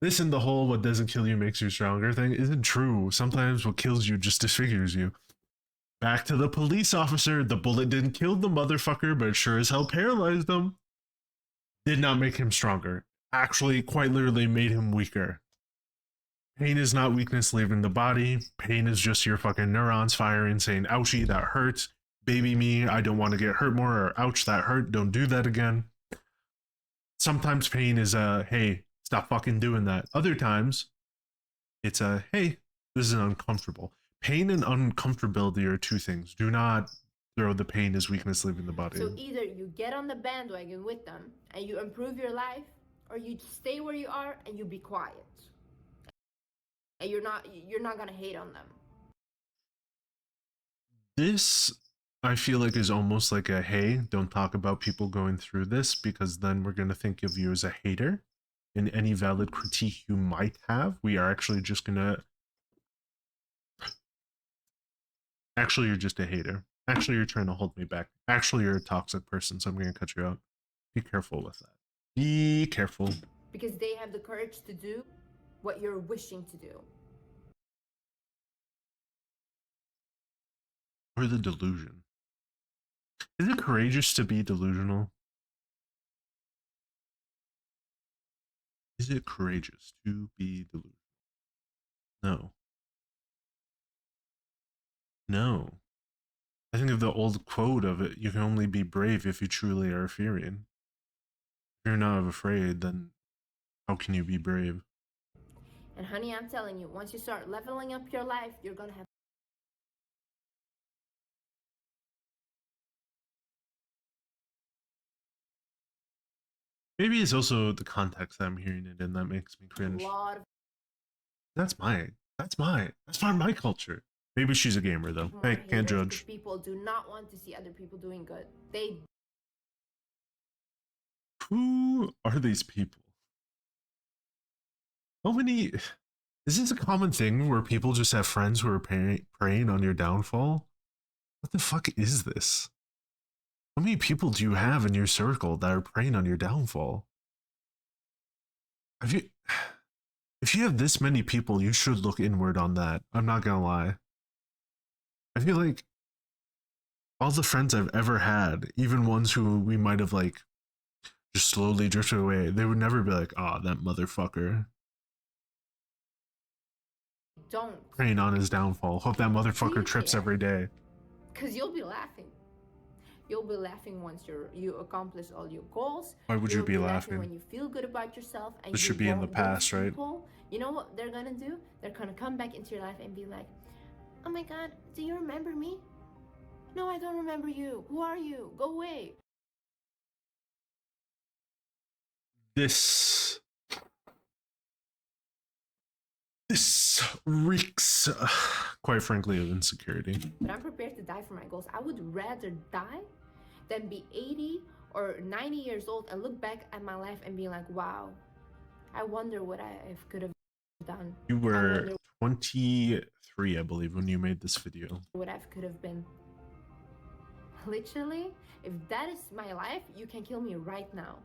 This and the whole what doesn't kill you makes you stronger thing isn't true. Sometimes what kills you just disfigures you. Back to the police officer. The bullet didn't kill the motherfucker, but sure as hell paralyzed him. Did not make him stronger. Actually, quite literally made him weaker. Pain is not weakness leaving the body. Pain is just your fucking neurons firing, saying, ouchie, that hurts. Baby me, I don't want to get hurt more. Or ouch, that hurt. Don't do that again. Sometimes pain is a, hey, stop fucking doing that. Other times, it's a, hey, this is uncomfortable. Pain and uncomfortability are two things. Do not throw the pain as weakness leaving the body. So either you get on the bandwagon with them and you improve your life, or you stay where you are and you be quiet. And you're not gonna hate on them. This, I feel like, is almost like a, hey, don't talk about people going through this because then we're gonna think of you as a hater. In any valid critique you might have, we are actually just gonna... Actually, you're just a hater. Actually, you're trying to hold me back. Actually, you're a toxic person, so I'm gonna cut you out. Be careful with that. Be careful. Because they have the courage to do what you're wishing to do. Or the delusion. Is it courageous to be delusional? Is it courageous to be delusional? No. No. I think of the old quote of it, you can only be brave if you truly are fearing. If you're not afraid, then how can you be brave? And honey, I'm telling you, once you start leveling up your life, you're gonna have... Maybe it's also the context that I'm hearing it in that makes me cringe. That's part of my culture. Maybe she's a gamer though. Hey, can't judge. People do not want to see other people doing good. Who are these people? How many... Is this a common thing where people just have friends who are preying on your downfall? What the fuck is this? How many people do you have in your circle that are preying on your downfall? If you have this many people, you should look inward on that. I'm not gonna lie. I feel like all the friends I've ever had, even ones who we might have like just slowly drifted away, they would never be like, "Ah, that motherfucker." Don't. Preying on his downfall. Hope that motherfucker trips every day. Because you'll be laughing. You'll be laughing once you accomplish all your goals. Why would you be laughing? When you feel good about yourself. And this should be in the past, right? You know what they're gonna do? They're gonna come back into your life and be like, oh my god, do you remember me? No, I don't remember you. Who are you? Go away. This reeks, quite frankly, of insecurity. But I'm prepared to die for my goals. I would rather die than be 80 or 90 years old and look back at my life and be like, wow, I wonder what I could have done. You were 23, I believe, when you made this video. What I could have been. Literally, if that is my life, you can kill me right now.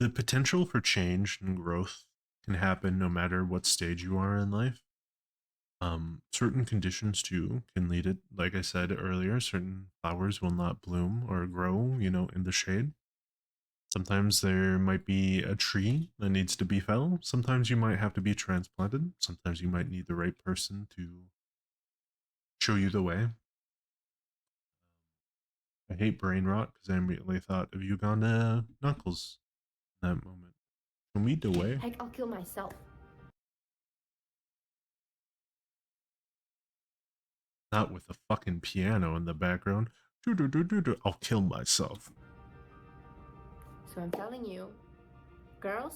The potential for change and growth can happen no matter what stage you are in life. Certain conditions too can lead it. Like I said earlier, certain flowers will not bloom or grow, in the shade. Sometimes there might be a tree that needs to be felled. Sometimes you might have to be transplanted. Sometimes you might need the right person to show you the way. I hate brain rot because I immediately thought of Uganda Knuckles in that moment. Show me the way. Heck, I'll kill myself. Not with a fucking piano in the background. I'll kill myself. So I'm telling you, girls,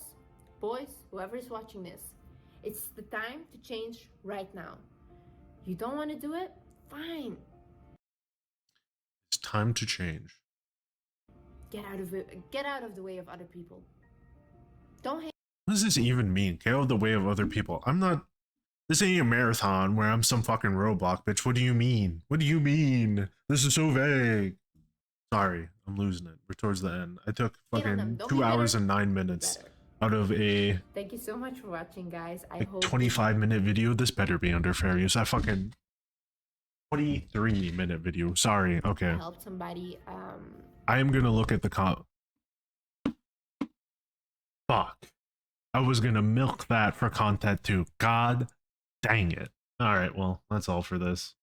boys, whoever is watching this, it's the time to change right now. You don't want to do it? Fine. It's time to change. Get out of the way of other people. Don't hate. What does this even mean? Get out of the way of other people. I'm not. This ain't a marathon where I'm some fucking roadblock, bitch. What do you mean? What do you mean? This is so vague. Sorry, I'm losing it. We're towards the end. I took fucking 2 hours and 9 minutes out of a. Thank you so much for watching, guys. I like hope 25-minute video. This better be under fair use. I fucking 23-minute video. Sorry. Okay. I helped somebody. I am gonna look at the Fuck. I was gonna milk that for content too. God dang it. Alright, well, that's all for this.